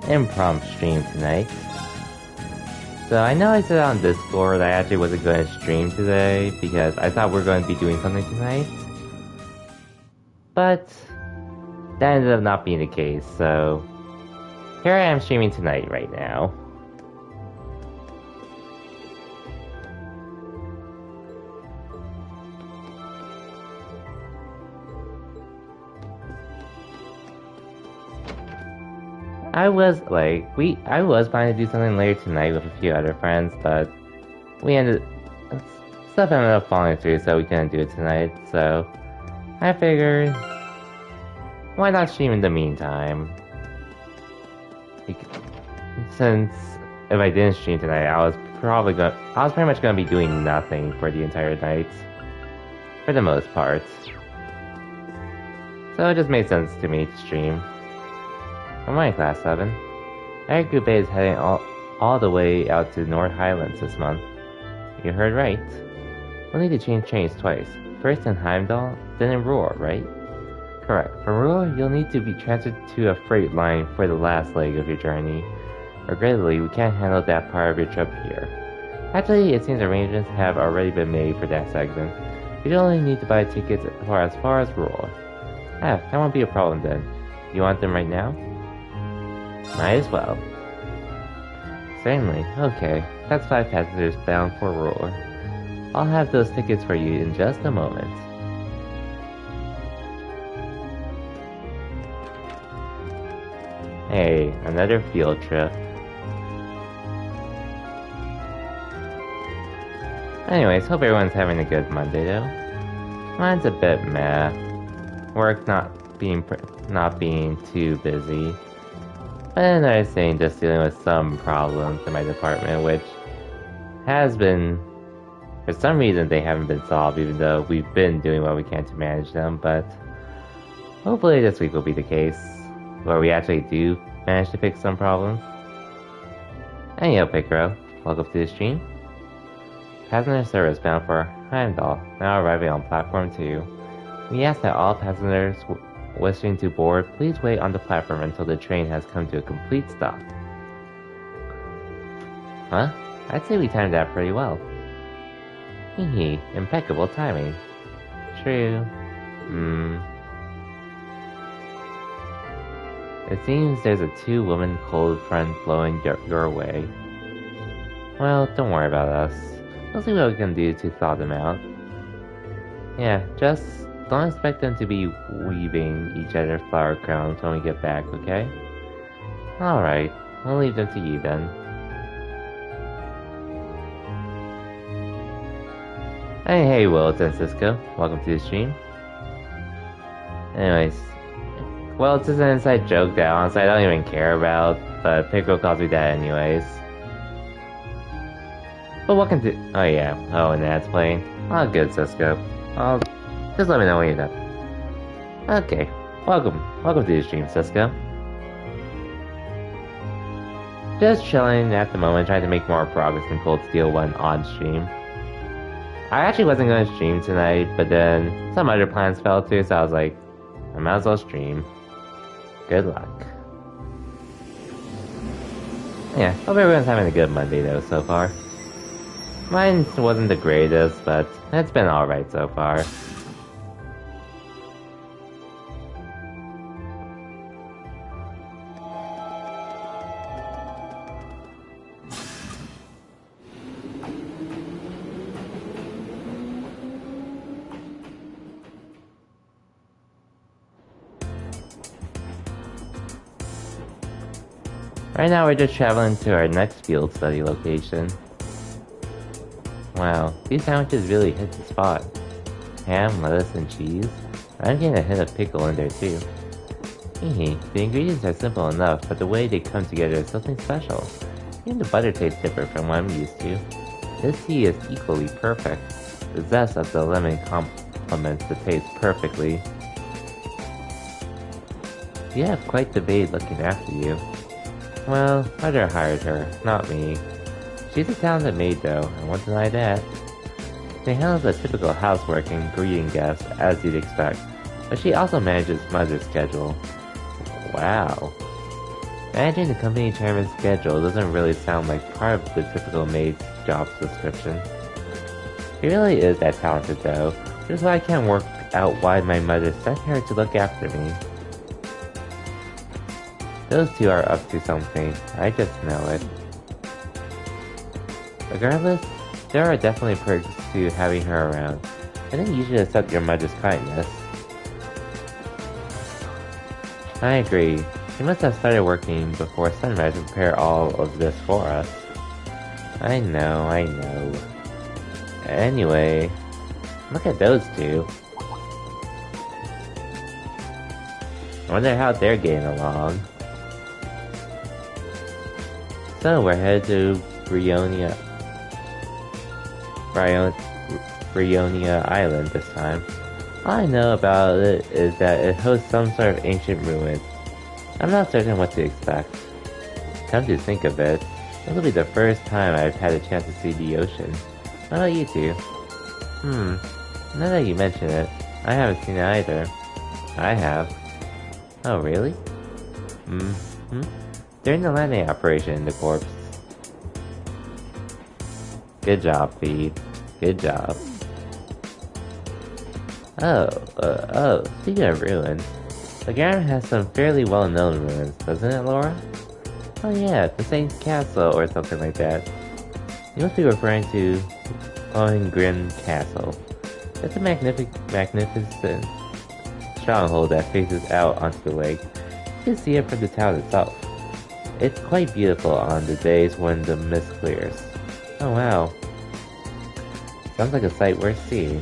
impromptu stream tonight. So I know I said on Discord I actually wasn't going to stream today because I thought we were going to be doing something tonight. But that ended up not being the case, so here I am streaming tonight right now. I was planning to do something later tonight with a few other friends, but stuff ended up falling through, so we couldn't do it tonight, so I figured, why not stream in the meantime? Since if I didn't stream tonight, I was pretty much gonna be doing nothing for the entire night. For the most part. So it just made sense to me to stream. Good morning, Class 7. Eric Group A is heading all the way out to North Highlands this month. You heard right. We'll need to change trains twice. First in Heimdall, then in Roar, right? Correct. From Roar, you'll need to be transferred to a freight line for the last leg of your journey. Regrettably, we can't handle that part of your trip here. Actually, it seems arrangements have already been made for that segment. You'd only need to buy tickets for as far as Roar. That won't be a problem then. You want them right now? Might as well. Certainly. Okay. That's 5 passengers bound for Roar. I'll have those tickets for you in just a moment. Hey, another field trip. Anyways, hope everyone's having a good Monday though. Mine's a bit meh. Work not being too busy. But another thing, just dealing with some problems in my department, which has been, for some reason they haven't been solved, even though we've been doing what we can to manage them, but hopefully this week will be the case, where we actually do manage to fix some problems. Anyhow, Picro, welcome to the stream. Passenger service bound for Heimdall, now arriving on platform 2. We ask that all passengers wishing to board, please wait on the platform until the train has come to a complete stop. Huh? I'd say we timed that pretty well. Hehe, impeccable timing. True. It seems there's a 2-woman cold front blowing your way. Well, don't worry about us. We'll see what we can do to thaw them out. Yeah, just don't expect them to be weaving each other's flower crowns when we get back, okay? Alright, we'll leave them to you then. Hey, Wills and Cisco. Welcome to the stream. Anyways, well, it's just an inside joke that honestly I don't even care about, but Pickle calls me that anyways. But welcome to— oh yeah, oh, and that's playing. Oh, good, Cisco. Just let me know when you're done. Okay, welcome to the stream, Cisco. Just chilling at the moment, trying to make more progress in Cold Steel 1 on stream. I actually wasn't going to stream tonight, but then some other plans fell through, so I was like, I might as well stream. Good luck. Yeah, hope everyone's having a good Monday though so far. Mine wasn't the greatest, but it's been alright so far. Right now we're just traveling to our next field study location. Wow, these sandwiches really hit the spot. Ham, lettuce, and cheese. I'm getting a hint of pickle in there too. Hehe, the ingredients are simple enough, but the way they come together is something special. Even the butter tastes different from what I'm used to. This tea is equally perfect. The zest of the lemon complements the taste perfectly. You have quite the maid looking after you. Well, Mother hired her, not me. She's a talented maid though, I won't deny that. She handles the typical housework and greeting guests, as you'd expect, but she also manages Mother's schedule. Wow. Managing the company chairman's schedule doesn't really sound like part of the typical maid's job description. He really is that talented though, which is why I can't work out why my mother sent her to look after me. Those two are up to something, I just know it. Regardless, there are definitely perks to having her around. I think you should accept your mother's kindness. I agree. She must have started working before sunrise to prepare all of this for us. I know. Anyway, look at those two. I wonder how they're getting along. So we're headed to Brionia Island this time. All I know about it is that it hosts some sort of ancient ruin. I'm not certain what to expect. Come to think of it, this will be the first time I've had a chance to see the ocean. What about you two? Now that you mention it, I haven't seen it either. I have. Oh, really? During the landing operation in the corpse. Good job, Fee. Good job. Speaking of ruins, Lagaram has some fairly well-known ruins, doesn't it, Laura? Oh yeah, the Saint's Castle or something like that. You must be referring to Lohengrin Castle. It's a magnificent stronghold that faces out onto the lake. You can see it from the town itself. It's quite beautiful on the days when the mist clears. Oh wow. Sounds like a sight worth seeing.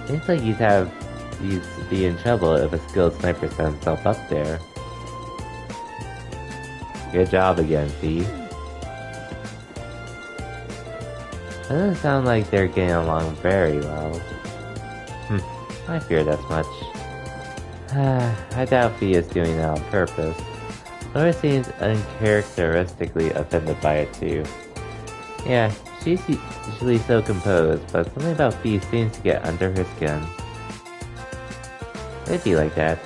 Seems like you'd be in trouble if a skilled sniper set himself up there. Good job again, Steve. Doesn't sound like they're getting along very well. I feared as much. I doubt Fee is doing it on purpose. Laura seems uncharacteristically offended by it too. Yeah, she's usually so composed, but something about Fee seems to get under her skin. It'd be like that.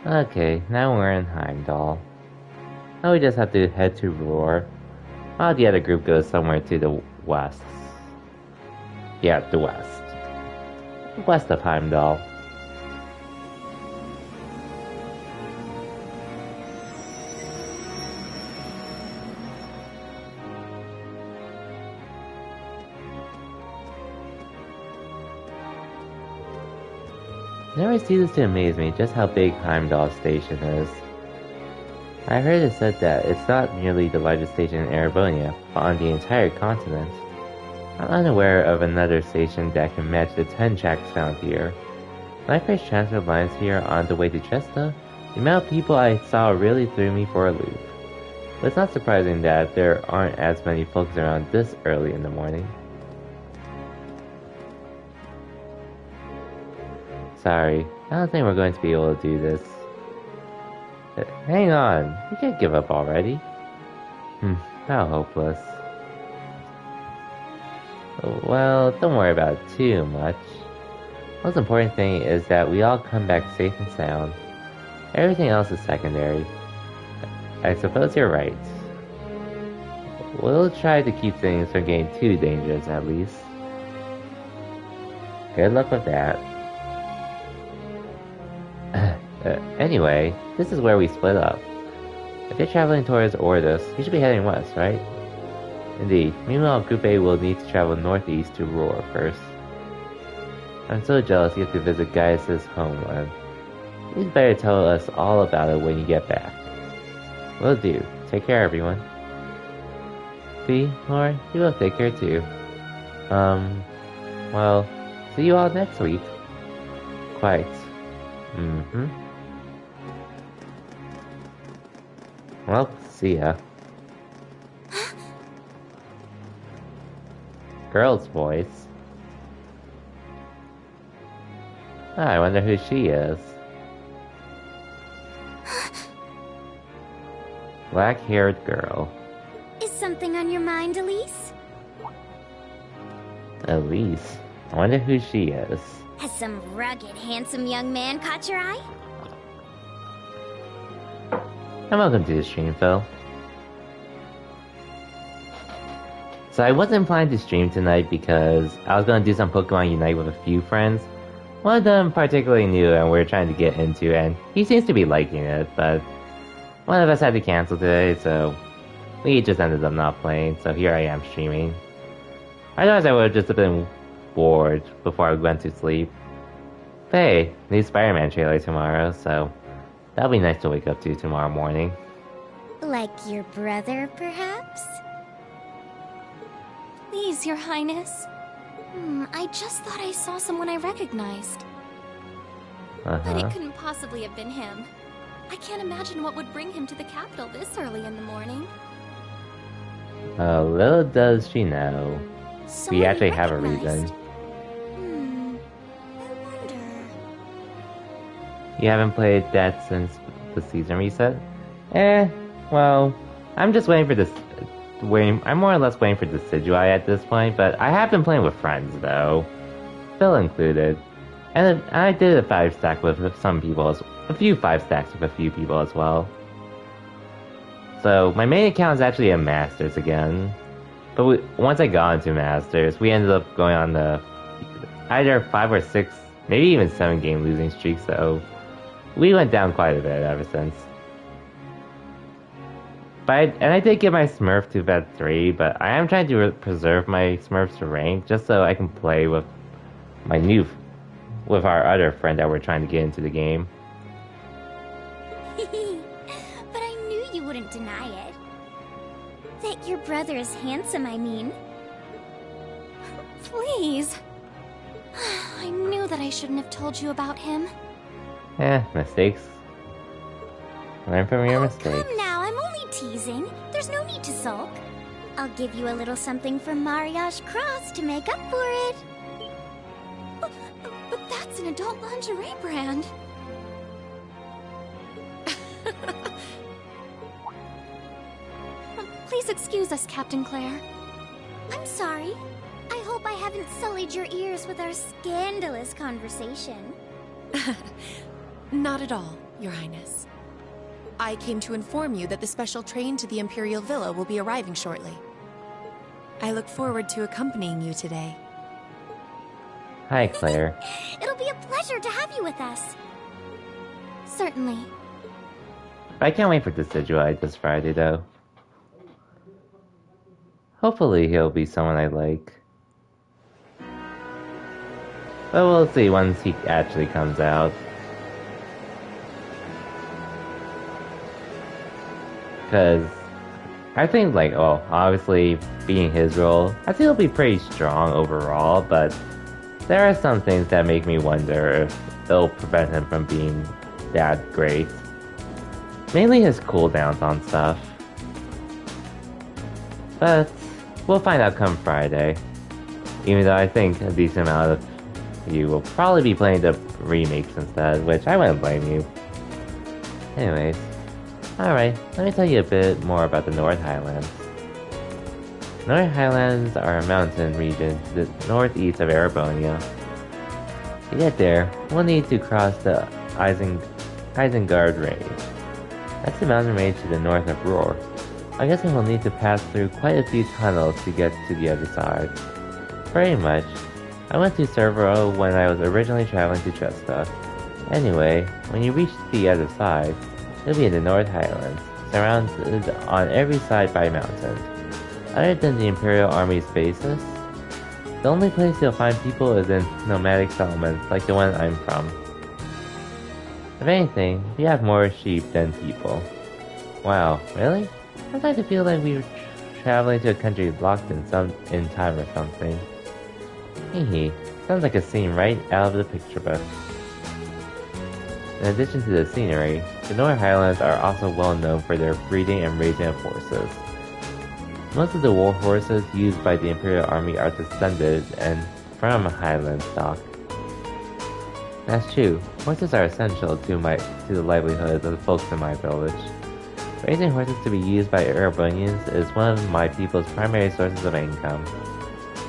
Okay, now we're in Heimdall. Now we just have to head to Roar, while the other group goes somewhere to the west. Yeah, the west. West of Heimdall. It never ceases to amaze me just how big Heimdall Station is. I heard it said that it's not merely the largest station in Erebonia, but on the entire continent. I'm unaware of another station that can match the 10 tracks found here. When I first transferred lines here on the way to Chesta, the amount of people I saw really threw me for a loop. But it's not surprising that there aren't as many folks around this early in the morning. Sorry, I don't think we're going to be able to do this. Hang on, you can't give up already. How hopeless. Well, don't worry about it too much. Most important thing is that we all come back safe and sound. Everything else is secondary. I suppose you're right. We'll try to keep things from getting too dangerous at least. Good luck with that. Anyway, this is where we split up. If you're traveling towards Ordus, you should be heading west, right? Indeed. Meanwhile, Group A will need to travel northeast to Roar first. I'm so jealous you have to visit Gaius' homeland. You'd better tell us all about it when you get back. Will do. Take care, everyone. See, Laura, you will take care too. Well, see you all next week. Quite. Well, see ya. Girl's voice. Oh, I wonder who she is. Black-haired girl. Is something on your mind, Elise? Elise? I wonder who she is. Has some rugged, handsome young man caught your eye? And welcome to the stream, Phil. So I wasn't planning to stream tonight because I was going to do some Pokemon Unite with a few friends. One of them particularly new and we're trying to get into, and he seems to be liking it, but one of us had to cancel today, so we just ended up not playing, so here I am streaming. Otherwise I would have just been bored before I went to sleep. But hey, new Spider-Man trailer tomorrow, so that'll be nice to wake up to tomorrow morning. Like your brother, perhaps? Please, Your Highness. I just thought I saw someone I recognized. But it couldn't possibly have been him. I can't imagine what would bring him to the capital this early in the morning. Little does she know. So We actually have a reason. I wonder... You haven't played that since the season reset? Well, I'm just waiting for this. I'm more or less waiting for Decidueye at this point, but I have been playing with friends though, Phil included, and I did a 5-stack with some people, a few 5-stacks with a few people as well. So my main account is actually a Masters again, but once I got into Masters, we ended up going on the either 5 or 6, maybe even 7 game losing streak, so we went down quite a bit ever since. But I did get my Smurf to Vet 3, but I am trying to preserve my Smurfs to rank just so I can play with with our other friend that we're trying to get into the game. But I knew you wouldn't deny it. That your brother is handsome, I mean. Please. I knew that I shouldn't have told you about him. Mistakes. Learn from your mistakes. Come now, I'm only teasing. There's no need to sulk. I'll give you a little something from Mariage Cross to make up for it. But that's an adult lingerie brand. Please excuse us, Captain Claire. I'm sorry. I hope I haven't sullied your ears with our scandalous conversation. Not at all, Your Highness. I came to inform you that the special train to the Imperial Villa will be arriving shortly. I look forward to accompanying you today. Hi, Claire. It'll be a pleasure to have you with us. Certainly. I can't wait for Decidueye this Friday, though. Hopefully he'll be someone I like. But we'll see once he actually comes out. Because I think, like, well, obviously, being his role, I think he'll be pretty strong overall, but there are some things that make me wonder if it'll prevent him from being that great. Mainly his cooldowns on stuff. But we'll find out come Friday. Even though I think a decent amount of you will probably be playing the remakes instead, which I wouldn't blame you. Anyways. Alright, let me tell you a bit more about the North Highlands. North Highlands are a mountain region to the northeast of Erebonia. To get there, we'll need to cross the Isengard Range. That's the mountain range to the north of Roar. I guess we'll need to pass through quite a few tunnels to get to the other side. Pretty much. I went to Cervero when I was originally traveling to Tresta. Anyway, when you reach the other side, it'll be in the North Highlands, surrounded on every side by mountains. Other than the Imperial Army's bases, the only place you'll find people is in nomadic settlements like the one I'm from. If anything, we have more sheep than people. Wow, really? I'd like to feel like we were traveling to a country locked in time or something. Hehe, sounds like a scene right out of the picture book. In addition to the scenery, the Nord Highlands are also well known for their breeding and raising of horses. Most of the war horses used by the Imperial Army are descended and from Highland stock. That's true. Horses are essential to the livelihoods of the folks in my village. Raising horses to be used by Erebonians is one of my people's primary sources of income.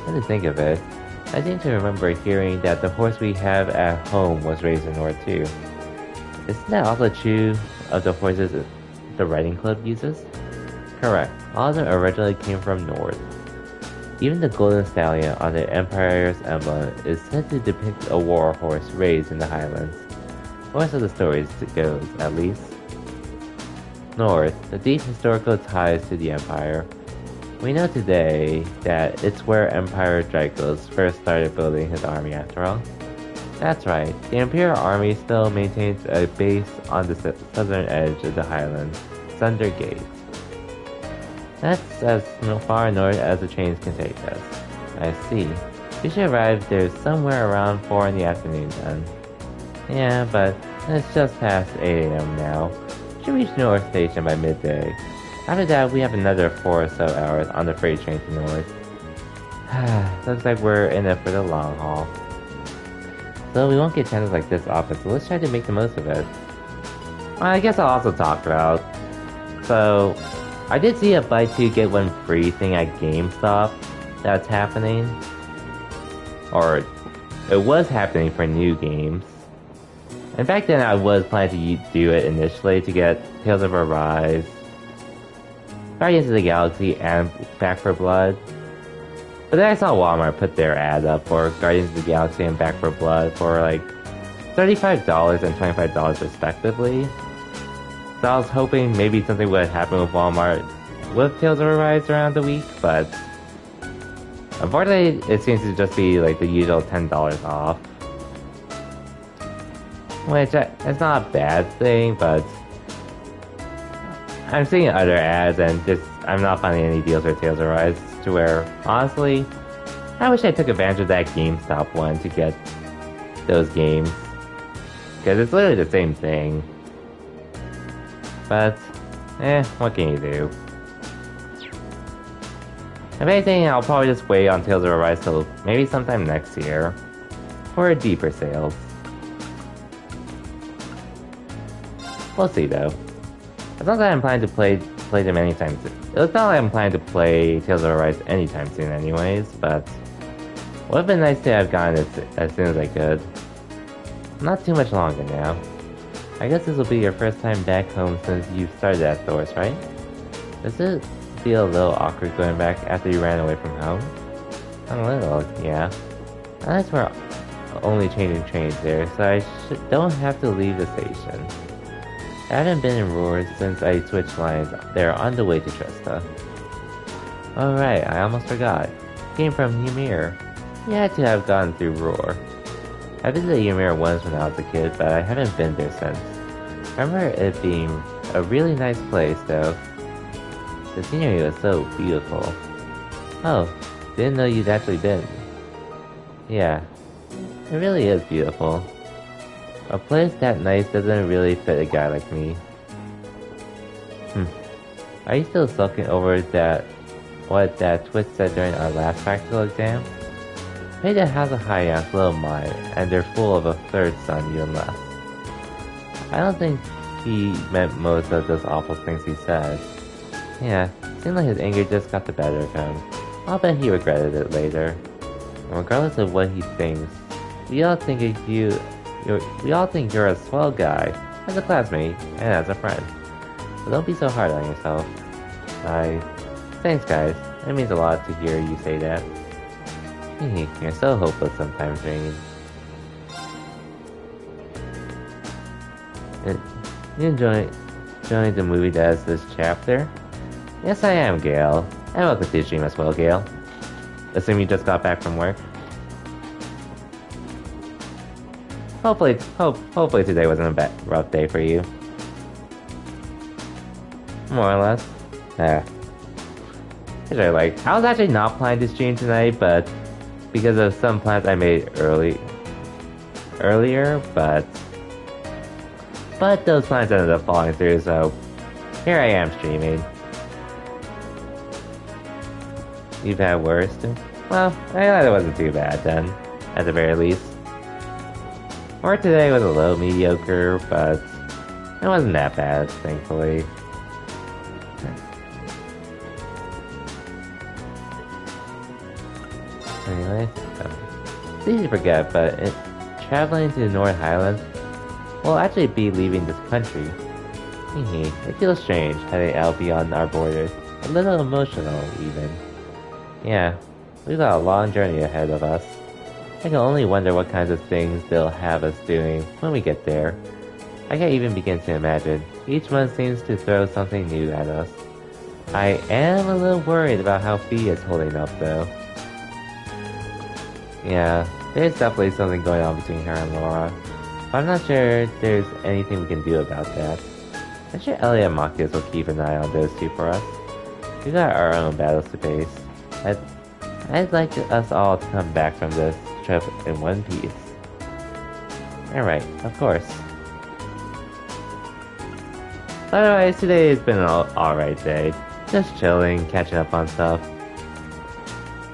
When to think of it, I seem to remember hearing that the horse we have at home was raised in Nord too. Isn't that also true of the horses the Riding Club uses? Correct. All of them originally came from Nord. Even the golden stallion on the Empire's emblem is said to depict a war horse raised in the Highlands. Or so the stories goes, at least. Nord, the deep historical ties to the Empire. We know today that it's where Emperor Dracos first started building his army after all. That's right, the Imperial Army still maintains a base on the southern edge of the Highlands, Sunder Gate. That's as far north as the trains can take us. I see. We should arrive there somewhere around 4 in the afternoon then. Yeah, but it's just past 8 AM now. We should reach North Station by midday. After that, we have another 4 or so hours on the freight train to North. Looks like we're in it for the long haul. So we won't get chances like this often, so let's try to make the most of it. I guess I'll also talk about... So, I did see a buy 2 get 1 free thing at GameStop that's happening. Or, it was happening for new games. And back then I was planning to do it initially to get Tales of Arise, Guardians of the Galaxy, and Back 4 Blood. But then I saw Walmart put their ad up for Guardians of the Galaxy and Back 4 Blood for like $35 and $25 respectively. So I was hoping maybe something would happen with Walmart with Tales of Arise around the week, but unfortunately it seems to just be like the usual $10 off. Which, it's not a bad thing, but I'm seeing other ads and just I'm not finding any deals for Tales of Arise to where, honestly, I wish I took advantage of that GameStop one to get those games. Because it's literally the same thing. But, what can you do? If anything, I'll probably just wait on Tales of Arise till maybe sometime next year for deeper sales. We'll see though. It's not that I'm planning to play them anytime soon. It's not like I'm planning to play Tales of Arise anytime soon anyways, but it would have been nice to have gotten it as soon as I could. Not too much longer now. I guess this will be your first time back home since you started at Thors, right? Does it feel a little awkward going back after you ran away from home? A little, yeah. Unless we're only changing trains there, so I don't have to leave the station. I haven't been in Roar since I switched lines there on the way to Trista. Oh right, I almost forgot. Came from Ymir. You had to have gone through Roar. I visited Ymir once when I was a kid, but I haven't been there since. I remember it being a really nice place though. The scenery was so beautiful. Oh, didn't know you'd actually been. Yeah, it really is beautiful. A place that nice doesn't really fit a guy like me. Are you still sulking over what that Twitch said during our last practical exam? Peter has a high-ass little mind, and they're full of a third son even less. I don't think he meant most of those awful things he said. Yeah, seemed like his anger just got the better of him. I'll bet he regretted it later. And regardless of what he thinks, we all think you're a swell guy, as a classmate, and as a friend. So don't be so hard on yourself. Thanks guys, it means a lot to hear you say that. You're so hopeless sometimes, Rain. You enjoying the movie that's this chapter? Yes I am, Gale. And welcome to the stream as well, Gale. Assume you just got back from work? Hopefully today wasn't a rough day for you. More or less. I was actually not planning to stream tonight, but because of some plans I made earlier, but But those plans ended up falling through, so here I am streaming. You've had worse? Well, I thought it wasn't too bad then, at the very least. Work today was a little mediocre, but it wasn't that bad, thankfully. Anyway, it's easy to forget, but traveling to the North Highlands will actually be leaving this country. It feels strange heading out beyond our borders, a little emotional even. Yeah, we've got a long journey ahead of us. I can only wonder what kinds of things they'll have us doing when we get there. I can't even begin to imagine. Each month seems to throw something new at us. I am a little worried about how Fie is holding up though. Yeah, there's definitely something going on between her and Laura, but I'm not sure there's anything we can do about that. I'm sure Elliot and Machias will keep an eye on those two for us. We got our own battles to face. I'd like us all to come back from this trip in one piece. Alright, of course. Otherwise, today has been an alright day. Just chilling, catching up on stuff.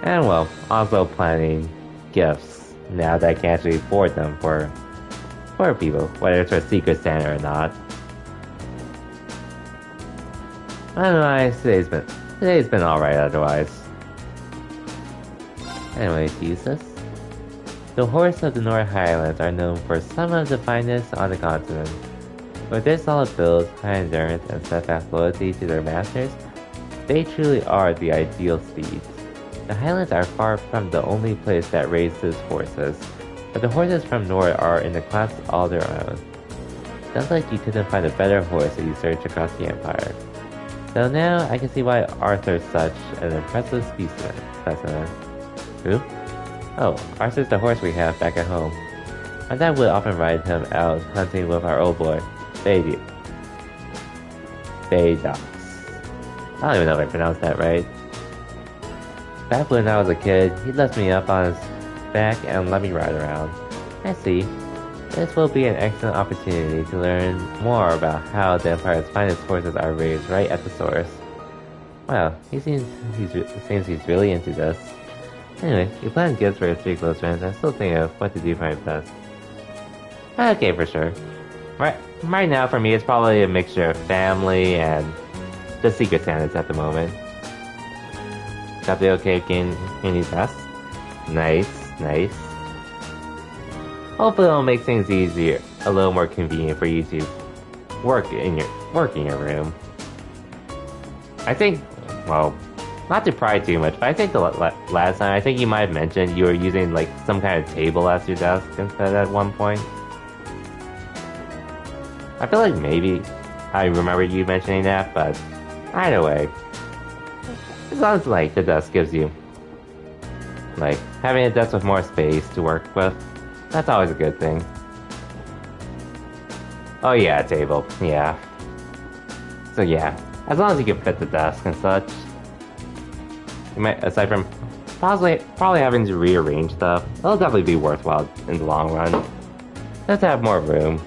And well, also planning gifts, now that I can actually afford them for people, whether it's for Secret Santa or not. Otherwise, today's been alright otherwise. Anyway, Jesus. The horse of the North Highlands are known for some of the finest on the continent. With their solid builds, high endurance, and steadfast loyalty to their masters, they truly are the ideal steeds. The Highlands are far from the only place that raises horses, but the horses from North are in a class all their own. Sounds like you couldn't find a better horse as you search across the Empire. So now I can see why Arthur's such an impressive specimen. Who? Oh, Arthur's the horse we have back at home. My dad would often ride him out hunting with our old boy, Baydox. I don't even know if I pronounced that right. Back when I was a kid, he lifted me up on his back and let me ride around. I see. This will be an excellent opportunity to learn more about how the Empire's finest horses are raised right at the source. Wow, he seems he's really into this. Anyway, you plan gifts for your 3 close friends. I'm still thinking of what to do for my best. Okay, for sure. Right now, for me, it's probably a mixture of family and the Secret Santas at the moment. Got the okay getting these best? Nice. Hopefully it'll make things easier, a little more convenient for you to work in your room. I think, well, not to pry too much, but I think the last time, I think you might have mentioned you were using like some kind of table as your desk instead at one point. I feel like maybe I remember you mentioning that, but either way, it sounds like the desk gives you, like, having a desk with more space to work with. That's always a good thing. Oh yeah, table, yeah. So yeah, as long as you can fit the desk and such. You might, aside from probably having to rearrange stuff, it'll definitely be worthwhile in the long run. Just to have more room.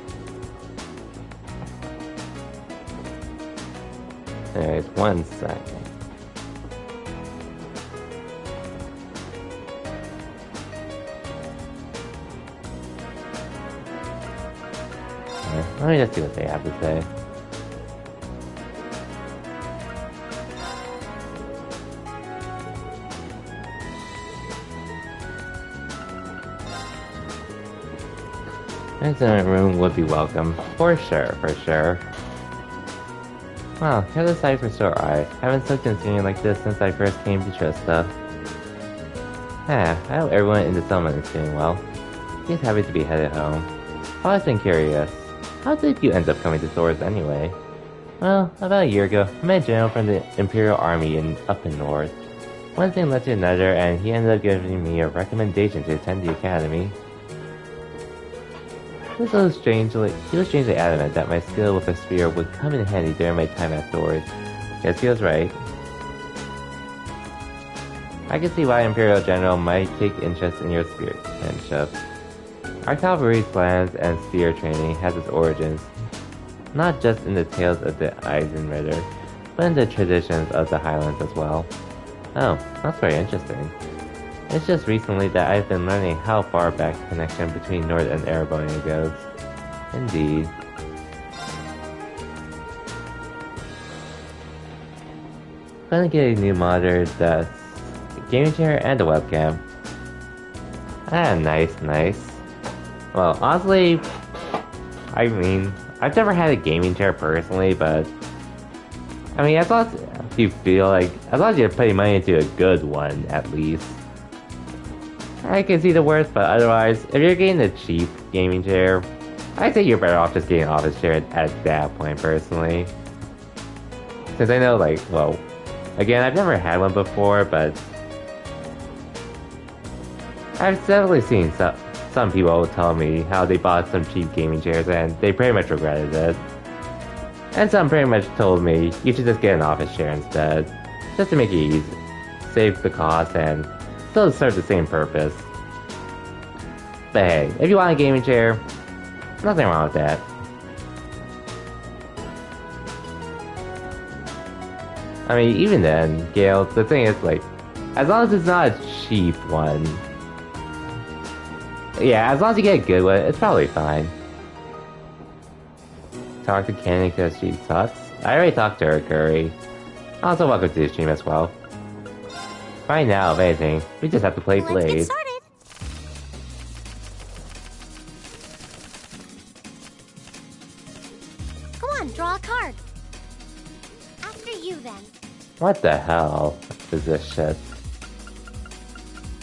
Anyways, 1 second. Let me just see what they have to say. An extended room would be welcome. For sure. Wow, here the sights were so alright. Haven't soaked in singing like this since I first came to Trista. I hope everyone in the settlement is doing well. He's happy to be headed home. I've always been curious. How did you end up coming to Thors anyway? Well, about a year ago, I met a general from the Imperial Army up in North. One thing led to another, and he ended up giving me a recommendation to attend the academy. He was strangely adamant that my skill with a spear would come in handy during my time at Thors. Guess he was right. I can see why Imperial General might take interest in your spearmanship. Our cavalry's plans and spear training has its origins not just in the tales of the Eisenritter, but in the traditions of the Highlands as well. Oh, that's very interesting. It's just recently that I've been learning how far back the connection between Nord and Erebonia goes. Indeed. Gonna get a new monitor, the gaming chair, and a webcam. Ah, nice. Well, honestly, I mean, I've never had a gaming chair personally, but I mean, as long as you feel like, as long as you're putting money into a good one, at least, I can see the worst. But otherwise, if you're getting a cheap gaming chair, I'd say you're better off just getting an office chair at that point, personally. Since I know, like, well, again, I've never had one before, but I've definitely seen some people tell me how they bought some cheap gaming chairs and they pretty much regretted it. And some pretty much told me you should just get an office chair instead, just to make it easy, save the cost, and still serve the same purpose. But hey, if you want a gaming chair, nothing wrong with that. I mean, even then, Gale, the thing is, like, as long as it's not a cheap one, yeah, as long as you get a good one, it's probably fine. Talk to Candy because she sucks. I already talked to her, Curry. Also, welcome to the stream as well. Right now, if anything, we just have to play Blade. Let's get started. Come on, draw a card. After you, then. What the hell is this shit?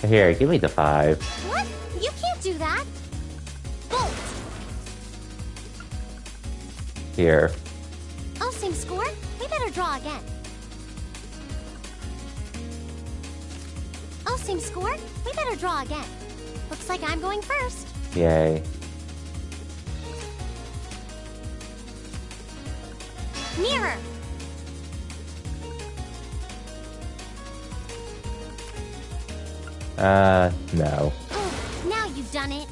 Here, give me the 5. What? You can't do that. Bolt. Here. Oh, same score? We better draw again. Oh, same score? We better draw again. Looks like I'm going first. Yay. Mirror. No. Oh, now you've done it.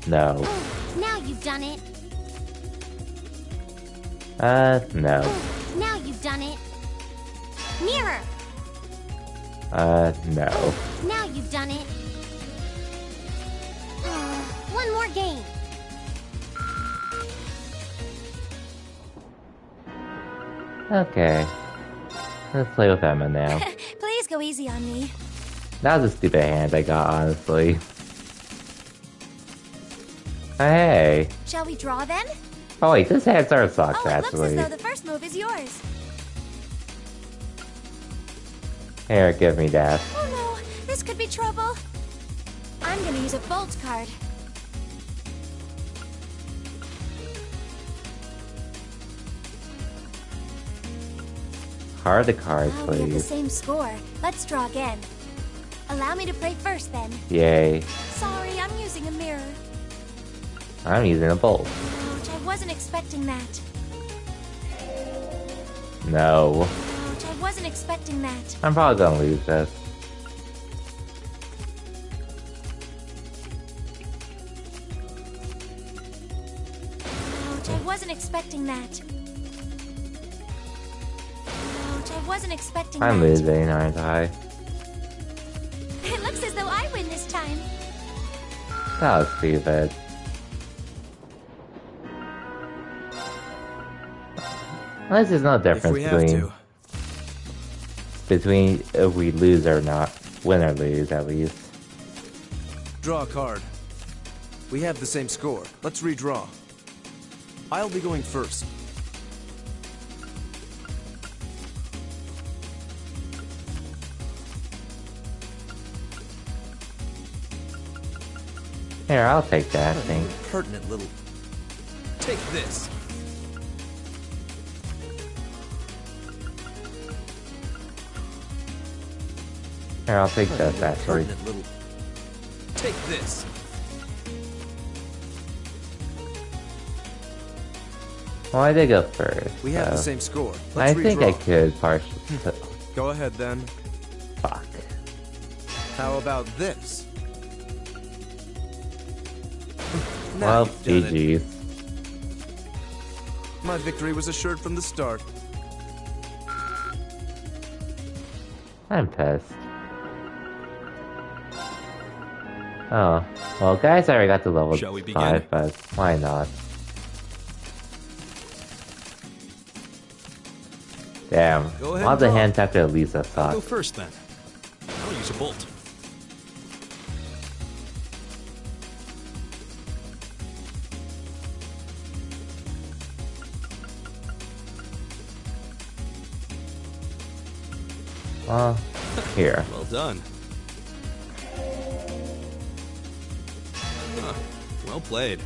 No. Oh, now you've done it. No. Oh, now you've done it. Mirror. No. Oh, now you've done it. One more game. Okay. Let's play with Emma now. Please go easy on me. That was a stupid hand I got, honestly. Hey. Shall we draw then? Oh wait, this hand sort of sucks, Oh, it looks actually. as though the first move is yours. Here, give me that. Oh no, this could be trouble. I'm gonna use a bolt card. Card the cards, Oh, we have the please. same score. Let's draw again. Allow me to play first then. Yay. Sorry, I'm using a mirror. I'm using a bolt. Ouch, I wasn't expecting that. No. Ouch, I wasn't expecting that. I'm probably gonna lose this. Ouch, I wasn't expecting that. Ouch, I wasn't expecting I'm that. losing, aren't I? It looks as though I win this time. That was stupid. Well, there's no difference between if we lose or not, win or lose at least. Draw a card. We have the same score. Let's redraw. I'll be going first. Here, I'll take that, I think. Pertinent little. Take this. Here, I'll take this, actually. Pertinent little. Take this. Well, I did go first. We have the so same score. I Let's think redraw. I could partially. Go ahead then. Fuck. How about this? Now Well, you've done it. GG's. My victory was assured from the start. I'm pissed. Oh, well, guys, I already got to level Shall we 5, but why not? Damn, Go ahead all and the draw. hand tap to Elisa I'll suck. go first then. I'll use a bolt. Well, here. Well done. Huh. Well played.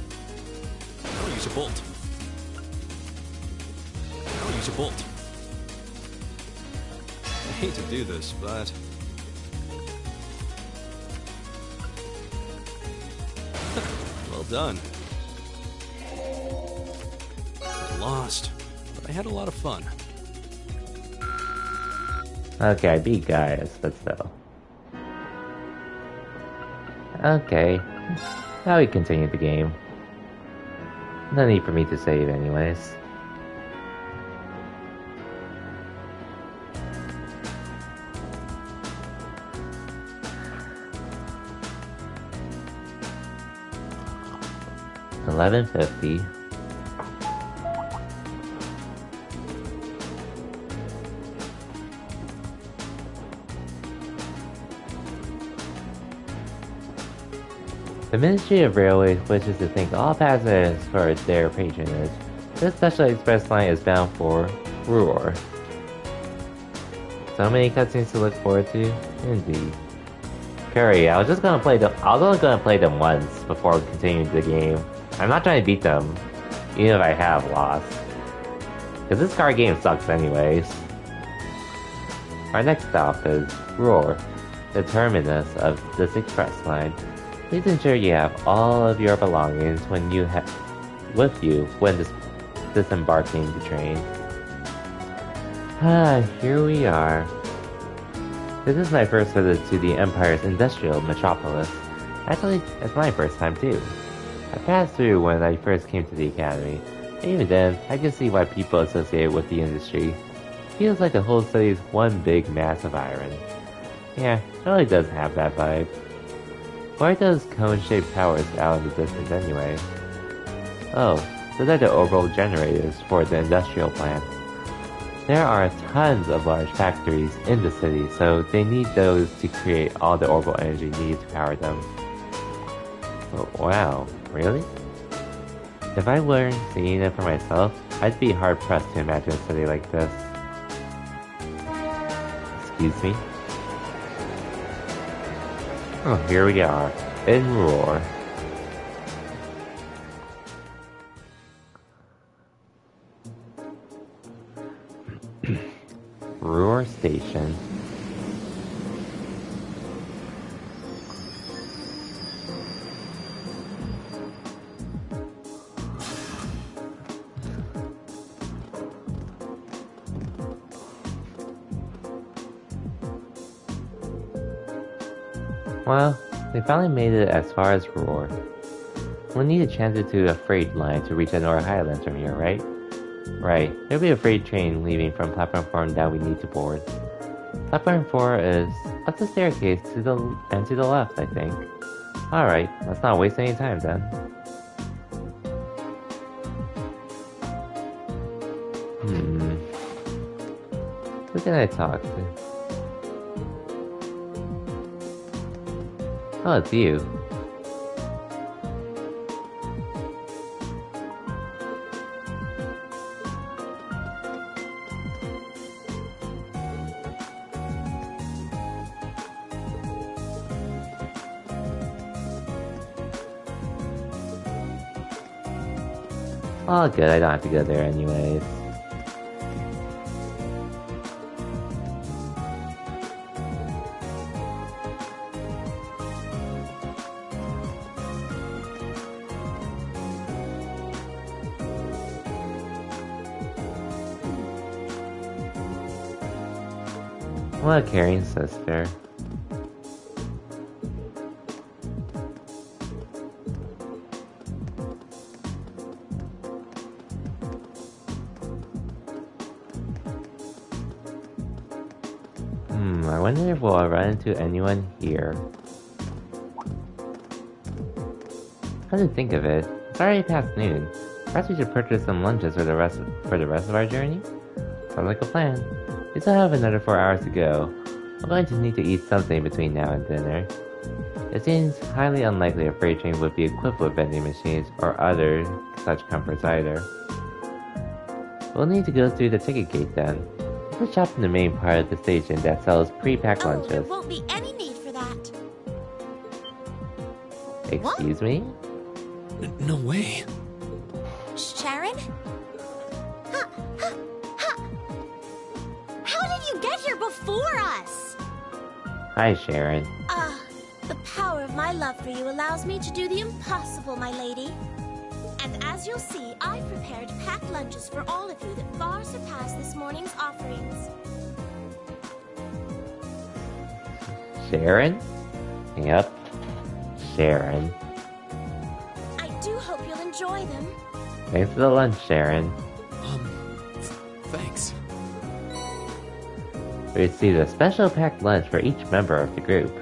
I'll use a bolt. I'll use a bolt. I hate to do this, but... well done. I lost, but I had a lot of fun. Okay, I beat Gaius, but still. Okay, now we continue the game. No need for me to save anyways. $11.50. The Ministry of Railways wishes to thank all passengers for their patronage. This special express line is bound for Ruhr. So many cutscenes to look forward to, indeed. Curry, I was only gonna play them once before continuing the game. I'm not trying to beat them, even if I have lost. Cause this card game sucks anyways. Our next stop is Ruhr, the terminus of this express line. Please ensure you have all of your belongings with you when disembarking the train. Here we are. This is my first visit to the Empire's industrial metropolis. Actually, it's my first time too. I passed through when I first came to the academy. Even then, I can see why people associate it with the industry. Feels like the whole city is one big mass of iron. Yeah, it really does have that vibe. What are those cone-shaped towers out in the distance anyway? Oh, those are the orbital generators for the industrial plant. There are tons of large factories in the city, so they need those to create all the orbital energy needed to power them. Oh, wow, really? If I weren't seeing it for myself, I'd be hard-pressed to imagine a city like this. Excuse me? Oh, here we are, in Ruhr. Ruhr Station. Well, they finally made it as far as Ruhr. We'll need to transfer to a freight line to reach the North Highlands from here, right? Right, there'll be a freight train leaving from Platform 4 that we need to board. Platform 4 is up the staircase to the left, I think. Alright, let's not waste any time then. Who can I talk to? Oh, it's you. Oh, good, I don't have to go there anyways. What a caring sister. I wonder if we'll run into anyone here. Come to think of it, it's already past noon. Perhaps we should purchase some lunches for the rest of our journey? Sounds like a plan. We still have another 4 hours to go. We're going to need to eat something between now and dinner. It seems highly unlikely a freight train would be equipped with vending machines or other such comforts either. We'll need to go through the ticket gate then. Let's shop in the main part of the station that sells pre-packed lunches. There won't be any need for that. Excuse me? No way. Sharon? How did you get here before us? Hi, Sharon. The power of my love for you allows me to do the impossible, my lady. And as you'll see, I've prepared packed lunches for all of you that far surpass this morning's offerings. Sharon? Yep. Sharon. I do hope you'll enjoy them. Thanks for the lunch, Sharon. Thanks. We received a special packed lunch for each member of the group.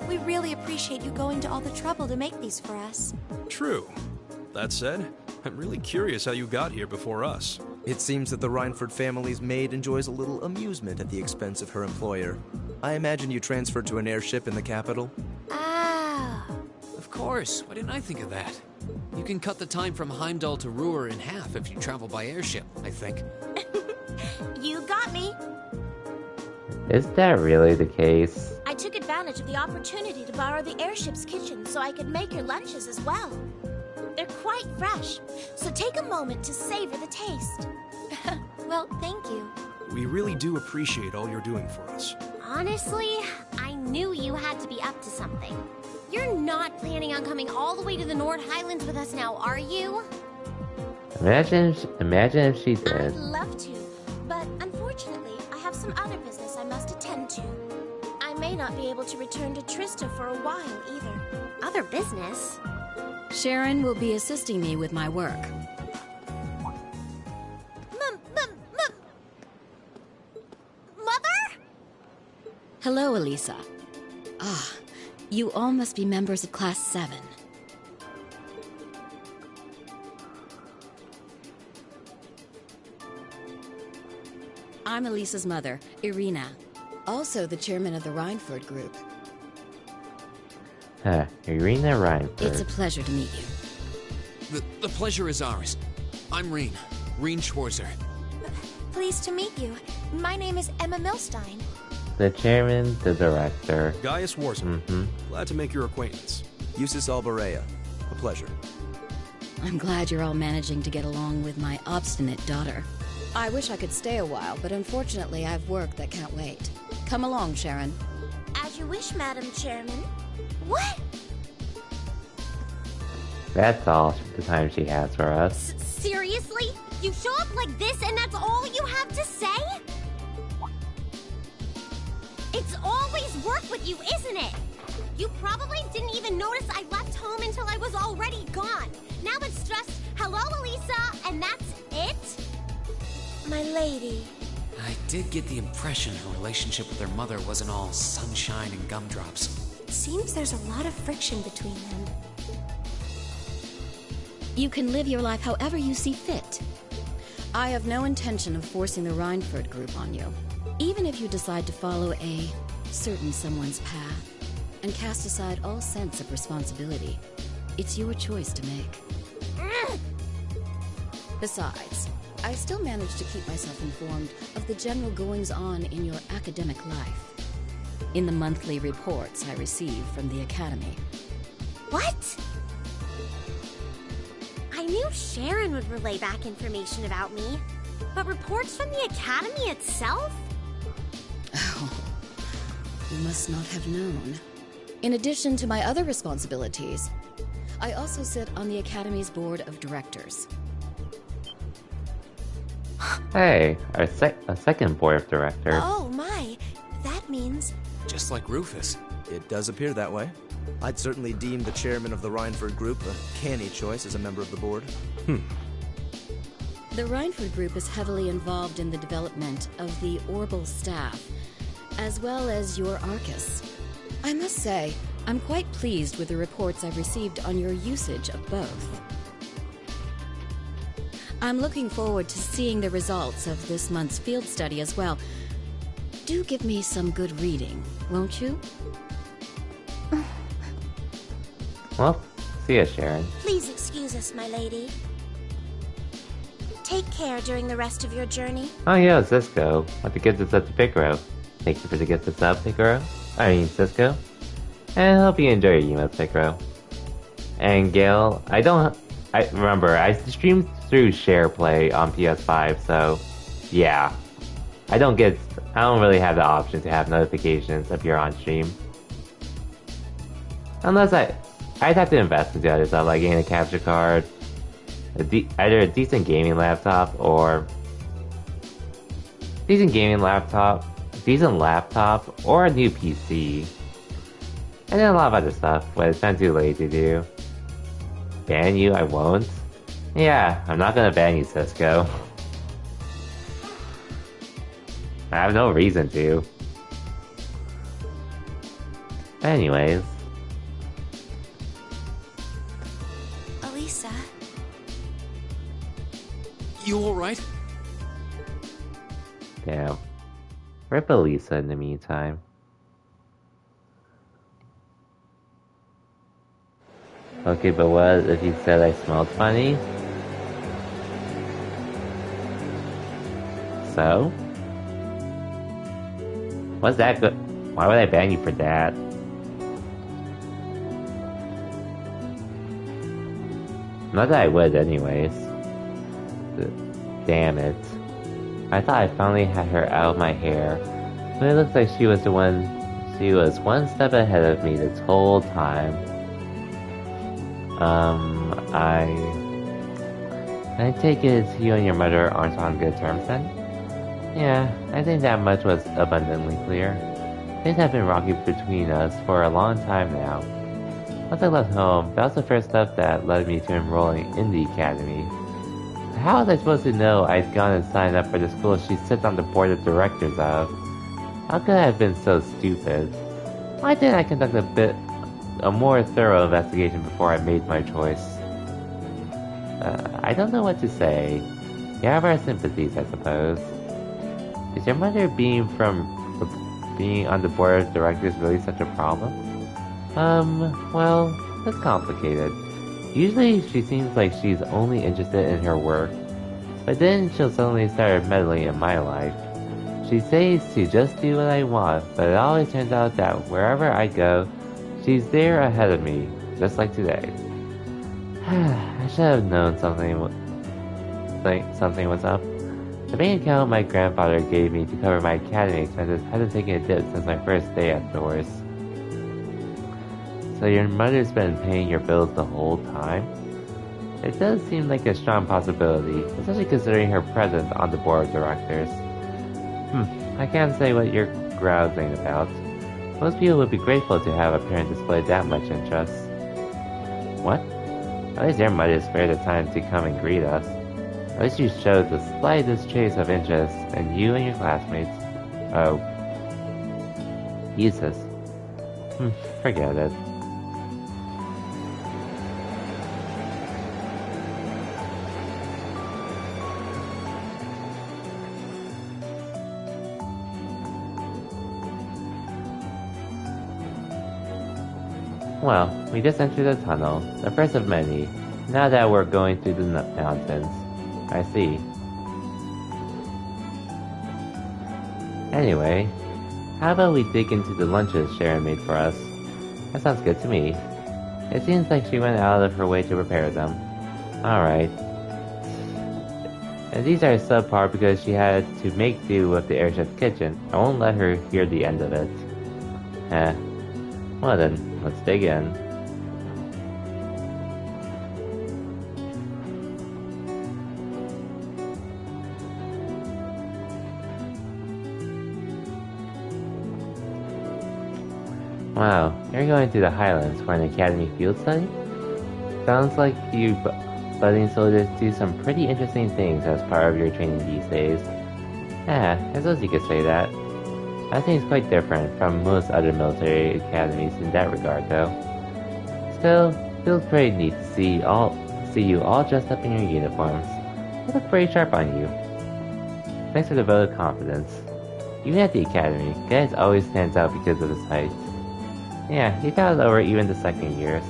We really appreciate you going to all the trouble to make these for us. True. That said, I'm really curious how you got here before us. It seems that the Reinford family's maid enjoys a little amusement at the expense of her employer. I imagine you transferred to an airship in the capital? Ah. Of course. Why didn't I think of that? You can cut the time from Heimdall to Ruhr in half if you travel by airship, I think. You got me. Is that really the case? I took advantage of the opportunity to borrow the airship's kitchen so I could make your lunches as well. They're quite fresh, so take a moment to savor the taste. Well, thank you. We really do appreciate all you're doing for us. Honestly, I knew you had to be up to something. You're not planning on coming all the way to the Nord Highlands with us now, are you? Imagine if she did. I'd love to, but unfortunately, I have some other business I must attend to. I may not be able to return to Trista for a while either. Other business? Sharon will be assisting me with my work. Mother? Hello, Elisa. You all must be members of Class 7. I'm Elisa's mother, Irina. Also the chairman of the Reinford Group. Irina Reinford. It's a pleasure to meet you. The pleasure is ours. I'm Reen Schwarzer. Pleased to meet you. My name is Emma Milstein. The chairman, the director. Gaius Warsman. Glad to make your acquaintance. Eustace Albarea. A pleasure. I'm glad you're all managing to get along with my obstinate daughter. I wish I could stay a while, but unfortunately I've work that can't wait. Come along, Sharon. As you wish, Madam Chairman. What? That's all the time she has for us. Seriously? You show up like this and that's all you have to say? It's always work with you, isn't it? You probably didn't even notice I left home until I was already gone. Now it's just, hello, Elisa, and that's it? My lady. I did get the impression her relationship with her mother wasn't all sunshine and gumdrops. Seems there's a lot of friction between them. You can live your life however you see fit. I have no intention of forcing the Reinford Group on you. Even if you decide to follow a certain someone's path and cast aside all sense of responsibility, it's your choice to make. Besides, I still manage to keep myself informed of the general goings-on in your academic life. In the monthly reports I receive from the Academy. What? I knew Sharon would relay back information about me, but reports from the Academy itself? Oh, you must not have known. In addition to my other responsibilities, I also sit on the Academy's board of directors. Hey, a second board of directors. Oh my, that means... Just like Rufus. It does appear that way. I'd certainly deem the chairman of the Reinford Group a canny choice as a member of the board. The Reinford Group is heavily involved in the development of the Orbital staff, as well as your Arcus. I must say, I'm quite pleased with the reports I've received on your usage of both. I'm looking forward to seeing the results of this month's field study as well. Do give me some good reading, won't you? Well, see ya, Sharon. Please excuse us, my lady. Take care during the rest of your journey. Oh yeah, Cisco. Want to get this up to Picaro. Thank you for the gift of sub, Picaro. Cisco. And I hope you enjoy your emails, Picaro. And Gail, I remember, I streamed through SharePlay on PS5, so yeah. I don't really have the option to have notifications if you're on stream. Unless I'd have to invest into other stuff, like getting a capture card, either a decent gaming laptop, or decent laptop, or a new PC. And then a lot of other stuff, but it's been too late to do. Ban you? I won't. Yeah, I'm not gonna ban you, Cisco. I have no reason to. Anyways. Elisa. You alright? Damn. Rip Elisa in the meantime. Okay, but what if you said I smelled funny? So? What's that good? Why would I ban you for that? Not that I would anyways. Damn it. I thought I finally had her out of my hair, but it looks like she was one step ahead of me this whole time. I take it you and your mother aren't on good terms then? Yeah, I think that much was abundantly clear. Things have been rocky between us for a long time now. Once I left home, that was the first step that led me to enrolling in the academy. How was I supposed to know I'd gone and signed up for the school she sits on the board of directors of? How could I have been so stupid? Why didn't I conduct a more thorough investigation before I made my choice? I don't know what to say. You have our sympathies, I suppose. Is your mother being on the board of directors really such a problem? Well, it's complicated. Usually she seems like she's only interested in her work, but then she'll suddenly start meddling in my life. She says to just do what I want, but it always turns out that wherever I go, she's there ahead of me, just like today. I should have known something was up. The bank account my grandfather gave me to cover my academy expenses hasn't taken a dip since my first day at Doors. So your mother's been paying your bills the whole time? It does seem like a strong possibility, especially considering her presence on the board of directors. I can't say what you're grousing about. Most people would be grateful to have a parent display that much interest. What? At least your mother spared the time to come and greet us. At least you showed the slightest trace of interest in you and your classmates. Oh. Jesus. Forget it. Well, we just entered the tunnel, the first of many, now that we're going through the mountains. I see. Anyway, how about we dig into the lunches Sharon made for us? That sounds good to me. It seems like she went out of her way to prepare them. Alright. And these are subpar because she had to make do with the airship's kitchen. I won't let her hear the end of it. Well then, let's dig in. Wow, you're going to the Highlands for an academy field study? Sounds like you budding soldiers do some pretty interesting things as part of your training these days. I suppose you could say that. I think it's quite different from most other military academies in that regard, though. Still, it feels pretty neat to see you all dressed up in your uniforms. They look pretty sharp on you. Thanks for the vote of confidence. Even at the academy, Gaius always stands out because of his height. Yeah, he towers over even the second years.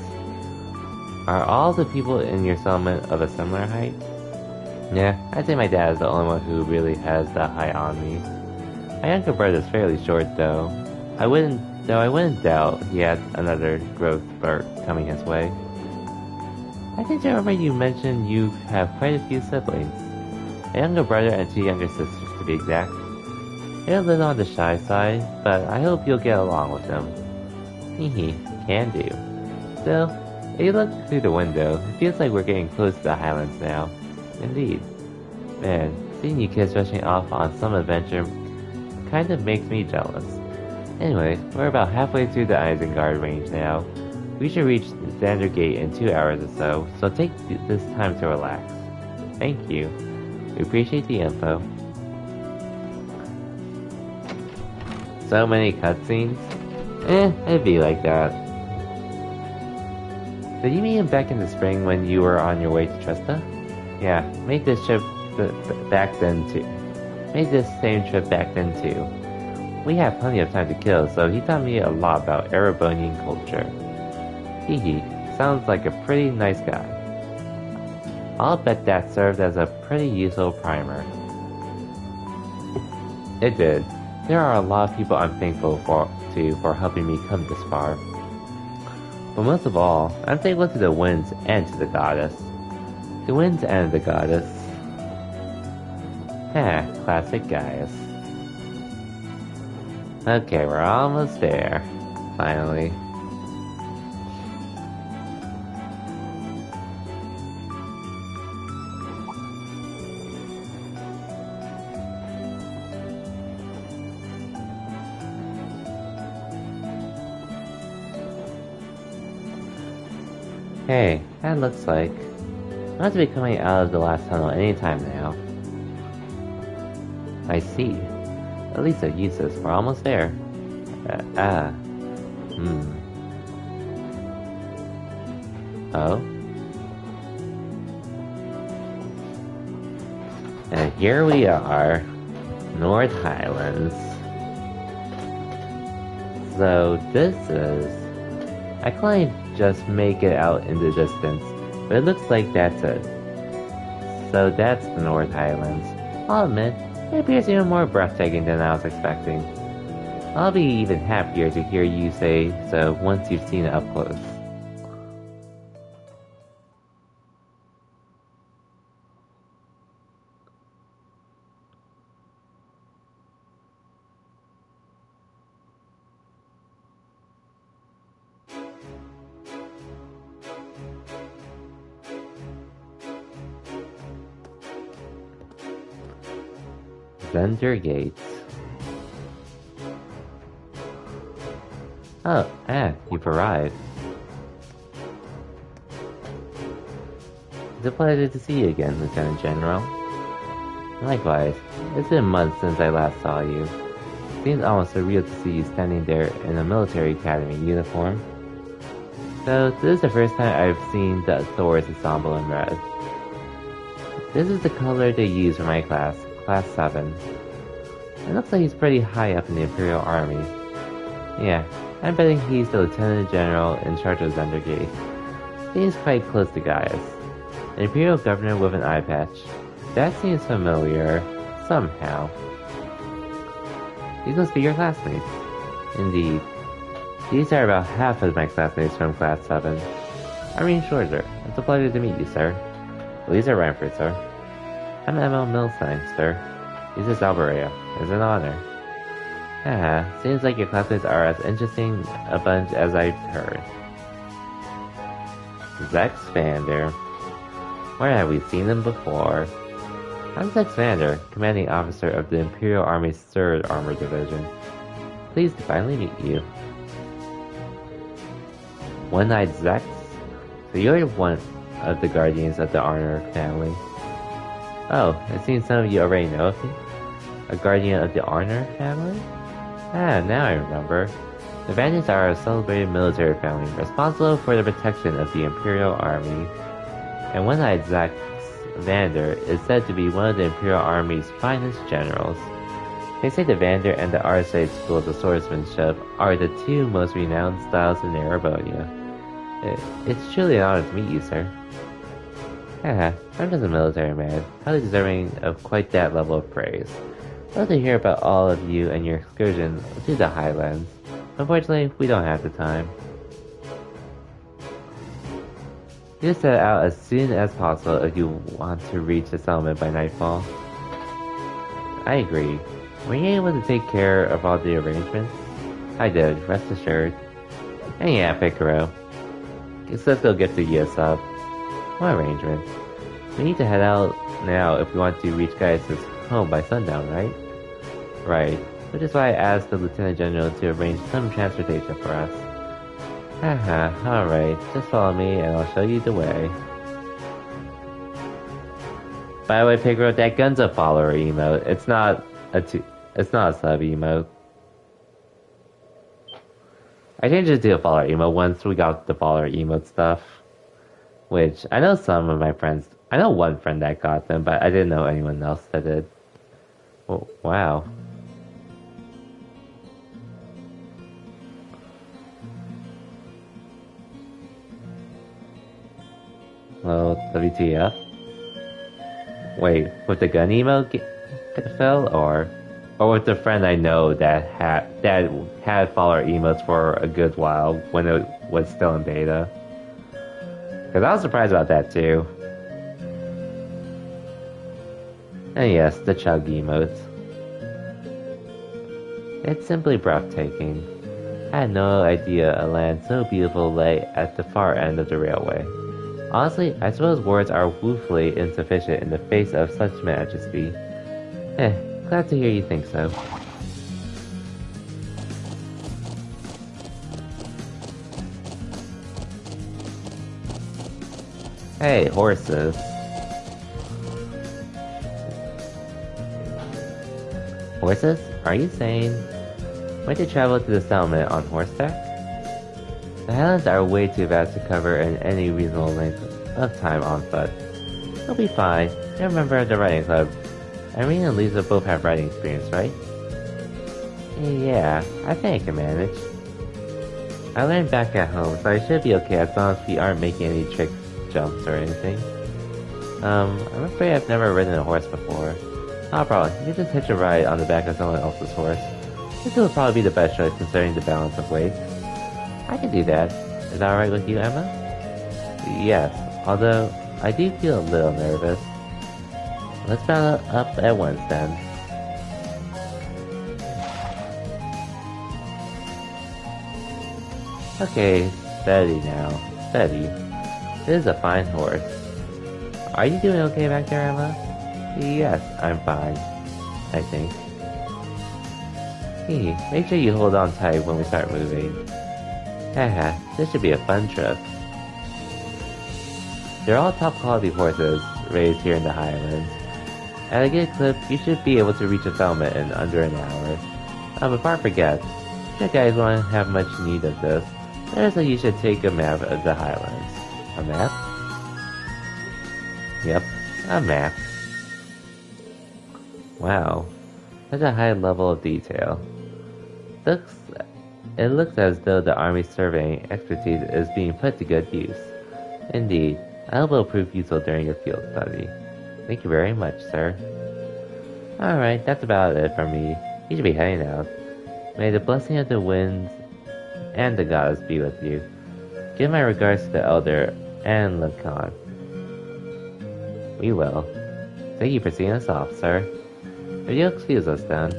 Are all the people in your settlement of a similar height? Yeah, I'd say my dad is the only one who really has that height on me. My younger brother is fairly short, though. I wouldn't doubt he had another growth spurt coming his way. I think I remember you mentioned you have quite a few siblings. A younger brother and 2 younger sisters, to be exact. They're a little on the shy side, but I hope you'll get along with them. Hehe, can do. Still, if you look through the window, it feels like we're getting close to the Highlands now. Indeed. Man, seeing you kids rushing off on some adventure kind of makes me jealous. Anyway, we're about halfway through the Isengard range now. We should reach Xander Gate in 2 hours or so take this time to relax. Thank you. We appreciate the info. So many cutscenes? It'd be like that. Did you meet him back in the spring when you were on your way to Trista? Yeah, made this trip back then too. Made this same trip back then too. We had plenty of time to kill, so he taught me a lot about Erebonian culture. Hehe, sounds like a pretty nice guy. I'll bet that served as a pretty useful primer. It did. There are a lot of people I'm thankful for helping me come this far. But most of all, I'm thankful to the winds and to the goddess. The winds and the goddess. Classic Gaius. Okay, we're almost there. Finally. Hey, that looks like... I must be coming out of the last tunnel anytime now. I see. At least it uses. We're almost there. Oh? And here we are. North Highlands. So this is... I couldn't just make it out in the distance, but it looks like that's it. So that's the North Highlands. I'll admit, it appears even more breathtaking than I was expecting. I'll be even happier to hear you say so once you've seen it up close. Xander Gates. Oh, you've arrived. It's a pleasure to see you again, Lieutenant General. Likewise, it's been months since I last saw you. It seems almost surreal to see you standing there in a military academy uniform. So, this is the first time I've seen the Thor's ensemble in red. This is the color they use for my class. Class 7. It looks like he's pretty high up in the Imperial Army. Yeah, I'm betting he's the Lieutenant General in charge of Xander Gate. Seems quite close to Gaius. An Imperial Governor with an eye patch. That seems familiar, somehow. These must be your classmates. Indeed. These are about half of my classmates from Class 7. Irene Shorter, it's a pleasure to meet you, sir. Louisa Ranford, sir. I'm Emil Milstein, sir. This is Alberea. It's an honor. Seems like your classmates are as interesting a bunch as I've heard. Zex Vander. Where have we seen him before? I'm Zex Vander, commanding officer of the Imperial Army's 3rd Armored Division. Pleased to finally meet you. One-Eyed Zex? So you're one of the Guardians of the Honor family. Oh, it seems some of you already know of me. A Guardian of the Honor family? Ah, now I remember. The Vanders are a celebrated military family responsible for the protection of the Imperial Army. And one-eyed Zax Vander is said to be one of the Imperial Army's finest generals. They say the Vander and the Arcite schools of swordsmanship are the two most renowned styles in Erebonia. It's truly an honor to meet you, sir. Haha, I'm just a military man, highly deserving of quite that level of praise. I'd love to hear about all of you and your excursion to the Highlands. Unfortunately, we don't have the time. You set out as soon as possible if you want to reach the settlement by nightfall. I agree. Were you able to take care of all the arrangements? I did, rest assured. And yeah, Picaro. Let's go get the Yusuf. What arrangements? We need to head out now if we want to reach Gaius' home by sundown, right? Right. Which is why I asked the Lieutenant General to arrange some transportation for us. Haha, alright. Just follow me and I'll show you the way. By the way, Pigro, that gun's a follower emote. It's not a sub emote. I changed it to a follower emote once we got the follower emote stuff. Which, I know some of my friends... I know one friend that got them, but I didn't know anyone else that did. Oh, wow. Hello, WTF? Wait, with the gun emote get fell, or with the friend I know that had follower emotes for a good while when it was still in beta? Because I was surprised about that too. And yes, the chug emotes. It's simply breathtaking. I had no idea a land so beautiful lay at the far end of the railway. Honestly, I suppose words are woefully insufficient in the face of such majesty. Glad to hear you think so. Hey, horses. Horses? Are you sane? Might you travel to the settlement on horseback? The Highlands are way too vast to cover in any reasonable length of time on foot. You'll be fine. You're a member of the riding club. Irene and Lisa both have riding experience, right? Yeah, I think I can manage. I learned back at home, so I should be okay as long as we aren't making any trick jumps or anything. I'm afraid I've never ridden a horse before. Not a problem, you can just hitch a ride on the back of someone else's horse. This will probably be the best choice considering the balance of weight. I can do that. Is that alright with you, Emma? Yes, although I do feel a little nervous. Let's battle up at once then. Okay, steady now. Steady. This is a fine horse. Are you doing okay back there, Emma? Yes, I'm fine. I think. Make sure you hold on tight when we start moving. Haha, this should be a fun trip. They're all top quality horses raised here in the Highlands. At a good clip, you should be able to reach a settlement in under an hour. Before I forget, if you guys won't have much need of this, there's you should take a map of the Highlands. A map? Yep, a map. Wow, such a high level of detail. It looks as though the Army's surveying expertise is being put to good use. Indeed, I hope it will prove useful during your field study. Thank you very much, sir. Alright, that's about it from me. You should be heading out. May the blessing of the winds and the goddess be with you. Give my regards to the Elder and Lacan. We will. Thank you for seeing us off, sir. If you'll excuse us then.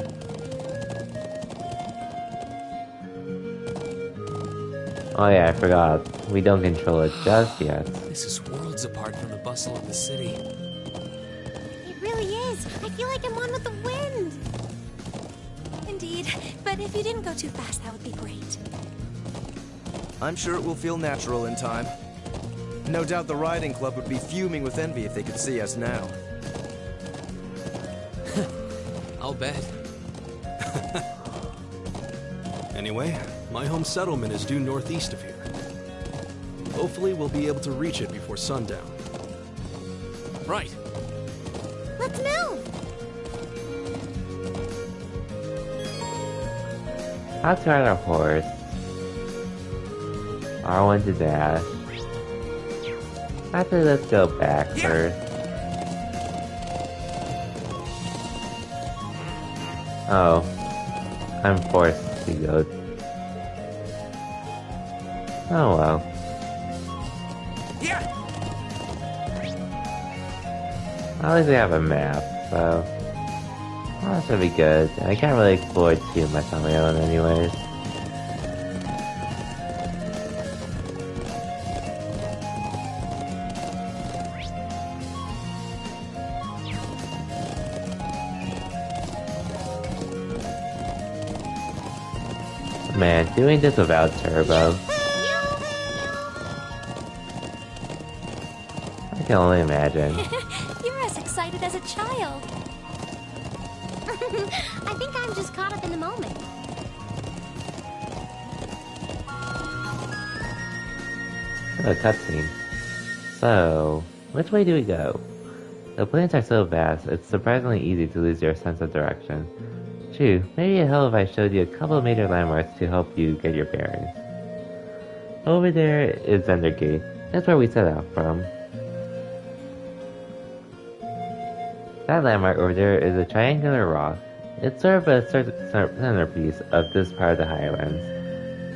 Oh yeah, I forgot. We don't control it just yet. This is worlds apart from the bustle of the city. It really is. I feel like I'm on with the wind. Indeed, but if you didn't go too fast, that would be great. I'm sure it will feel natural in time. No doubt the riding club would be fuming with envy if they could see us now. I'll bet. Anyway, my home settlement is due northeast of here. Hopefully we'll be able to reach it before sundown. Right. Let's move! Let's ride our horse. R1 to dash. Actually, let's go back first. Oh. I'm forced to go. Oh well. At least we have a map, so... Well, that should be good. I can't really explore too much on my own anyways. Man, doing this without turbo. I can only imagine. You're as excited as a child. I think I'm just caught up in the moment. A cutscene. So, which way do we go? The plains are so vast, it's surprisingly easy to lose your sense of direction. True, maybe it'd help if I showed you a couple of major landmarks to help you get your bearings. Over there is Zender Gate. That's where we set out from. That landmark over there is a triangular rock. It's sort of a centerpiece of this part of the Highlands.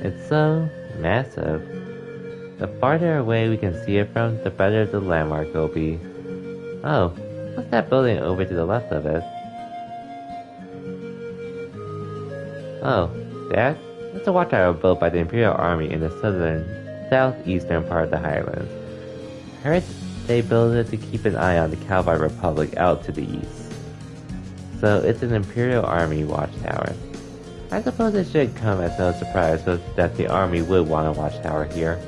It's so massive. The farther away we can see it from, the better the landmark will be. Oh, what's that building over to the left of it? Oh, that? That's a watchtower built by the Imperial Army in the southeastern part of the Highlands. I heard they built it to keep an eye on the Kalvar Republic out to the east. So it's an Imperial Army watchtower. I suppose it should come as no surprise that the army would want a watchtower here.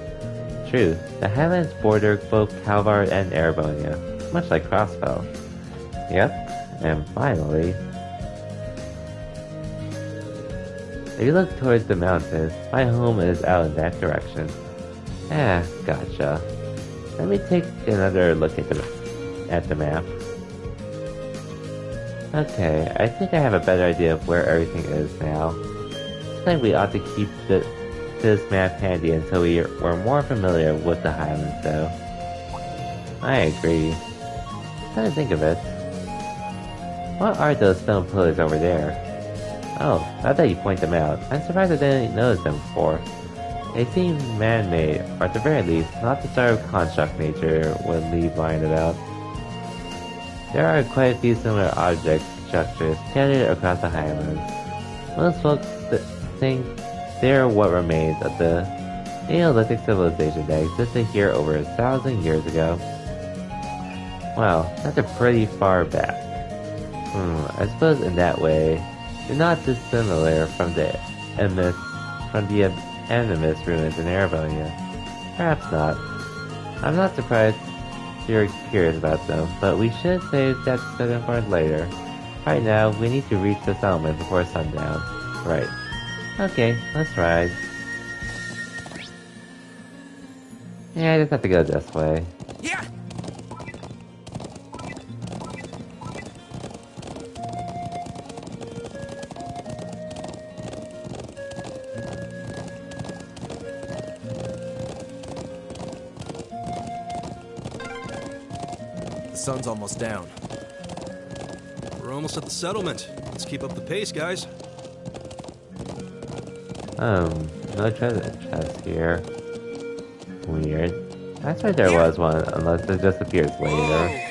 True, the Highlands border both Kalvar and Erebonia, much like Crossfell. Yep, and finally... If you look towards the mountains, my home is out in that direction. Ah, gotcha. Let me take another look at the map. Okay, I think I have a better idea of where everything is now. I think we ought to keep this map handy until we're more familiar with the Highlands though. I agree. Come to think of it. What are those stone pillars over there? Oh, now that you point them out, I'm surprised I didn't notice them before. They seem man-made, or at the very least, not the sort of construct nature would leave lying about. There are quite a few similar object structures scattered across the Highlands. Most folks think they're what remains of the Neolithic civilization that existed here over 1,000 years ago. Wow, that's a pretty far back. I suppose in that way, they're not dissimilar from the Animus ruins in Erebonia. Perhaps not. I'm not surprised you're curious about them, but we should save that discussion for later. Right now, we need to reach the settlement before sundown. Right. Okay, let's ride. Yeah, I just have to go this way. Yeah! The sun's almost down. We're almost at the settlement. Let's keep up the pace, guys. No treasure chest here. Weird. I swear there was one, unless it just appears later.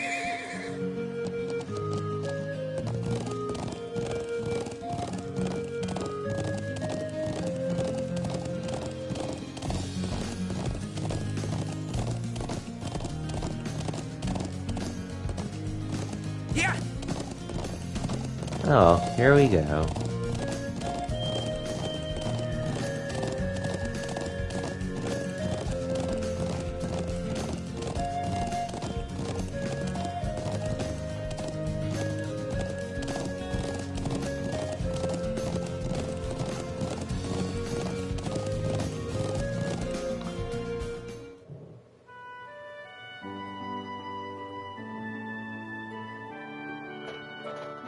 Oh, here we go.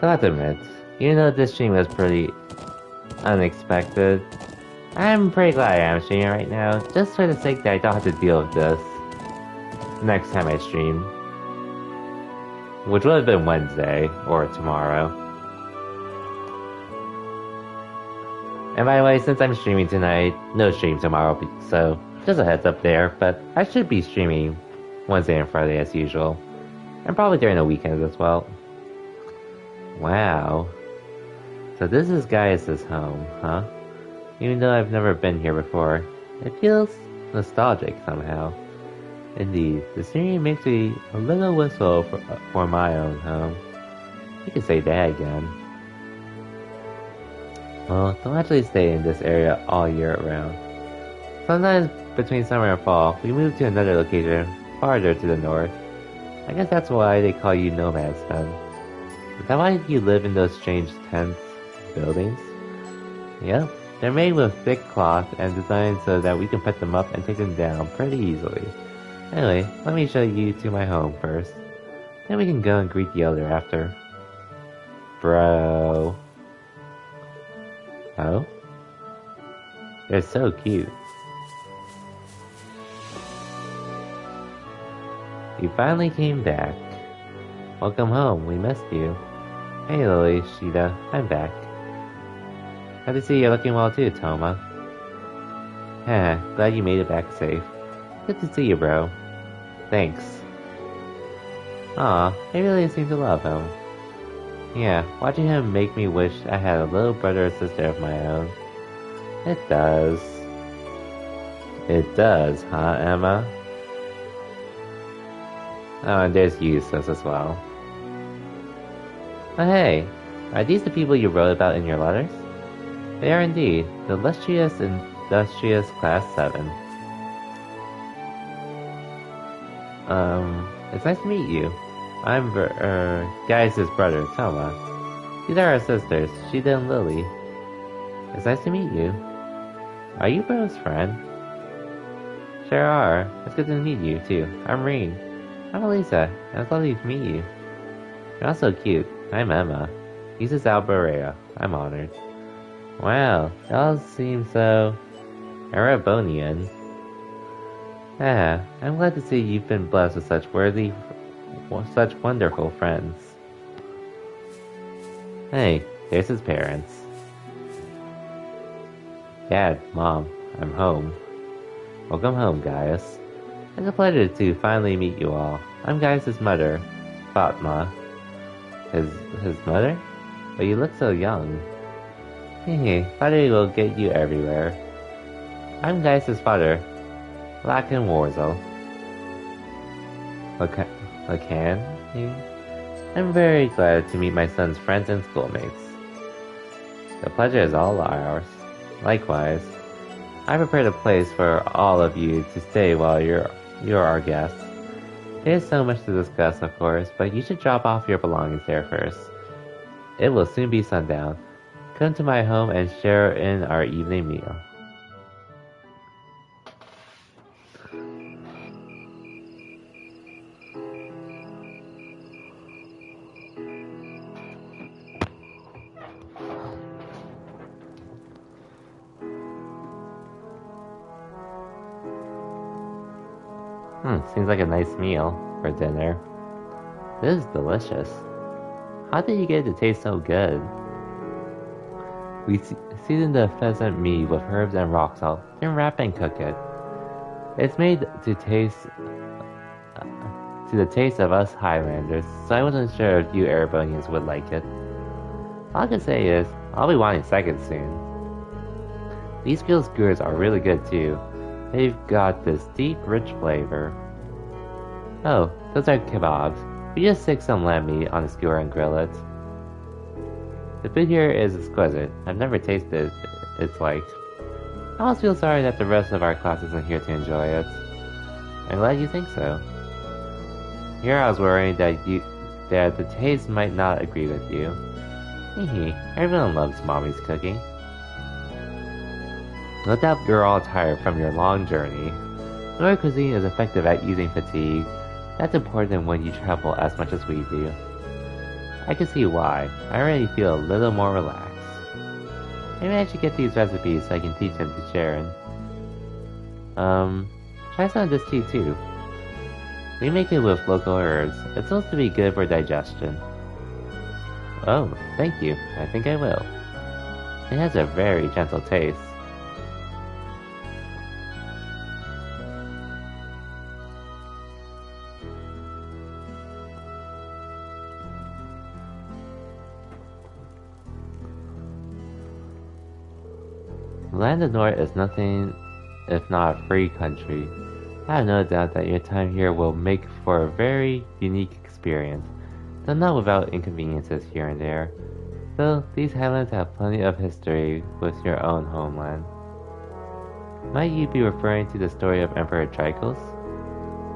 So I have to admit, even though this stream was pretty unexpected, I'm pretty glad I am streaming right now, just for the sake that I don't have to deal with this next time I stream. Which would have been Wednesday, or tomorrow. And by the way, since I'm streaming tonight, no stream tomorrow, so just a heads up there, but I should be streaming Wednesday and Friday as usual. And probably during the weekends as well. Wow. So this is Gaius' home, huh? Even though I've never been here before, it feels nostalgic somehow. Indeed, the scenery makes me a little whistle for my own home. You could say that again. Well, don't actually stay in this area all year round. Sometimes between summer and fall, we move to another location farther to the north. I guess that's why they call you nomads then. Is that why you live in those strange tents buildings? Yep, they're made with thick cloth and designed so that we can put them up and take them down pretty easily. Anyway, let me show you to my home first. Then we can go and greet the elder after. Bro. Oh? They're so cute. You finally came back. Welcome home, we missed you. Hey Lily, Sheeta, I'm back. Glad to see you're looking well too, Toma. Heh, glad you made it back safe. Good to see you, bro. Thanks. Aw, I really seem to love him. Yeah, watching him make me wish I had a little brother or sister of my own. It does. It does, huh, Emma? Oh, and there's Eustace as well. Oh hey, are these the people you wrote about in your letters? They are indeed, the illustrious and industrious Class 7. It's nice to meet you. I'm Gaius' brother, Toma. These are our sisters, Sheeta and Lily. It's nice to meet you. Are you Bro's friend? Sure are. It's good to meet you, too. I'm Rean. I'm Elisa, and it's lovely to meet you. You're also cute. I'm Emma. This is Alberea. I'm honored. Wow, y'all seem so Erebonian. Ah, I'm glad to see you've been blessed with such wonderful friends. Hey, there's his parents. Dad, Mom, I'm home. Welcome home, Gaius. It's a pleasure to finally meet you all. I'm Gaius' mother, Fatma. His mother? But you look so young. Hehe, father will get you everywhere. I'm Gaius' father, Lacan Warzel. Lacan? I'm very glad to meet my son's friends and schoolmates. The pleasure is all ours. Likewise, I prepared a place for all of you to stay while you're our guests. There's so much to discuss, of course, but you should drop off your belongings there first. It will soon be sundown. Come to my home and share in our evening meal. Seems like a nice meal for dinner. This is delicious. How did you get it to taste so good? We season the pheasant meat with herbs and rock salt, then wrap and cook it. It's made to the taste of us Highlanders, so I wasn't sure if you Erebonians would like it. All I can say is, I'll be wanting seconds soon. These grilled skewers are really good too. They've got this deep, rich flavor. Oh, those are kebabs. We just stick some lamb meat on a skewer and grill it. The food here is exquisite. I've never tasted its like. I almost feel sorry that the rest of our class isn't here to enjoy it. I'm glad you think so. Here I was worrying that the taste might not agree with you. Hehe, everyone loves Mommy's cooking. No doubt you're all tired from your long journey. Nora cuisine is effective at easing fatigue. That's important when you travel as much as we do. I can see why. I already feel a little more relaxed. Maybe I should get these recipes so I can teach them to Sharon. Try some of this tea too. We make it with local herbs. It's supposed to be good for digestion. Oh, thank you. I think I will. It has a very gentle taste. The land of Nord is nothing if not a free country. I have no doubt that your time here will make for a very unique experience, though not without inconveniences here and there. Still, these highlands have plenty of history with your own homeland. Might you be referring to the story of Emperor Dracos?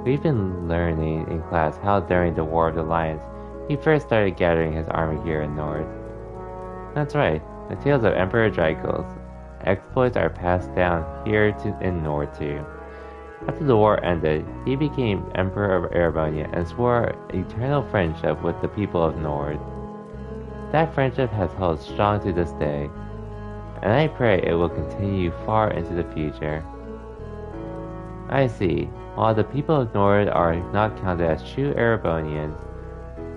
We've been learning in class how during the War of the Lions, he first started gathering his army here in Nord. That's right, the tales of Emperor Dracos. Exploits are passed down here in Nord too. After the war ended, he became Emperor of Erebonia and swore eternal friendship with the people of Nord. That friendship has held strong to this day, and I pray it will continue far into the future. I see. While the people of Nord are not counted as true Erebonians,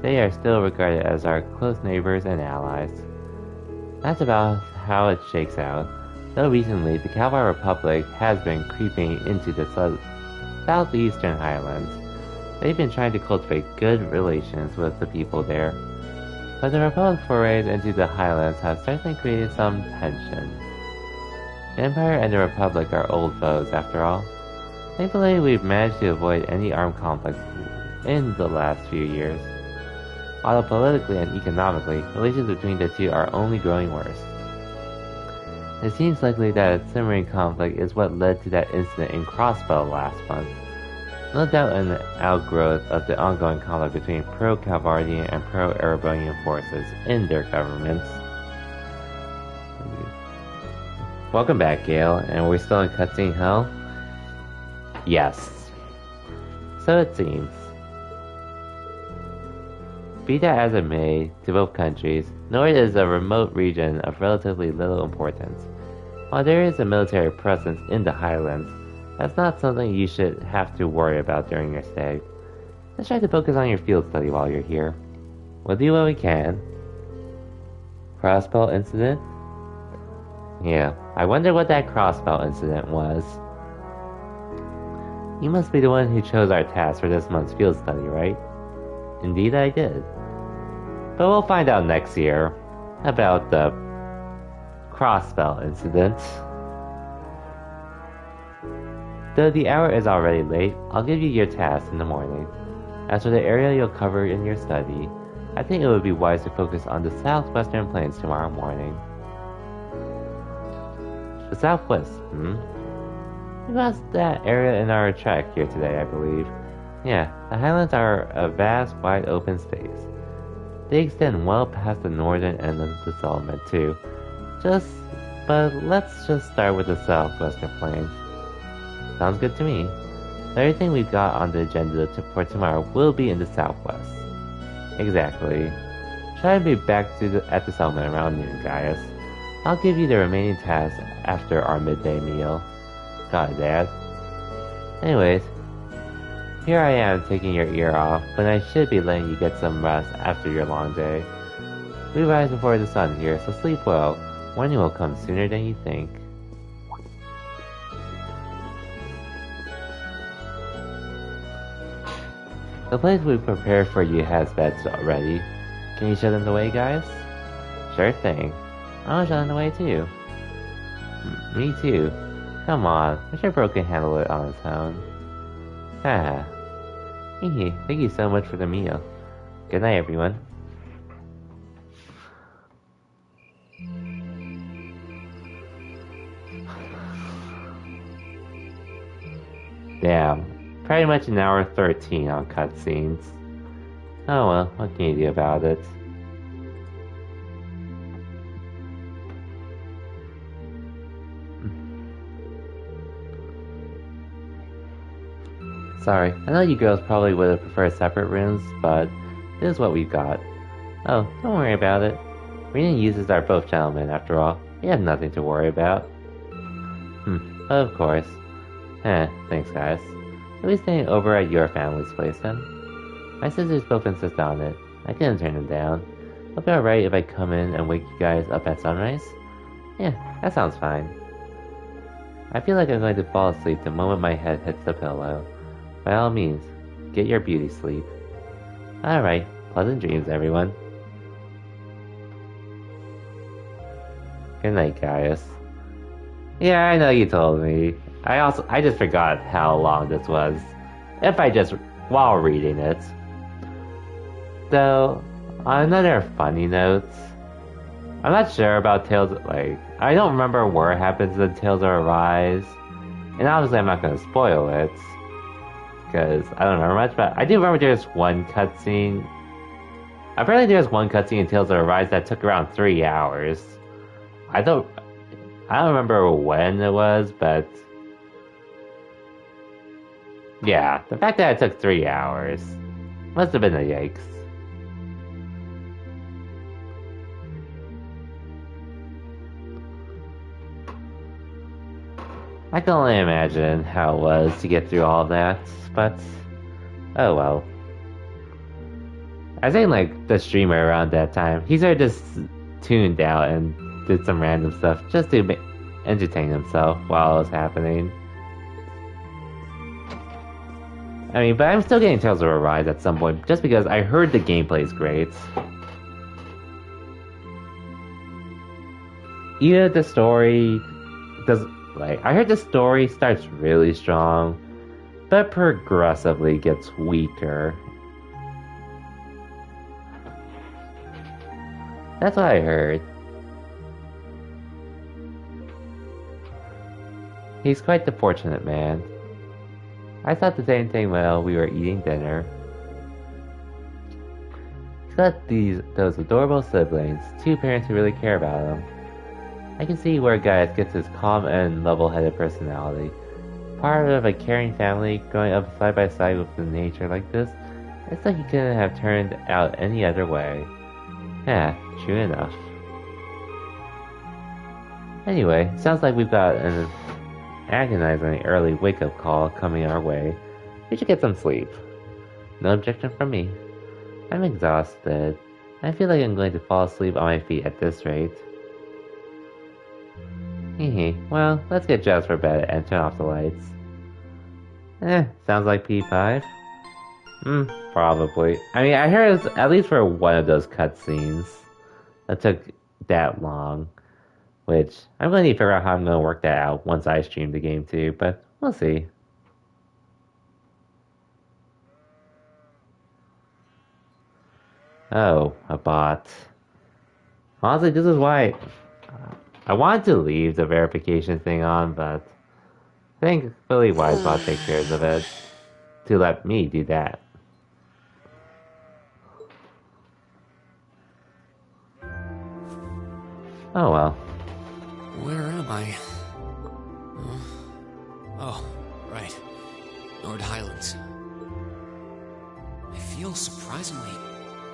they are still regarded as our close neighbors and allies. That's about how it shakes out. Though recently, the Kalvar Republic has been creeping into the southeastern highlands. They've been trying to cultivate good relations with the people there. But the Republic's forays into the highlands have certainly created some tension. The Empire and the Republic are old foes, after all. Thankfully, we've managed to avoid any armed conflicts in the last few years. Although politically and economically, relations between the two are only growing worse. It seems likely that a simmering conflict is what led to that incident in Crossbell last month. No doubt an outgrowth of the ongoing conflict between pro-Calvardian and pro-Erebonian forces in their governments. Welcome back, Gale, and we're still in cutscene hell? Yes. So it seems. Be that as it may, to both countries, Nord is a remote region of relatively little importance. While there is a military presence in the highlands, that's not something you should have to worry about during your stay. Just try to focus on your field study while you're here. We'll do what we can. Crossbell incident? Yeah, I wonder what that Crossbell incident was. You must be the one who chose our task for this month's field study, right? Indeed I did. But we'll find out next year about the Crossbell incident. Though the hour is already late, I'll give you your task in the morning. As for the area you'll cover in your study, I think it would be wise to focus on the southwestern plains tomorrow morning. The southwest, We lost that area in our trek here today, I believe. Yeah, the highlands are a vast, wide open space. They extend well past the northern end of the settlement too. But let's just start with the southwestern plains. Sounds good to me. Everything we've got on the agenda for tomorrow will be in the southwest. Exactly. Try to be back at the settlement around noon, Gaius. I'll give you the remaining tasks after our midday meal. Got it, Dad. Anyways, here I am taking your ear off, when I should be letting you get some rest after your long day. We rise before the sun here, so sleep well. Morning will come sooner than you think. The place we prepared for you has beds already. Can you show them the way, guys? Sure thing. I'll show them the way too. Me too. Come on, Mr. Bro can handle it on his own. Haha. Thank you so much for the meal. Good night, everyone. Damn. Pretty much an hour 13 on cutscenes. Oh well, what can you do about it? Sorry, I know you girls probably would have preferred separate rooms, but this is what we've got. Oh, don't worry about it. Rin and Yuzus are both gentlemen, after all. We have nothing to worry about. Of course. Thanks guys. We'll be staying over at your family's place then. My sisters both insist on it. I couldn't turn them down. It'll be alright if I come in and wake you guys up at sunrise? Yeah, that sounds fine. I feel like I'm going to fall asleep the moment my head hits the pillow. By all means, get your beauty sleep. Alright, pleasant dreams everyone. Good night, Gaius. Yeah, I know you told me. I just forgot how long this was. While reading it. So, on another funny note, I'm not sure about Tales, I don't remember what happens in Tales of Arise. And obviously I'm not going to spoil it, because I don't remember much, but I do remember there's one cutscene. Apparently there's one cutscene in Tales of Arise that took around 3 hours. I don't remember when it was, but yeah, the fact that it took 3 hours must have been a yikes. I can only imagine how it was to get through all of that, but oh well. I think the streamer around that time, he sort of just tuned out and did some random stuff just to entertain himself while it was happening. I mean, but I'm still getting Tales of Arise at some point, just because I heard the gameplay is great. Even the story does, I heard the story starts really strong, but progressively gets weaker. That's what I heard. He's quite the fortunate man. I thought the same thing while we were eating dinner. He's got those adorable siblings, 2 parents who really care about him. I can see where Gaius gets his calm and level-headed personality. Part of a caring family growing up side by side with the nature like this, it's like he couldn't have turned out any other way. Yeah, true enough. Anyway, sounds like we've got an agonizing early wake-up call coming our way. We should get some sleep. No objection from me. I'm exhausted. I feel like I'm going to fall asleep on my feet at this rate. Well, let's get dressed for bed and turn off the lights. Sounds like P5. Probably. I mean, I heard it's at least for one of those cutscenes that took that long. Which, I'm going to need to figure out how I'm going to work that out once I stream the game too, but we'll see. Oh, a bot. Honestly, this is why I wanted to leave the verification thing on, but thankfully Wisebot takes care of it to let me do that. Oh well. Where am I? Oh, right. Nord Highlands. I feel surprisingly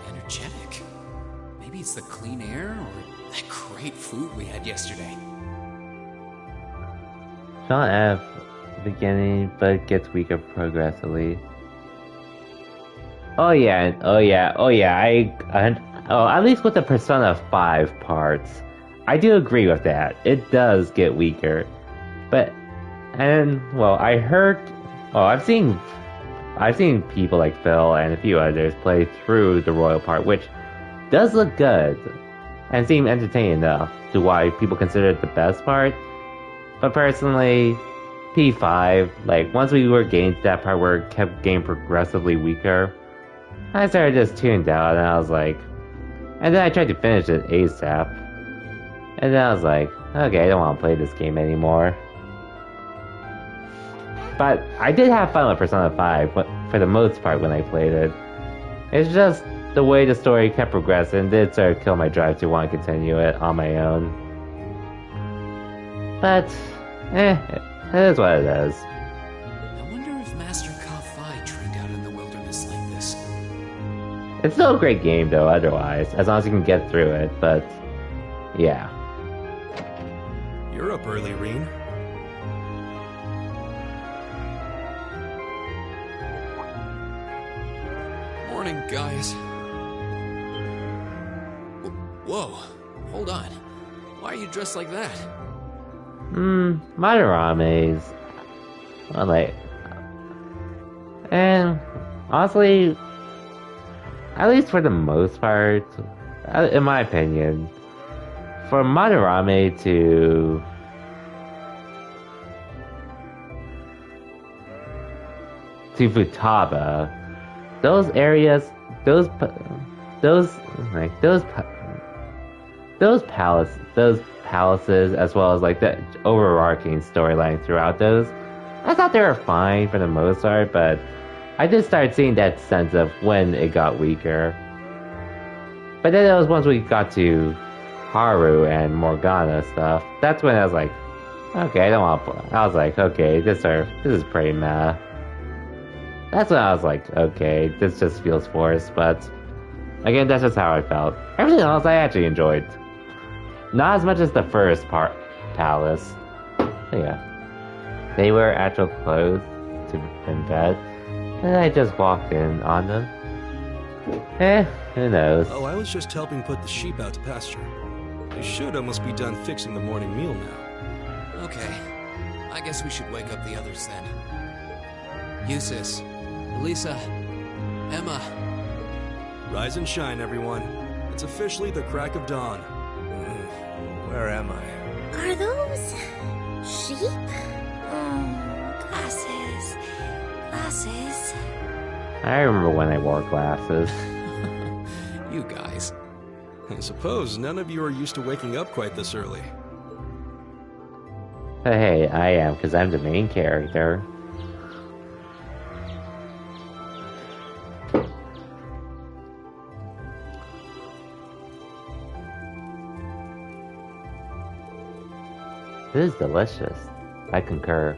energetic. Maybe it's the clean air or that great food we had yesterday. Not at the beginning, but it gets weaker progressively. At least with the Persona 5 parts. I do agree with that. It does get weaker. I've seen people like Phil and a few others play through the Royal part, which does look good and seem entertaining enough to why people consider it the best part. But personally, P5, once we were getting to that part where it kept getting progressively weaker, I started just tuned out and I was like, and then I tried to finish it ASAP. And then I was like, okay, I don't want to play this game anymore. But I did have fun with Persona 5 for the most part when I played it. It's just the way the story kept progressing did sort of kill my drive to want to continue it on my own. But, it is what it is. I wonder if Master Ka-Fai trained out in the wilderness like this. It's still a great game though, otherwise, as long as you can get through it, but yeah. You're up early, Rean. Morning, guys. Whoa, hold on. Why are you dressed like that? Madarame's. Well, like, and honestly, at least for the most part, in my opinion, for Madarame to Futaba, those areas, those palaces, as well as like the overarching storyline throughout those, I thought they were fine for the most part, but I did start seeing that sense of when it got weaker. But then it was once we got to Haru and Morgana stuff, that's when I was like, okay, I was like, okay, this is pretty meh. That's when I was like, okay, this just feels forced, but again, that's just how I felt. Everything else I actually enjoyed. Not as much as the first palace. But yeah. They wear actual clothes in bed, and I just walked in on them. Who knows? Oh, I was just helping put the sheep out to pasture. They should almost be done fixing the morning meal now. Okay. I guess we should wake up the others then. Eustace, Elisa, Emma. Rise and shine, everyone. It's officially the crack of dawn. Where am I? Are those sheep? Oh, glasses. Glasses. I remember when I wore glasses. You guys. I suppose none of you are used to waking up quite this early. Hey, I am, because I'm the main character. This is delicious. I concur.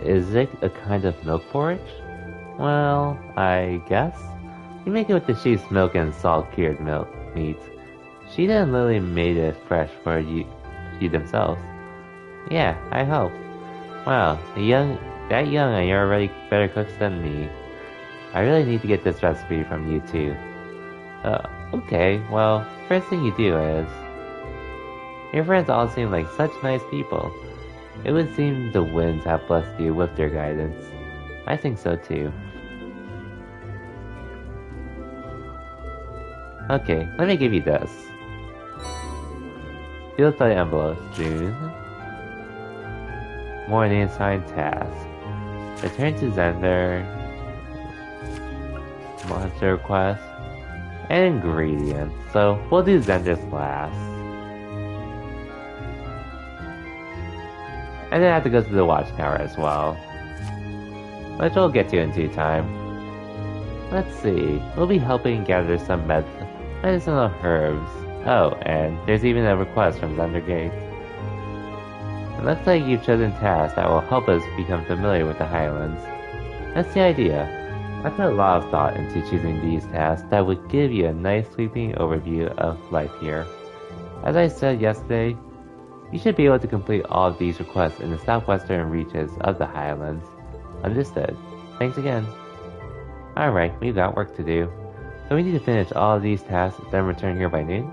Is it a kind of milk porridge? Well, I guess. You make it with the sheep's milk and salt-cured meat. She and Lily made it fresh for you themselves. Yeah, I hope. Wow, that young and you're already better cooks than me. I really need to get this recipe from you too. Okay, well, first thing you do is... Your friends all seem like such nice people. It would seem the winds have blessed you with their guidance. I think so too. Okay, let me give you this. Field study envelope, June. Morning assigned task. Return to Zender. Monster request. And ingredients. So, we'll do Zender's last. And then I have to go to the watchtower as well. Which we'll get to in due time. Let's see. We'll be helping gather some medicinal herbs. Oh, and there's even a request from Zendergate. It looks like you've chosen tasks that will help us become familiar with the Highlands. That's the idea. I put a lot of thought into choosing these tasks that would give you a nice sweeping overview of life here. As I said yesterday, you should be able to complete all of these requests in the southwestern reaches of the Highlands. Understood. Thanks again. Alright, we've got work to do. So we need to finish all of these tasks, then return here by noon?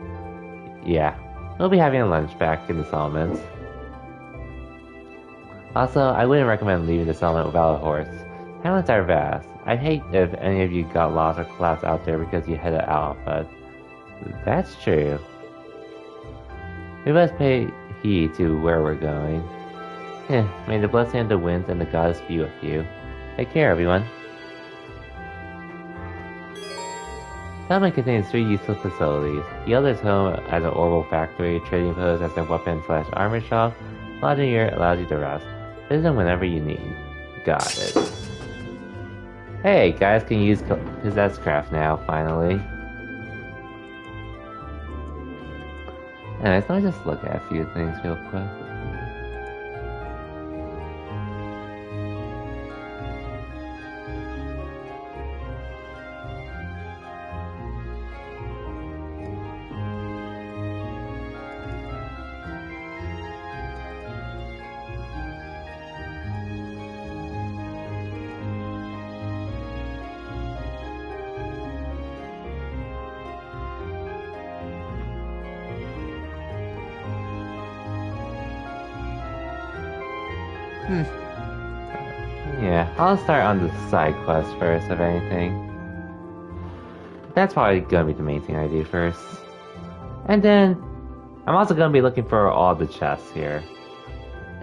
Yeah. We'll be having a lunch back in the settlements. Also, I wouldn't recommend leaving the settlement without a horse. Highlands are vast. I'd hate if any of you got lost or collapsed out there because you headed out, but... That's true. We must pay heed to where we're going. May the blessing of the winds and the goddess be with you. Take care, everyone. Settlement contains 3 useful facilities. The Elder's home as an orbital factory, trading post as a weapon/armor shop, lodging here allows you to rest. Visit them whenever you need. Got it. Hey, guys can use Possessed Craft now, finally. Anyways, let me just look at a few things real quick. Yeah, I'll start on the side quest first, if anything. That's probably gonna be the main thing I do first. And then, I'm also gonna be looking for all the chests here.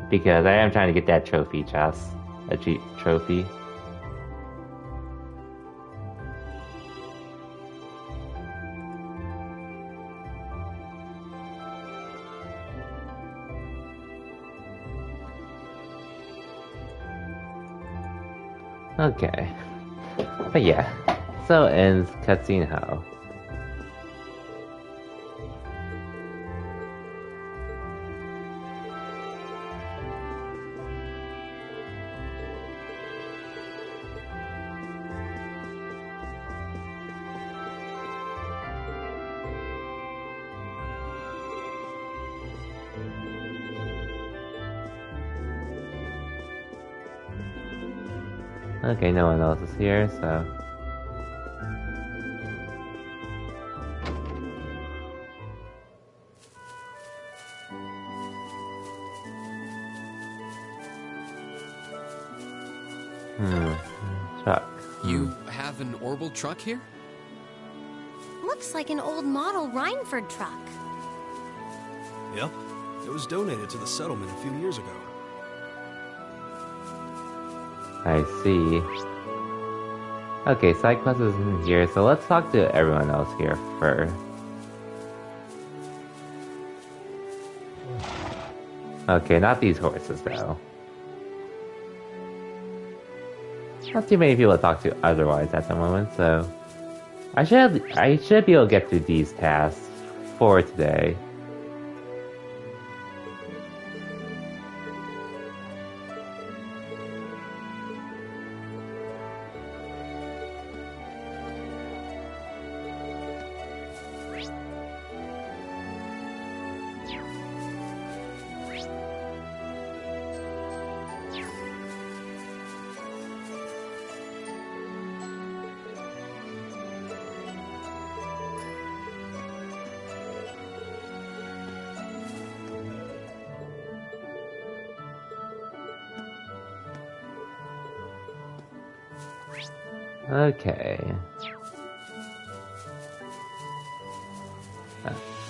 Because I am trying to get that trophy chest. A cheap trophy. Okay. But yeah. So ends cutscene how. Okay, no one else is here, so... Truck. You have an orbital truck here? Looks like an old model Rhineford truck. Yep. It was donated to the settlement a few years ago. I see. Okay, side quest isn't here, so let's talk to everyone else here first. Okay, not these horses though. Not too many people to talk to otherwise at the moment, so I should be able to get through these tasks for today. Okay.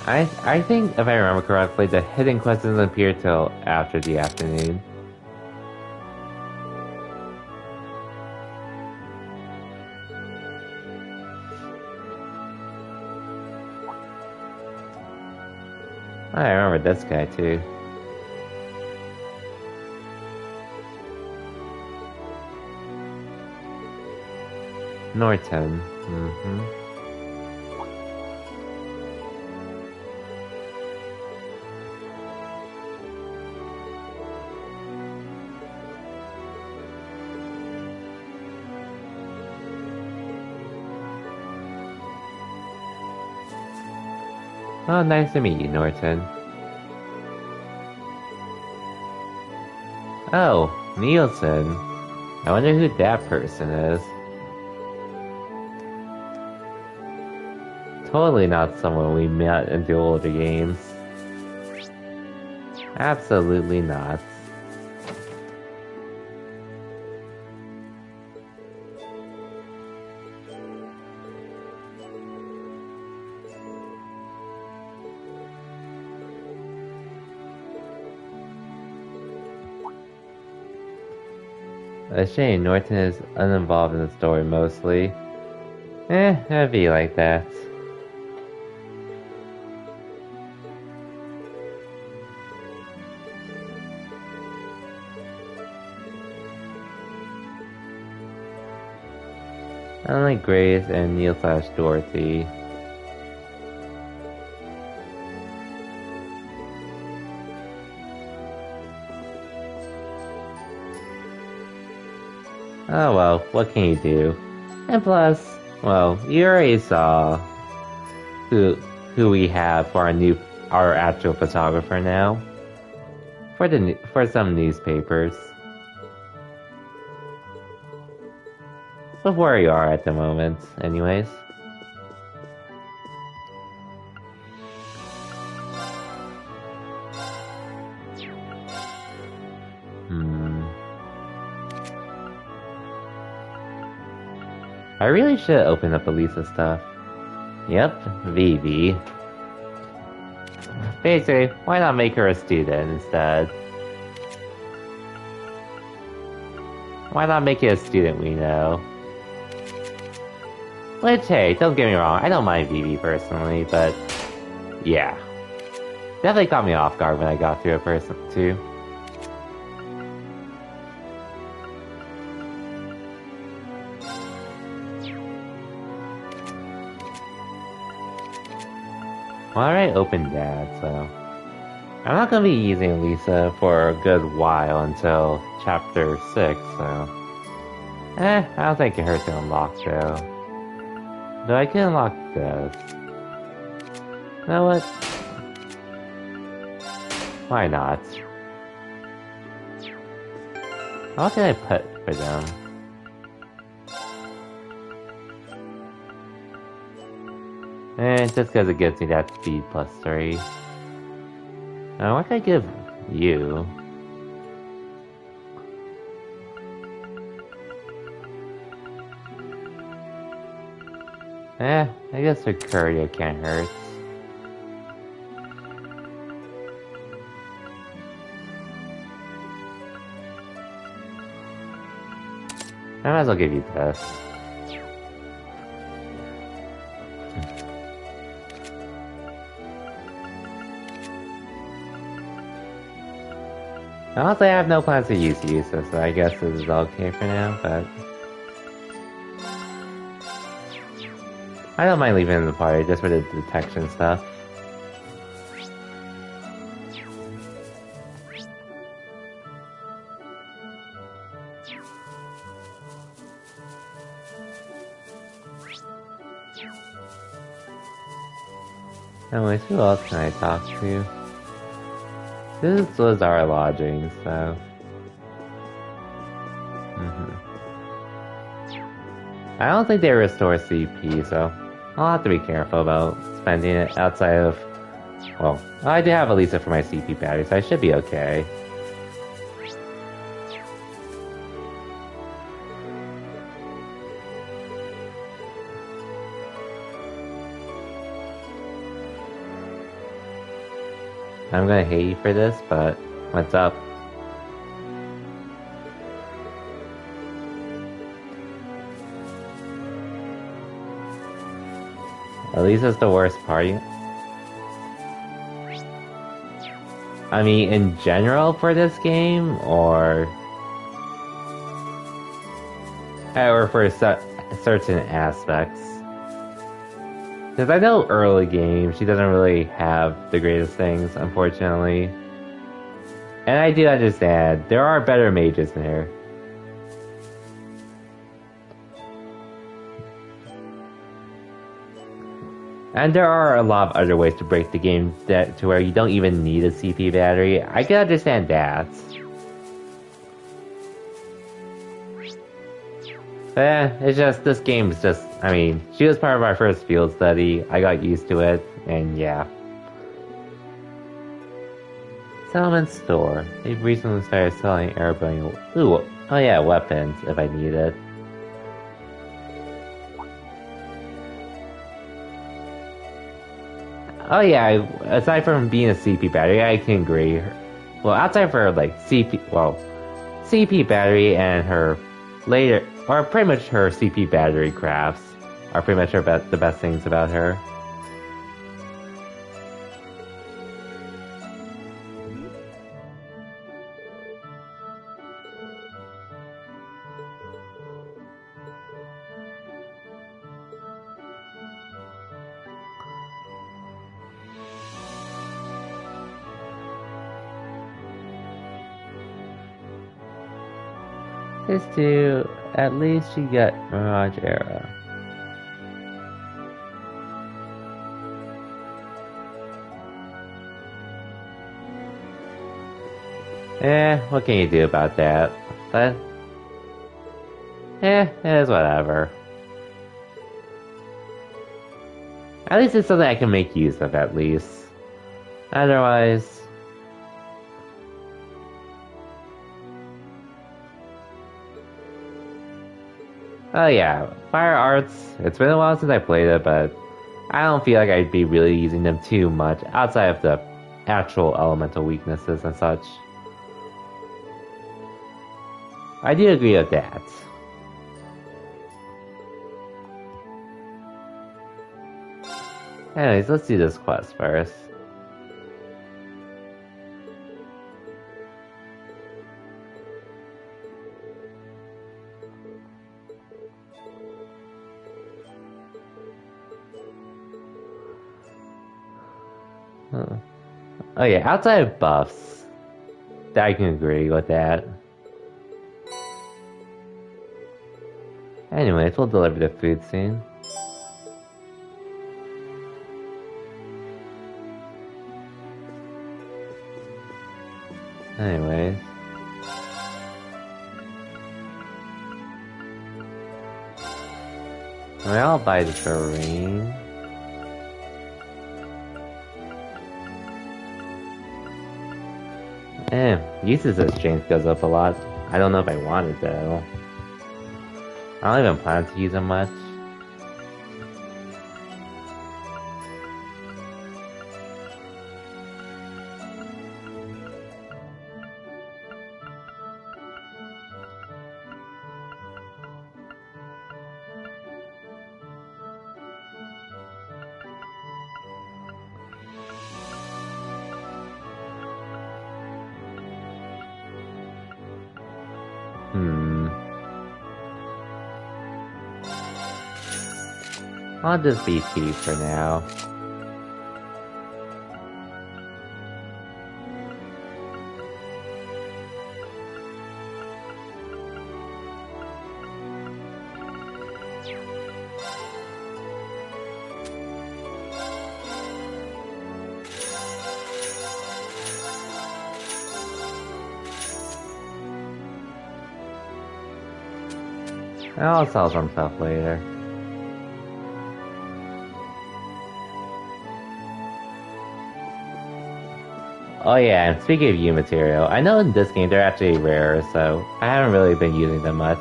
I think, if I remember correctly, the hidden quest doesn't appear till after the afternoon. I remember this guy too. Norton. Oh, nice to meet you, Norton. Oh, Nielsen. I wonder who that person is. Totally not someone we met in the older games. Absolutely not. A shame Norton is uninvolved in the story mostly. It'd be like that. Unlike Grace and Neil/Dorothy. Oh well, what can you do? And plus, well, you already saw who we have for our actual photographer now. For some newspapers. But where you are at the moment, anyways. I really should open up Elisa stuff. Yep, Vivi. Basically, why not make her a student instead? Why not make it a student we know? Which, hey, don't get me wrong, I don't mind Vivi personally, but yeah. Definitely caught me off guard when I got through it person too. Well, I already opened that, so I'm not gonna be using Lisa for a good while until chapter 6, so I don't think it hurts to unlock though. Though I can unlock this. You know what? Why not? What can I put for them? Just because it gives me that speed +3. What can I give you? I guess the courier can't hurt. I might as well give you this. Honestly, I have no plans to use Yusa, so I guess this is okay for now, but I don't mind leaving in the party just for the detection stuff. Anyways, who else can I talk to? This was our lodging, so... I don't think they restore CP, so I'll have to be careful about spending it outside of... Well, I do have Elisa for my CP battery, so I should be okay. I'm gonna hate you for this, but what's up? Elisa's the worst party. I mean, in general for this game, or for certain aspects. Because I know early games, she doesn't really have the greatest things, unfortunately. And I do understand, there are better mages in here. And there are a lot of other ways to break the game to where you don't even need a CP battery. I can understand that. But it's just, this game is just, I mean, she was part of our first field study, I got used to it, and yeah. Settlement store. They've recently started selling airborne... Ooh, oh yeah, weapons, if I need it. Oh yeah, aside from being a CP battery, I can agree. Well, outside for like CP battery and her later, or pretty much her CP battery crafts are pretty much the best things about her. Is to at least you get Mirage Era. What can you do about that? But it is whatever. At least it's something I can make use of, at least. Otherwise... Oh yeah, Fire Arts, it's been a while since I played it, but I don't feel like I'd be really using them too much outside of the actual elemental weaknesses and such. I do agree with that. Anyways, let's do this quest first. Oh yeah, outside of buffs, I can agree with that. Anyways, we'll deliver the food soon. Anyways. I'll buy the terrain. Uses of strength goes up a lot. I don't know if I want it though. I don't even plan to use it much. I'll just be cheap for now. I'll sell some stuff later. Oh yeah, and speaking of U material, I know in this game they're actually rare, so I haven't really been using them much.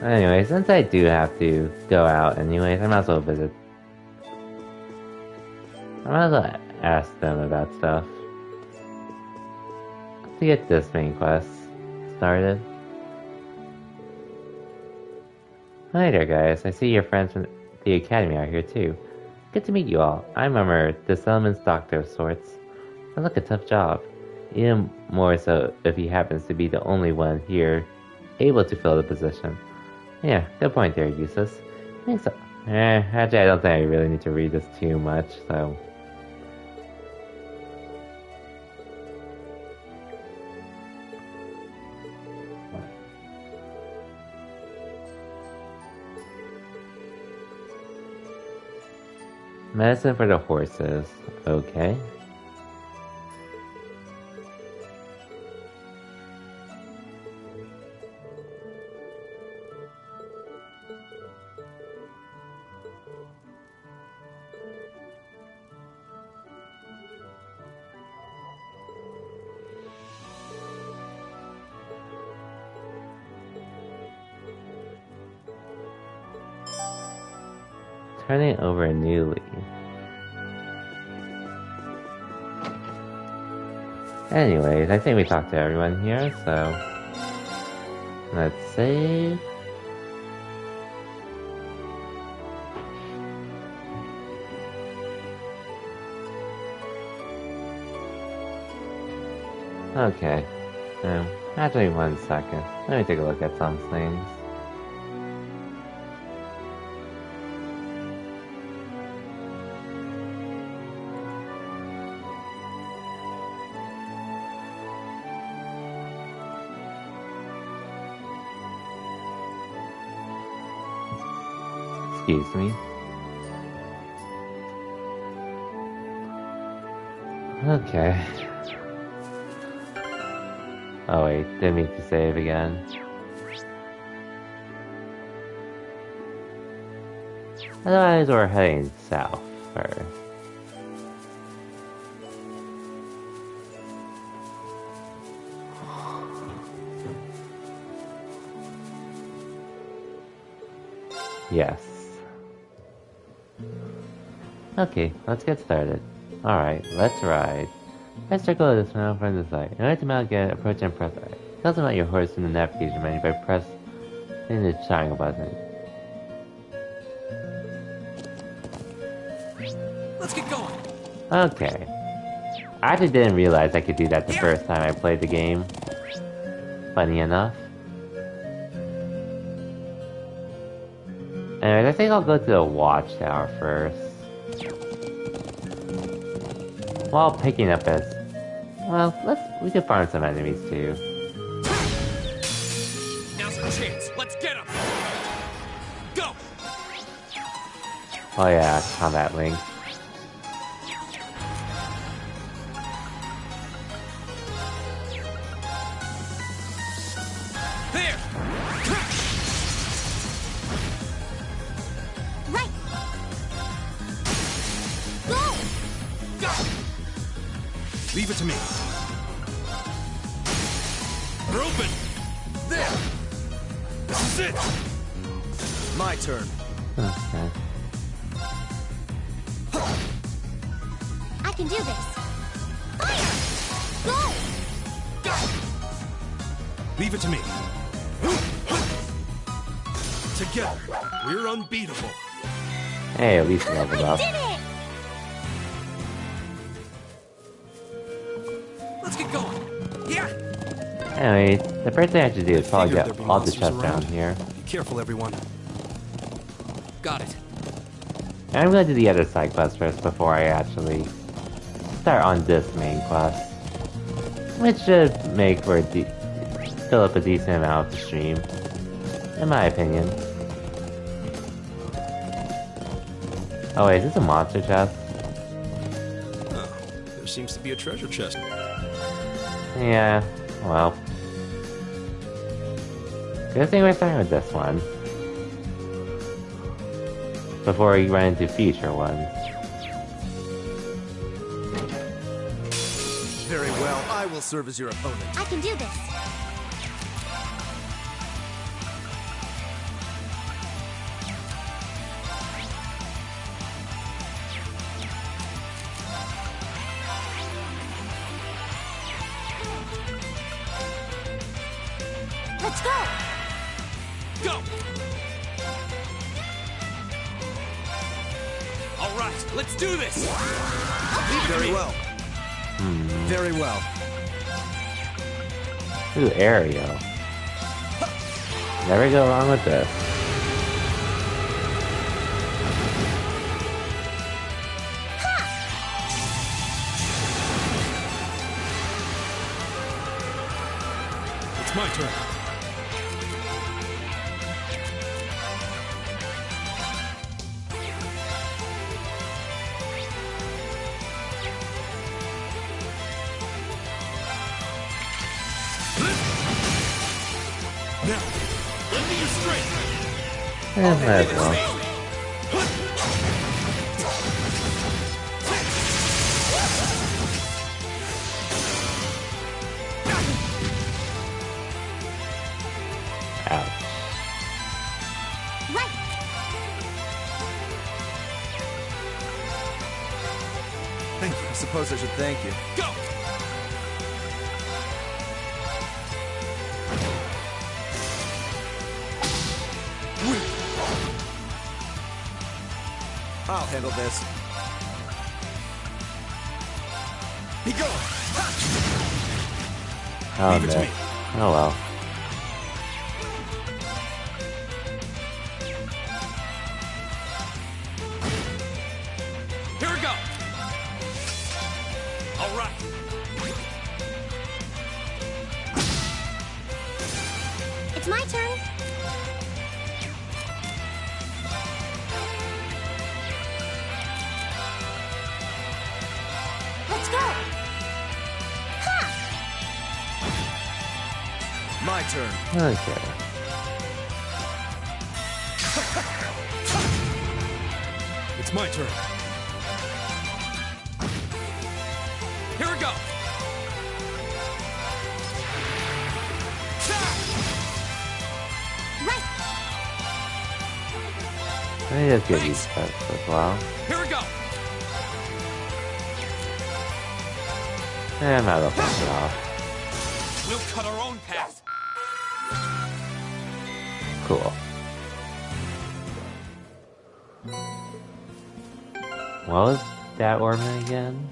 Anyway, since I do have to go out anyways, I might as well visit. I might as well ask them about stuff. To get this main quest started. Hi there guys, I see your friends from the academy are here too. Good to meet you all. I'm Mummer, the settlement's doctor of sorts. Sounds like a tough job. Even more so if he happens to be the only one here able to fill the position. Yeah, good point there, Eustace. Thanks. Actually, I don't think I really need to read this too much, so. Medicine for the horses. Okay. Turning over a new leaf. Anyways, I think we talked to everyone here, so let's save. Okay. Actually, 1 second. Let me take a look at some things. Excuse me. Okay. Oh wait, didn't mean to save again. Otherwise, we're heading south first. Yes. Okay, let's get started. Alright, let's ride. Press circle this one from the side. In order to mount, get approach and press I. Tell them about your horse in the navigation menu by pressing the triangle button. Let's get going. Okay. I actually didn't realize I could do that the first time I played the game. Funny enough. Anyways, I think I'll go to the watchtower first. While picking up as... Well, we could farm some enemies too. Now's our chance. Let's get him. Go. Oh yeah, combat link. There. Right. Go. Go. Leave it to me. We're open. There. This is it. My turn. Okay. I can do this. Fire. Go. Go. Leave it to me. Together, we're unbeatable. Hey, at least leveled I up. did it. Let's get going. Yeah. Anyway, the first thing I should do is probably Figured get there'd be all the monsters chests down around. here. Be careful, everyone. Got it. And I'm gonna do the other side quest first before I actually start on this main quest. Which should make for fill up a decent amount of the stream. In my opinion. Oh wait, is this a monster chest? Oh, there seems to be a treasure chest. Yeah, well. Good thing we're starting with this one. Before we run into future ones. Very well, I will serve as your opponent. I can do this. Let's go. Go. All right. Let's do this. Very well. Very well. Ooh, Aerial. Never go wrong with this. It's my turn. Now, lend me your strength. Might as well. Ouch. Right. Thank you. I suppose I should thank you. Go. I'll handle this. Be going. Oh, Leave it to no. me. Oh well. Here we go. All right. It's my turn. Let's go. Ha! My turn. Okay. It's my turn. Here we go. Right. Let me just get these steps as well. Here we go. And I'm out of it off. We'll cut our own path. Cool. What was that ornament again?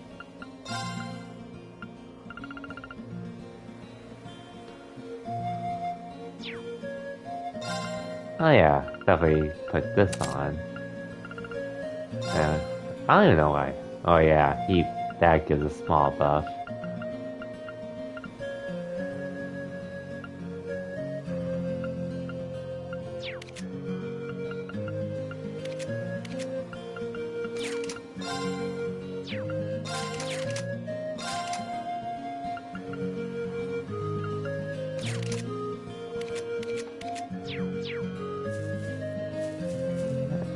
Oh yeah, definitely put this on. Yeah, I don't even know why. Oh yeah, that gives a small buff.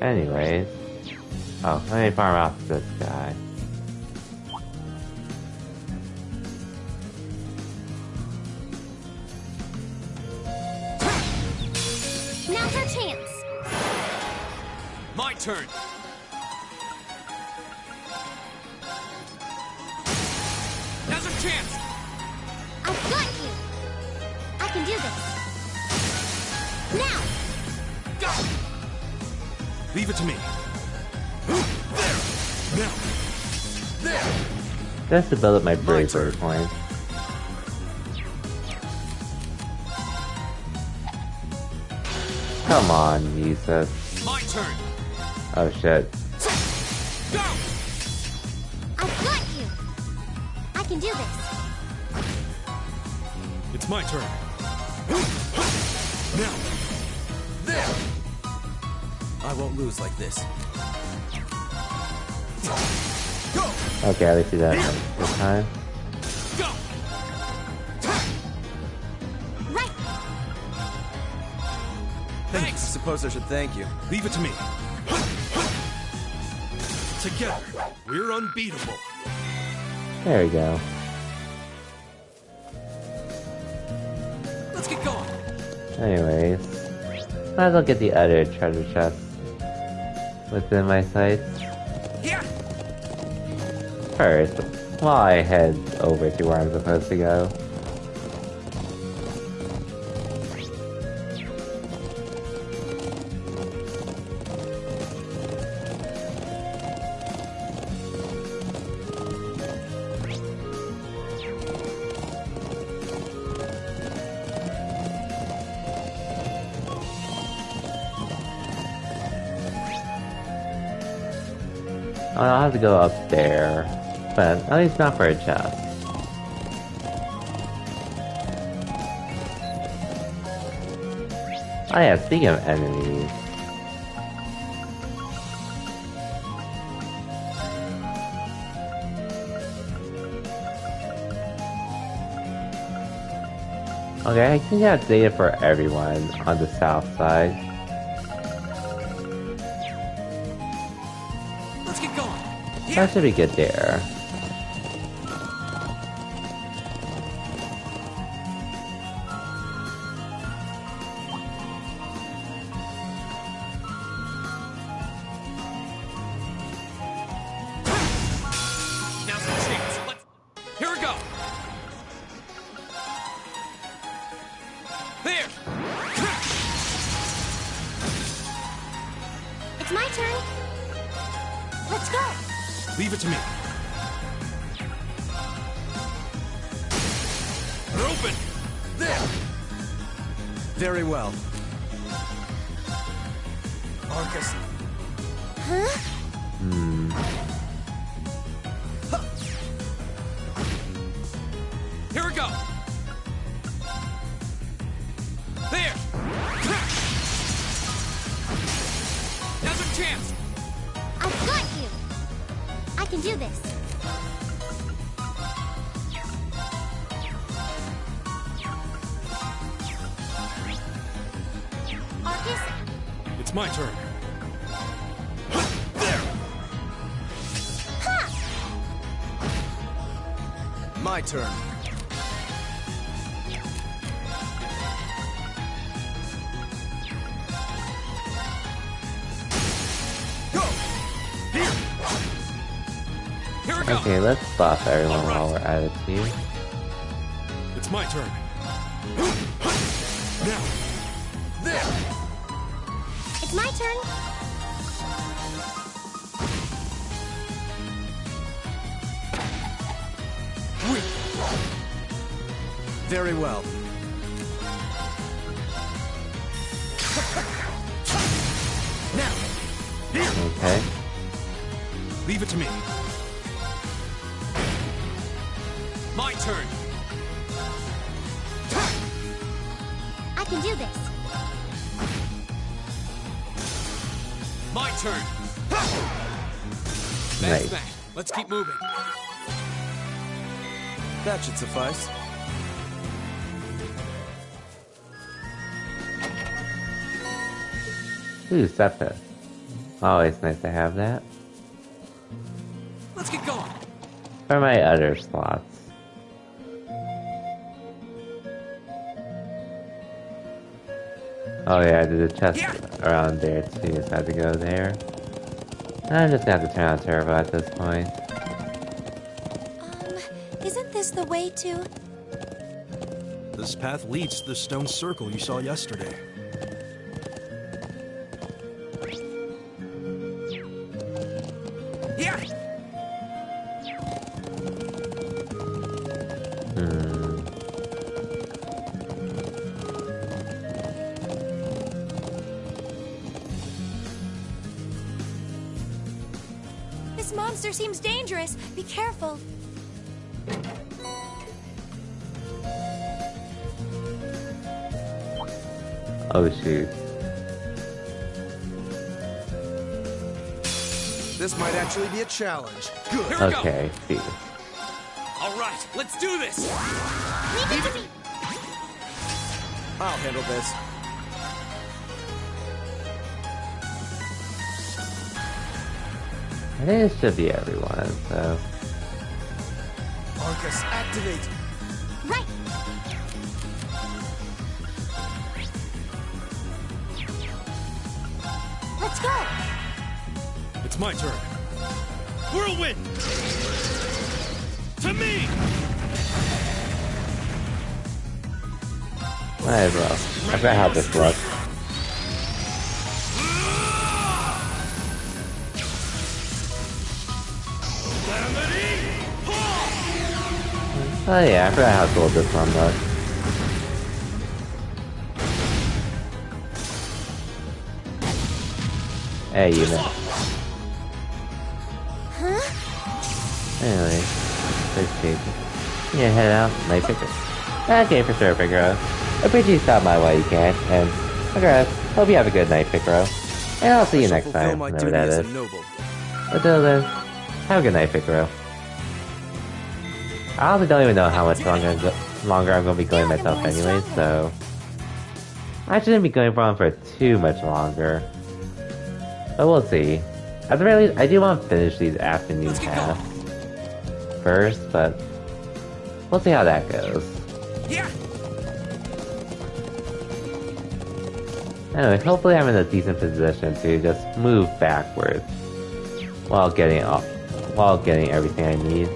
Anyways, oh, let me farm out this guy. Now's our chance. My turn. Now's our chance. I've got you. I can do this. Now. Go. Leave it to me. There! Now! There! Just to build up my bravery points. Come on, Yusuf. My turn. Oh shit. Go! I've got you. I can do this. It's my turn. Now! There! I won't lose like this. Go! Okay, at least do that this time. Go! Right. Thanks. I suppose I should thank you. Leave it to me. Together, we're unbeatable. There we go. Let's get going. Anyways, might as well get the other treasure chest within my sights. Yeah. First, while I head over to where I'm supposed to go. I'll have to go up there, but at least not for a chest. Oh yeah, speaking of enemies. Okay, I think that's data for everyone on the south side. That should be good there. Now's the chance. Here we go. There. It's my turn. Let's go. Leave it to me. We're open. There! Very well. Arcus. Huh? Here we go. There. Now's our chance. I've got you. I can do this. It's my turn. There! My turn. Okay, let's buff everyone while we're at it too. It's my turn. Now. There. It's my turn. Very well. Now. Okay. Leave it to me. My turn. I can do this. My turn. Nice. That's that. Let's keep moving. That should suffice. Ooh, Septa. Always nice to have that. Let's get going. For my other slots. Oh yeah, there's a chest around there too, so I have to go there. I'm just gonna have to turn on turbo at this point. Isn't this the way to... This path leads to the stone circle you saw yesterday. Yeah. This monster seems dangerous. Be careful. Oh shoot. This might actually be a challenge. Good. Here we go. Okay, see. All right, let's do this. Leave it to me. I'll handle this. I think it should be everyone, so... Arcus, activate. Right. Let's go. It's my turn. Whirlwind! To me! Might as well. I forgot how this looks. Oh yeah, I forgot how cool this one looks. Hey, you know. Anyway, let's see. Yeah, head out, night picker. Okay, for sure, Picaro. Appreciate you stopping by while you can, and congrats. Hope you have a good night, Picaro. And I'll see you next time, whenever that is. Until then, have a good night, Picaro. I honestly don't even know how much longer I'm going to be going myself anyway, so... I shouldn't be going on for too much longer. But we'll see. At the very least, I do want to finish these afternoon tasks first, but... we'll see how that goes. Yeah. Anyway, hopefully I'm in a decent position to just move backwards while getting everything I need.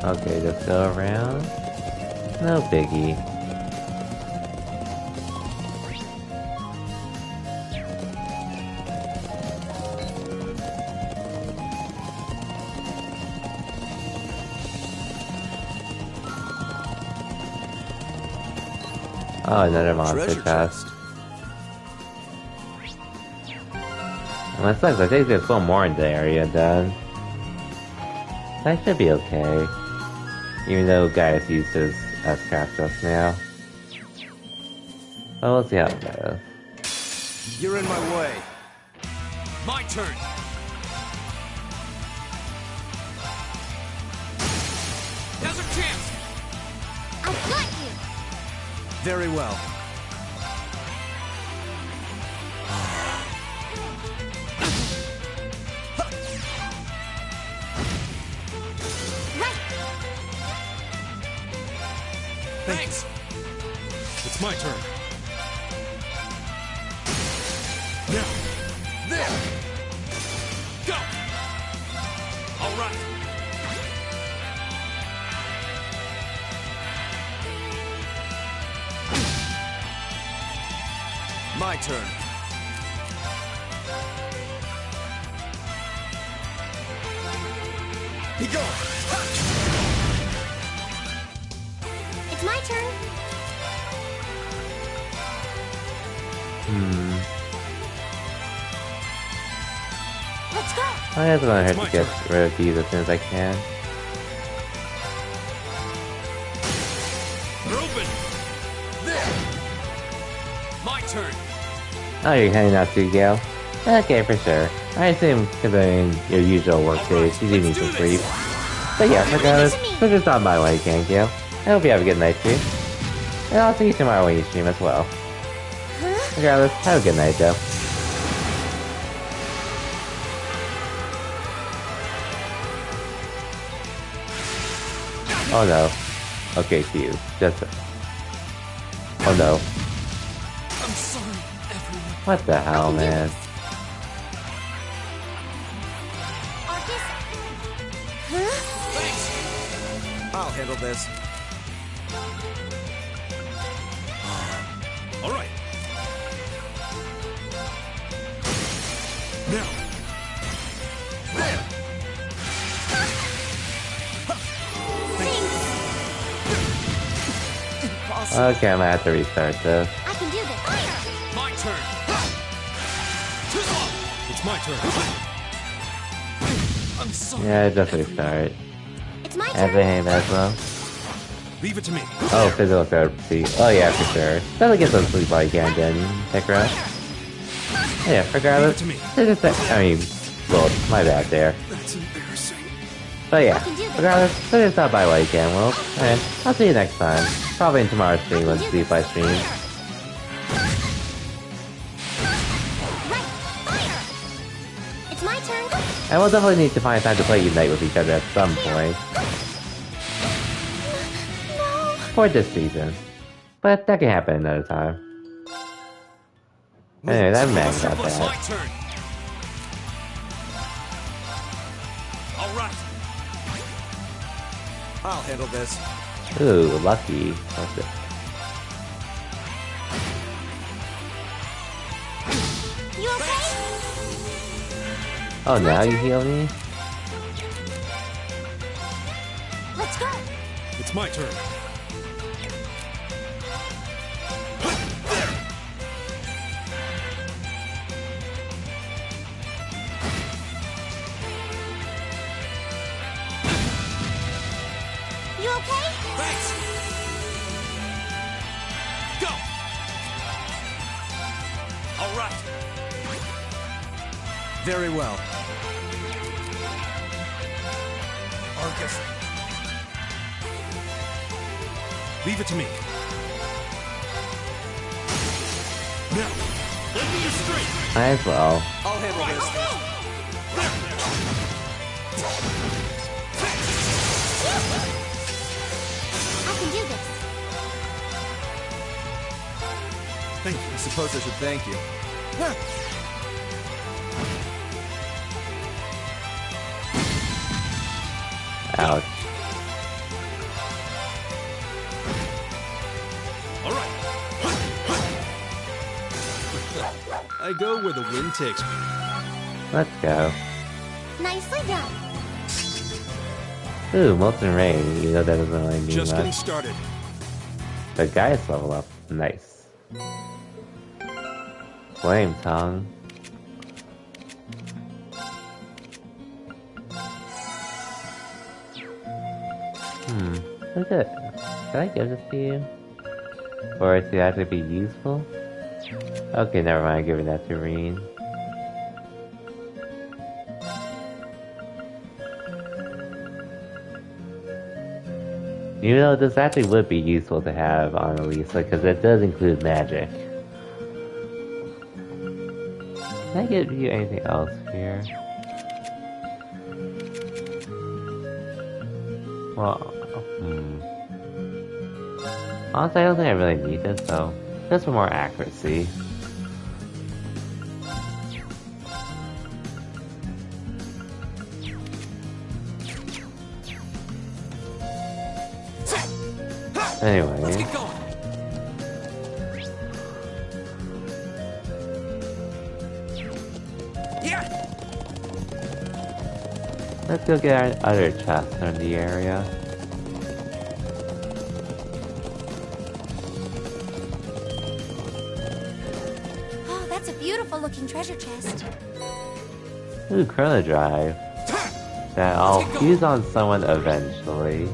Okay, just go around. No biggie. Oh, another monster chest. Well, that sucks. I think there's one more in the area then. That should be okay. Even though Gaius used his S-Trap just now. Well, we'll see how it goes. You're in my way. My turn. Now's our chance. I've got you. Very well. Right. Thanks. It's my turn. Now. There. Go. All right. My turn. He go. It's my turn. Let's go. I just want her to get rid of these as soon as I can. Open. There. My turn. Oh, you're heading out too, Gale? Okay, for sure. I assume, considering your usual work days, you do need some sleep. But yeah, regardless, so just stop by while you can, Gale. I hope you have a good night, too. And I'll see you tomorrow when you stream as well. Regardless, have a good night, though. Oh no. Okay, Q. Just... Oh no. I'm sorry, everyone. What the hell, man? Arcus? Huh? Thanks. I'll handle this. All right. Now. There. Okay, I'm gonna have to restart this. I can do this. Fire! My turn. It's my turn. I'm sorry. Yeah, just restart. It's my As turn. a hand as well. Leave it to me. Oh, physical therapy. Oh yeah, for sure. Better get some sleep while you can, then take her out. Oh, yeah, regardless. Leave it It's just, I mean, well, my bad there. That's embarrassing. But yeah, regardless, so just stop by while you can, Will. And I'll see you next time. Probably in tomorrow's stream when Sleep I stream. Right. Fire! It's my turn. And we'll definitely need to find time to play Unite with each other at some point. No. For this season. But that can happen another time. Anyway, that man got It's my that. turn. All right. I'll handle this. Ooh, lucky. What's it? You okay? Oh, now you heal me? Let's go. It's my turn. You okay? Thanks. Go. All right. Very well. Arcus. Leave it to me. Now. Let me your strength. Might as well. I'll handle this. I can do this. Thank you. I suppose I should thank you. Ouch. All right. I go where the wind takes me. Let's go. Nicely done. Ooh, Molten Rain. You know that doesn't really mean Just getting much. started. The guys level up. Nice. Flame Tongue. What's it? Can I give this to you? For it to actually be useful? Okay, never mind giving that to Rean. You know, this actually would be useful to have on Elisa, because it does include magic. Can I give you anything else here? Well, honestly, I don't think I really need this, though. Just for more accuracy. Anyway. Let's get going. Yeah. Let's go get our other chests in the area. Oh, that's a beautiful looking treasure chest. Ooh, Chrono Drive. That I'll use on someone eventually.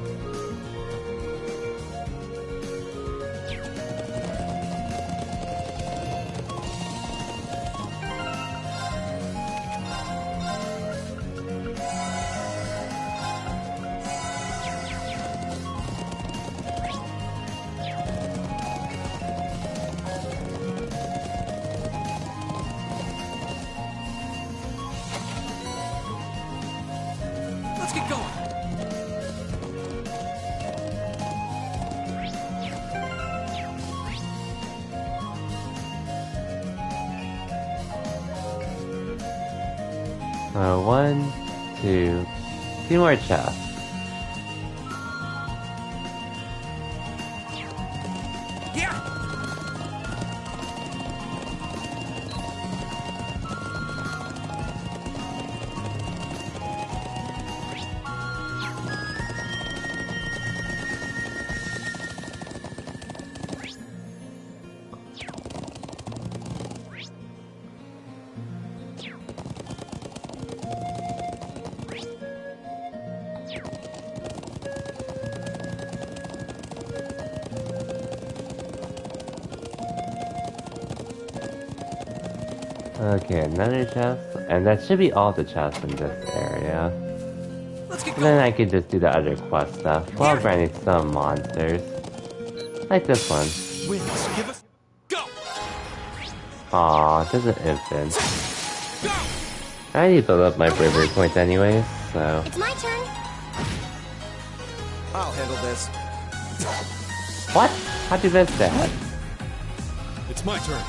Let's get going. One, two more chests. Okay, another chest, and that should be all the chests in this area. And then I can just do the other quest stuff while grinding some monsters. Like this one. Aw, just an infant. I need to build up my bravery points anyways, so... It's my turn! I'll handle this. What? How'd you miss that? It's my turn.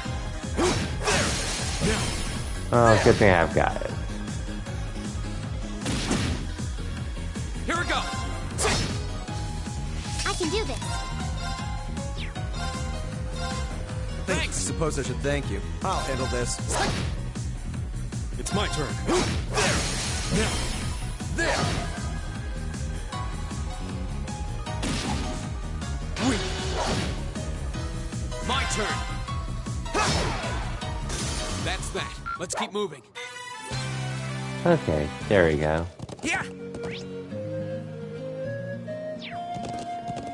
Oh, good thing I've got it. Here we go. I can do this. Thanks. I suppose I should thank you. I'll handle this. It's my turn. There. Now. There. My turn. That's that. Let's keep moving. Okay, there we go. Yeah.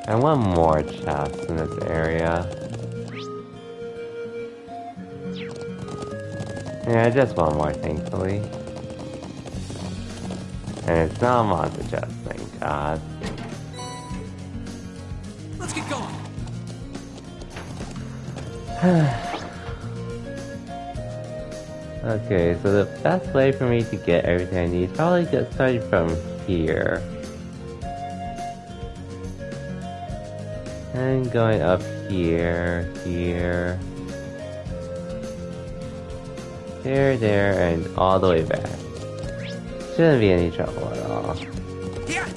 And one more chest in this area. Yeah, just one more, thankfully. And it's not a monster chest, thank God. Let's get going. Okay, so the best way for me to get everything I need is probably get started from here. And going up here, here, there, and all the way back. Shouldn't be any trouble at all. Yeah.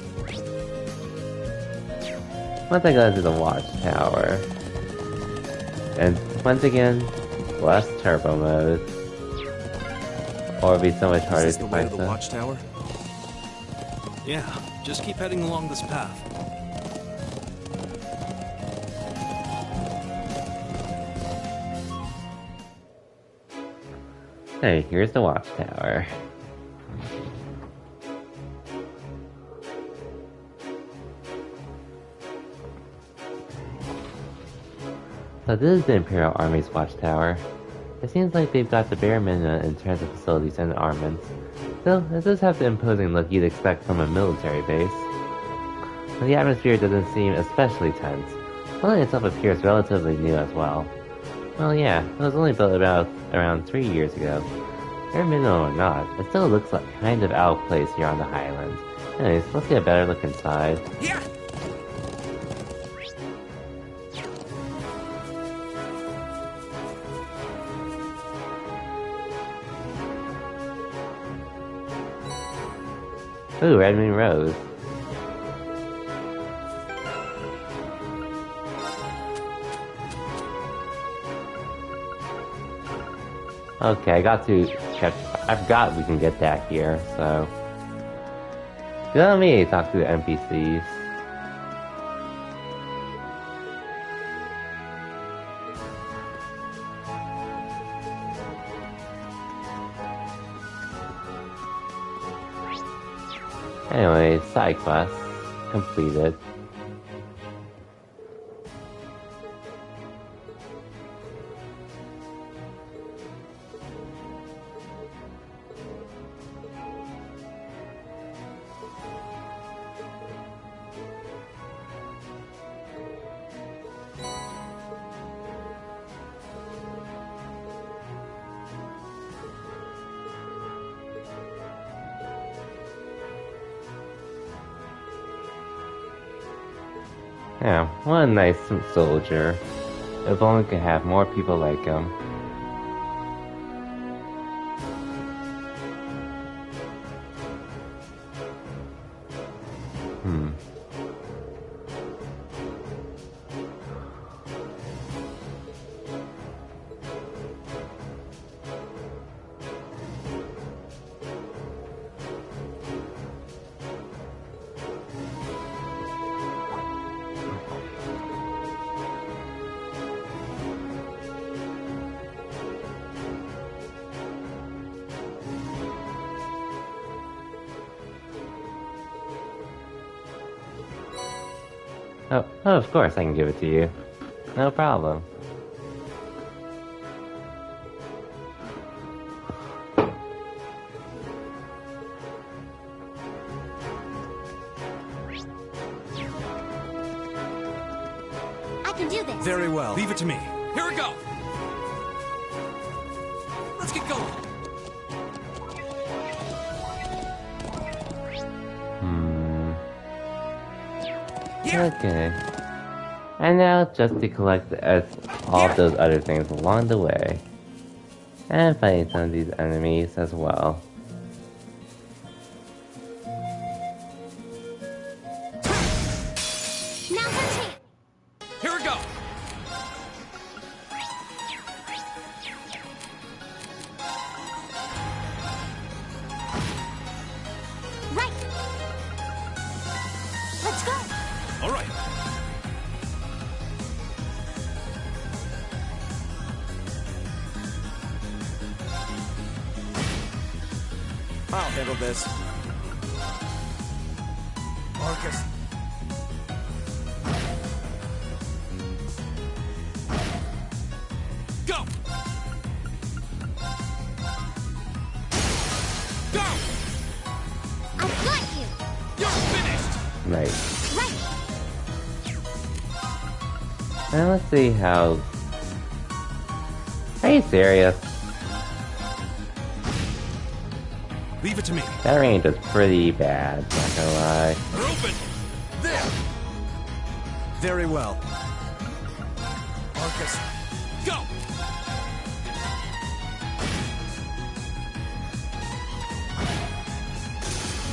Once I go into the watchtower. And once again, less turbo mode. Or it'd be so much harder to find the watchtower? Yeah, just keep heading along this path. Hey, here's the watchtower. So this is the Imperial Army's watchtower. It seems like they've got the bare minimum in terms of facilities and armaments. Still, it does have the imposing look you'd expect from a military base. But the atmosphere doesn't seem especially tense. The building itself appears relatively new as well. Well, yeah, it was only built around 3 years ago. Bare minimum or not, it still looks like kind of out of place here on the Highlands. Anyways, let's get a better look inside. Yeah. Ooh, Redmond Rose. Okay, I forgot we can get that here, so... Good on me to talk to the NPCs. Anyway, side quest completed. Yeah, what a nice soldier. If only we could have more people like him. Oh, of course I can give it to you. No problem. I can do this. Very well. Leave it to me. Here we go. Let's get going. Okay. And now just to collect all of those other things along the way. And fighting some of these enemies as well. Now's our chance. Here we go. Right. Let's go. All right. I'll handle this. Marcus. Go. Go. I've got you. You're finished. Nice. Right. And let's see how... Are you serious? Leave it to me. That range is pretty bad, not gonna lie. They're open. There. Very well. Marcus. Go.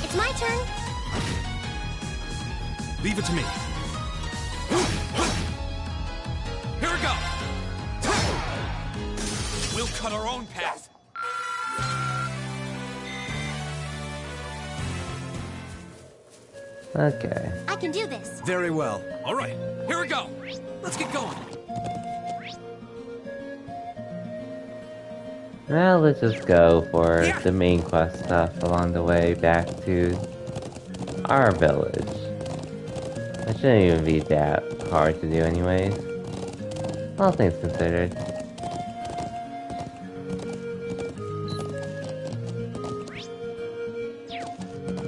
It's my turn. Leave it to me. Here we go. We'll cut our own path. Okay. I can do this. Very well. All right. Here we go. Let's get going. Now let's just go for the main quest stuff along the way back to our village. It shouldn't even be that hard to do anyways. All things considered.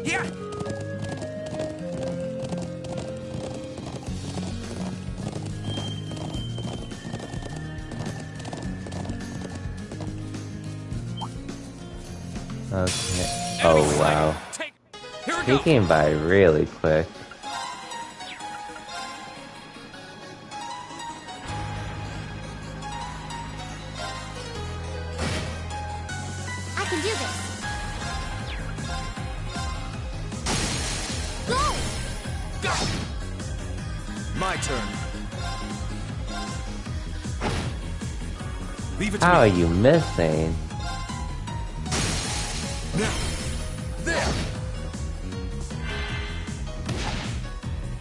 Yeah. Okay. Oh wow. He came by really quick. I can do this. Go! My turn. Leave it to How are me. you missing? Now. There.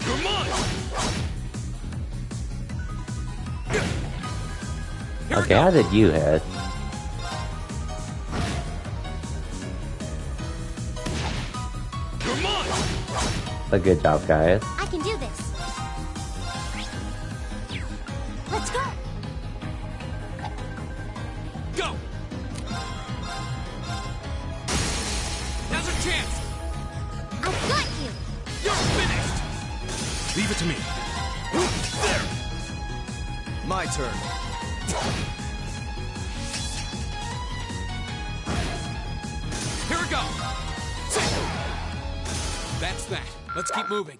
Come on. Okay, how did you hit? Come on. A good job, guys. I can do this. Let's go! Go! Now's a chance! I've got you! You're finished! Leave it to me. There. My turn. Here we go! That's that. Let's keep moving.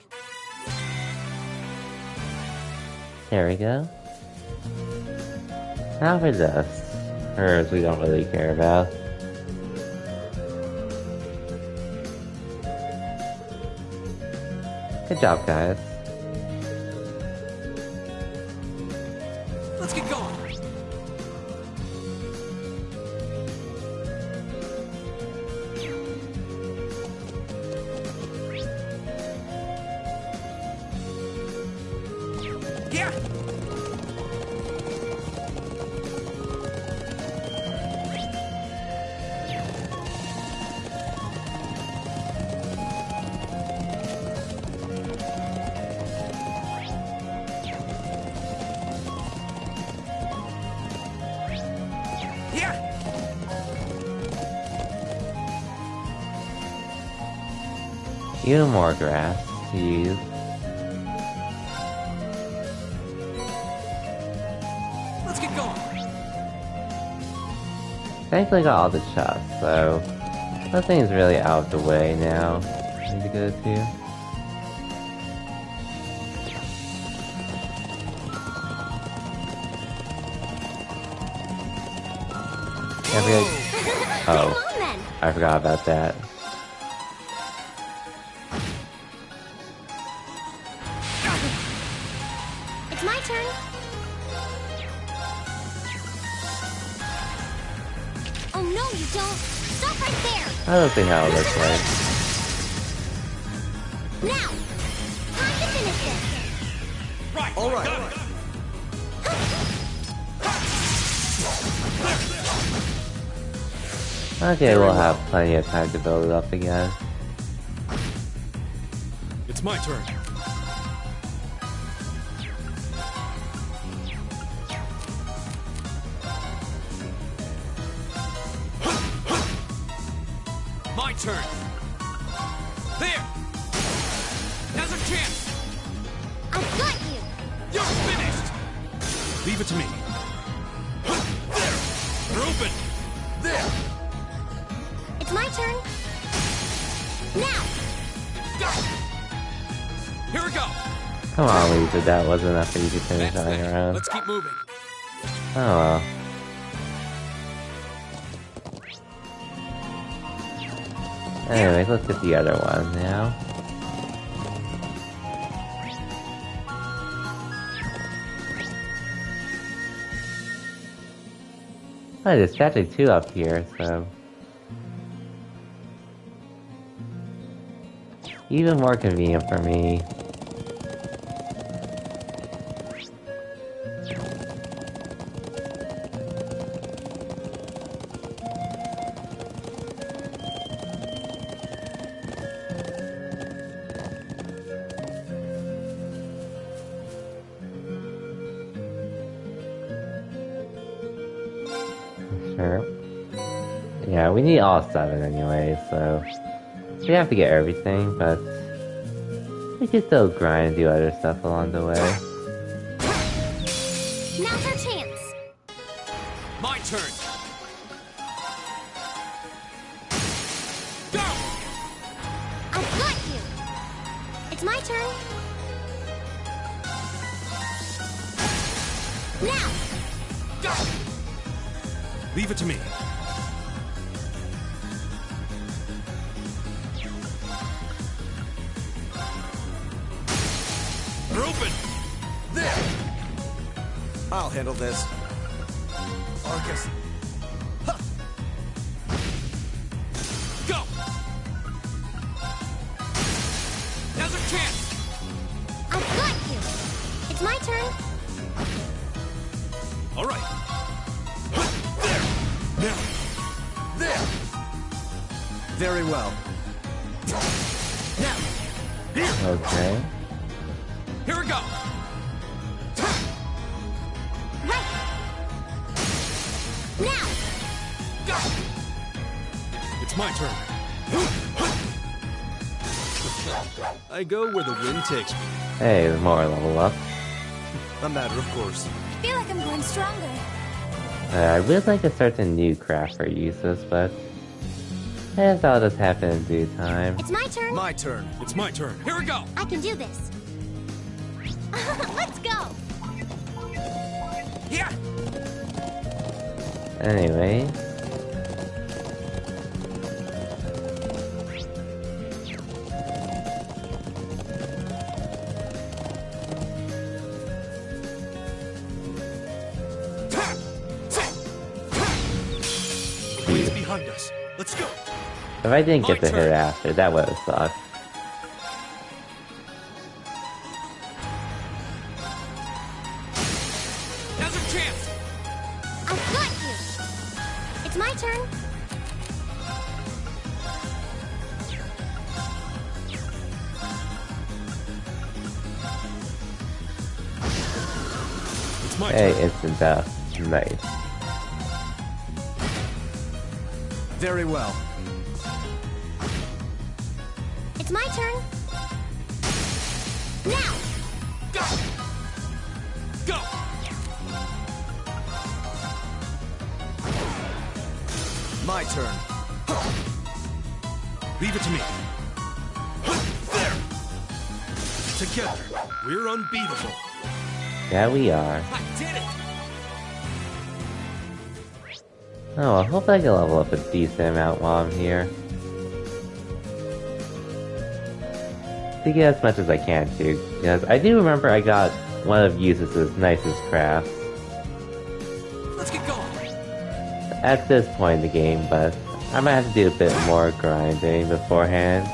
There we go. Now for this. Hers we don't really care about. Good job, guys. Let's get going. Yeah. Yeah. Even more grass to use. Let's get going. Thankfully got all the shots, so nothing's really out of the way now. Need to go to. Come Oh, on then! I forgot about that. It's my turn. Oh no, you don't! Stop right there! I don't think how it looks like. Now! Time to finish this! Right. All right. Okay, we'll have plenty of time to build it up again. It's my turn. My turn. There! Now's a chance! I've got you! You're finished! Leave it to me. There. We're open. There. It's my turn. Now! Go! Here we go! Come on, Lisa, that wasn't enough for you to finish That's on your that. own. Let's keep moving. Oh well. Anyways, let's get the other one now. Oh, there's actually two up here, so... even more convenient for me. we need all 7 anyway, so we have to get everything, but we can still grind and do other stuff along the way. Now's our chance. My turn. Go! I've got you. It's my turn. Now! Go! Leave it to me. They're open! There! I'll handle this. Arcus. Huh. Go! Now's our chance! I've got you. It's my turn. All right. There! Now! There! Very well. Now! Here! Okay. Here we go! Right. Now! Go! It's my turn. I go where the wind takes me. Hey, more level up. A matter of course. I feel like I'm growing stronger. I would like to start a new craft for uses, but I guess I'll just happen in due time. It's my turn. My turn. It's my turn. Here we go! I can do this. Let's go. Yeah! Anyway. Wind's behind us. Let's go. If I didn't get My the hit turn. after, that would have sucked. Now's our chance! I've got you. It's my turn. It's my Hey, turn. instant death. Nice. Very well. It's my turn. Now! Go! Go! My turn. Leave it to me. There! Together, we're unbeatable. Yeah, we are. I did it! Oh, I hope I can level up a decent amount while I'm here. To get as much as I can too, because I do remember I got one of Eustace's nicest crafts Let's get going! at this point in the game, but I might have to do a bit more grinding beforehand.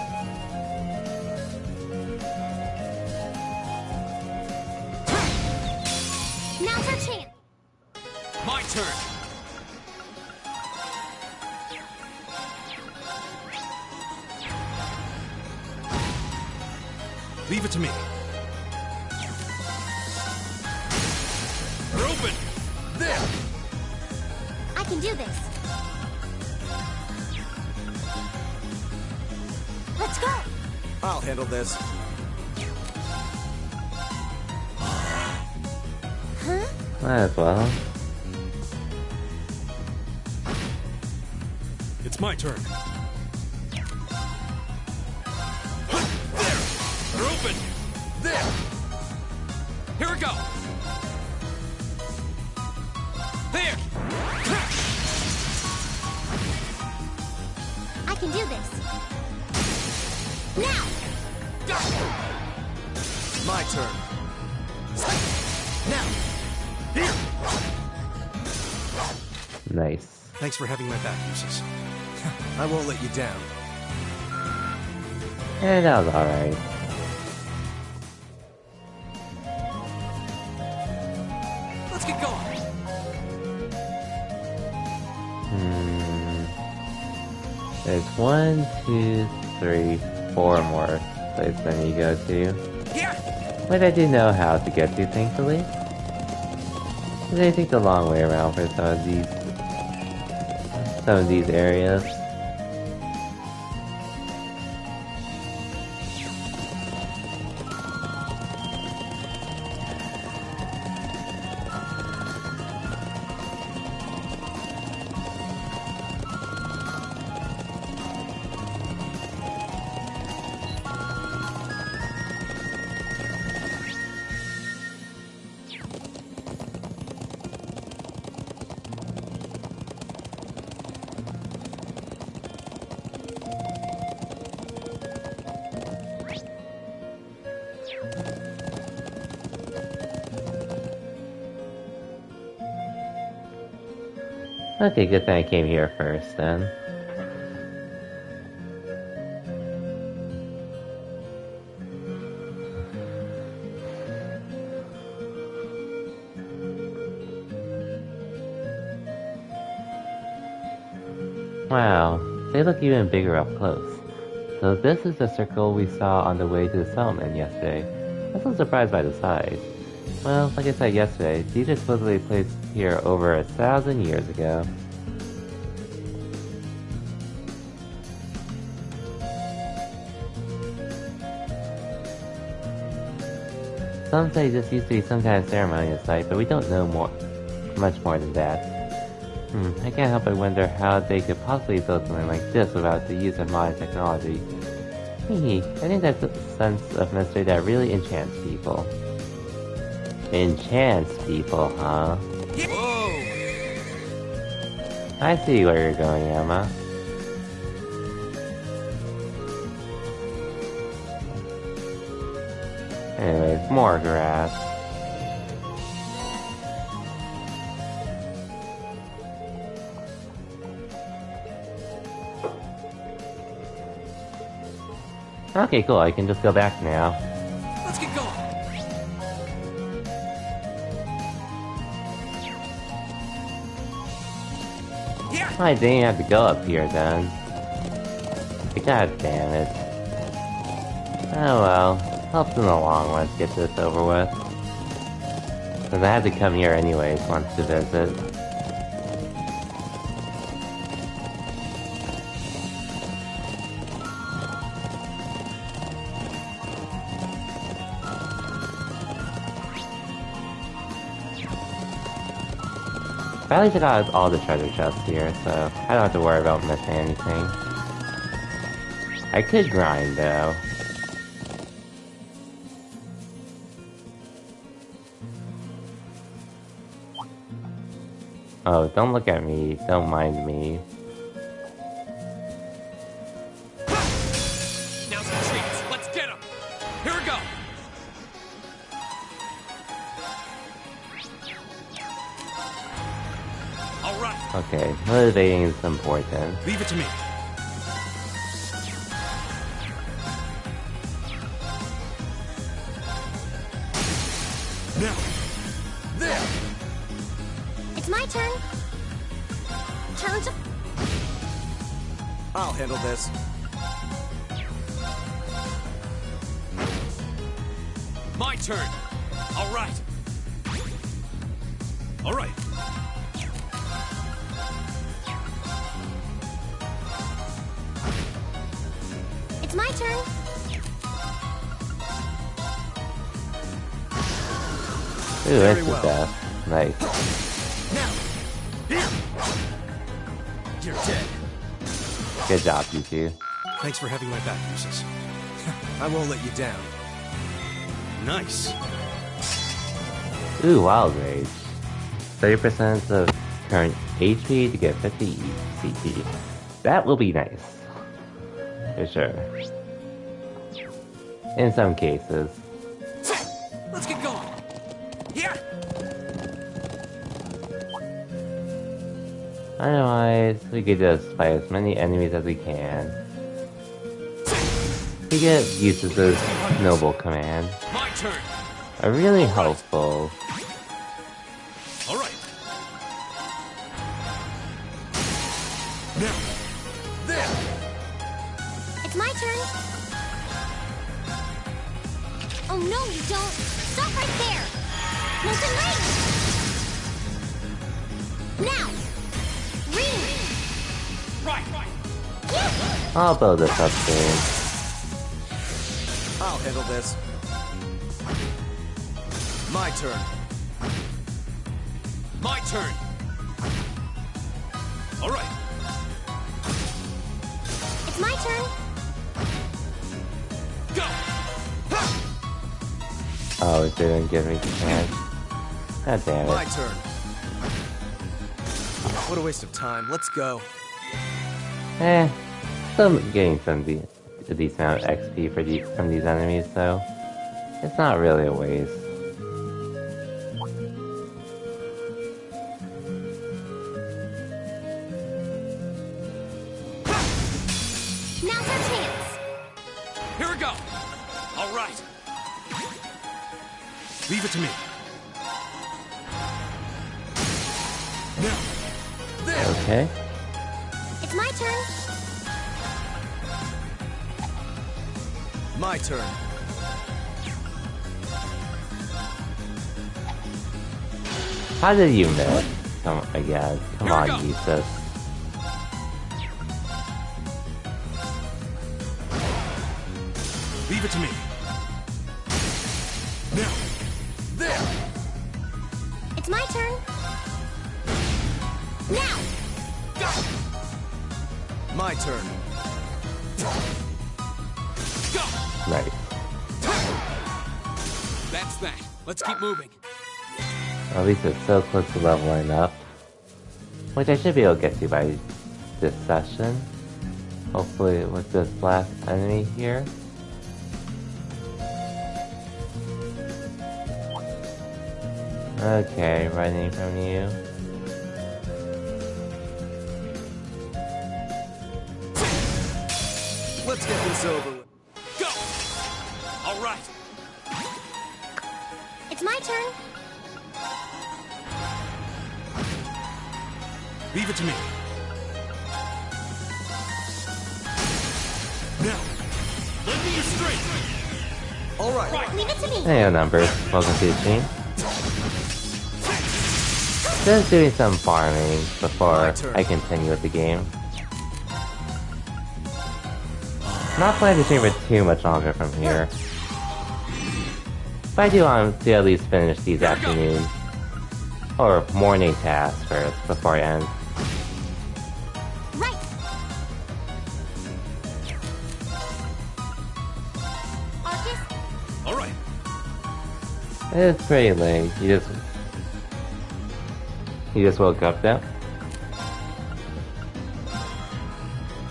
Now's our chance. My turn! Leave it to me. They're open! There! I can do this. Let's go. I'll handle this. Huh? Might as well. It's my turn. There! They're open! There! Here we go! There! I can do this. Now! Go! My turn. Now! Here! Nice. Thanks for having my back, Eustace. I won't let you down. And that was alright. Let's get going! There's 1, 2, 3, 4 more places I need to go to. Yeah! But I do know how to get to, thankfully. They take the long way around for some of these some of these areas. Okay, good thing I came here first, then. Wow, they look even bigger up close. So this is the circle we saw on the way to the settlement yesterday. I was so surprised by the size. Well, like I said yesterday, these are supposedly placed here over 1,000 years ago. Some say this used to be some kind of ceremonial site, but we don't know much more than that. I can't help but wonder how they could possibly build something like this without the use of modern technology. I think that's a sense of mystery that really enchants people. Enchants people, huh? Whoa! I see where you're going, Emma. Anyways, more grass. Okay, cool, I can just go back now. Let's get going! I didn't have to go up here then. God damn it. Oh well, helps in the long run to get this over with. Because I had to come here anyways once to visit. At least I got all the treasure chests here, so I don't have to worry about missing anything. I could grind, though. Oh, don't look at me. Don't mind me. Now's the treats. Let's get them. Here we go. All right. Okay, motivating is important. Leave it to me. Now. There. It's my turn. Turn to... I'll handle this. My turn. All right. All right. It's my turn. Ooh, that's the death. Nice. Now. Here. You're dead. Good job, you two. Thanks for having my back, Lucius. I won't let you down. Nice. Ooh, Wild Rage. 30% of current HP to get 50 CP. That will be nice. For sure. In some cases. Let's get going. Here. Otherwise, we could just fight as many enemies as we can. We get used to this noble command. My turn. Are really helpful. All right. Now. There. It's my turn. Oh no, you don't. Stop right there. Molten Rage. Now. Ring. I'll build this up soon. I'll handle this. My turn. My turn. All right. It's my turn. Go. Oh, it didn't give me the chance. God damn My it. turn. What a waste of time. Let's go. Still getting a decent amount of XP from these enemies, so it's not really a waste. Now's our chance. Here we go. All right. Leave it to me. Now. There. Okay. It's my turn. My turn. How did you miss? Come again. Come on, Yusuf. Leave it to me. Now. There. It's my turn. Now. Go. My turn. Go. Right. That's that. Let's keep moving. At least it's so close to leveling up. Which I should be able to get to by this session. Hopefully with this last enemy here. Okay, running from you. Let's get this over with. Go. All right. It's my turn. Leave it to me. Now. Lend me your strength. All right. Leave it to me. Hey, numbers. Welcome to the stream. Just doing some farming before I continue with the game. Not planning to stream for too much longer from here. But I do want to at least finish these afternoon or morning tasks first before I end. Right. Arcus. All right. It's pretty late. You just woke up now?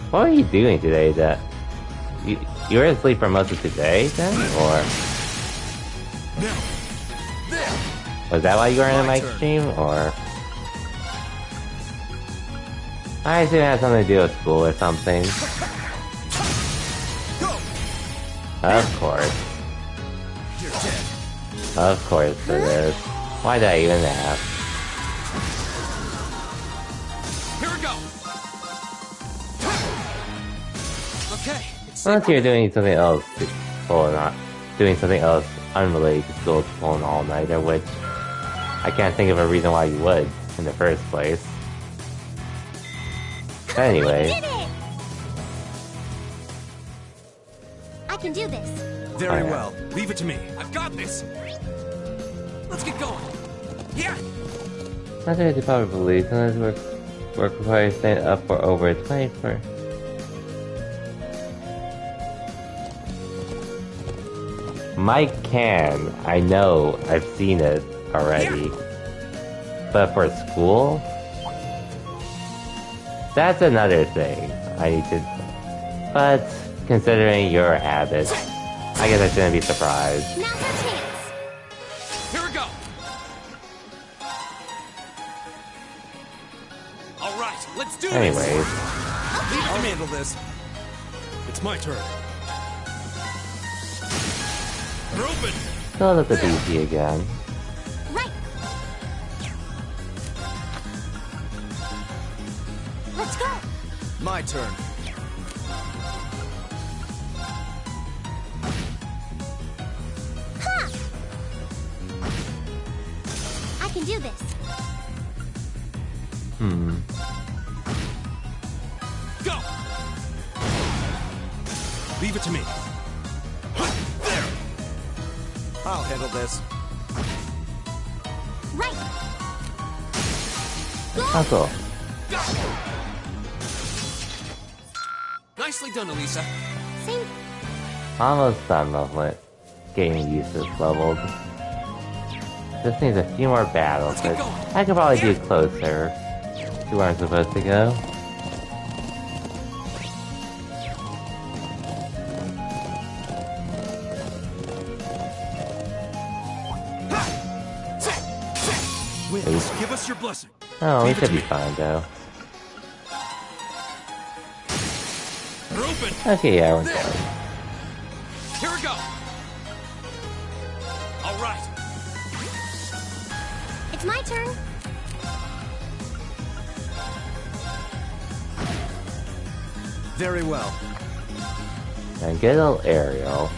What were you doing today that you were asleep for most of today then? Or was that why you were in a mic stream? Or I assume it had something to do with school or something. Of course. Of course it is. Why did I even ask? Here we go. Okay. Unless you're doing something else to pull not doing something else unrelated to school to pull an all-nighter, which I can't think of a reason why you would in the first place. But anyway. I did it! I can do this. Very well. Leave it to me. I've got this. Let's get going. Yeah. Not sure to probably sometimes work requires staying up for over 24. Mike can. I know. I've seen it already. But for school? That's another thing. I need to... But, considering your habits, I guess I shouldn't be surprised. Now's our chance. Here we go. All right, let's do Anyways. this. I'll handle this. It's my turn. We're open. Go look at the DC again. Right. Let's go. My turn. Ha! I can do this. Leave it to me. There! I'll handle this. Right. Oh, cool. Nicely done, Elisa. Same. Almost done with getting used to this level. Just needs a few more battles, but I could probably do closer to where I'm supposed to go. Wins, give us your blessing. Oh, we should be fine though. They're open. Okay, yeah, we're good. Here we go. All right. It's my turn. Very well. And good old Ariel.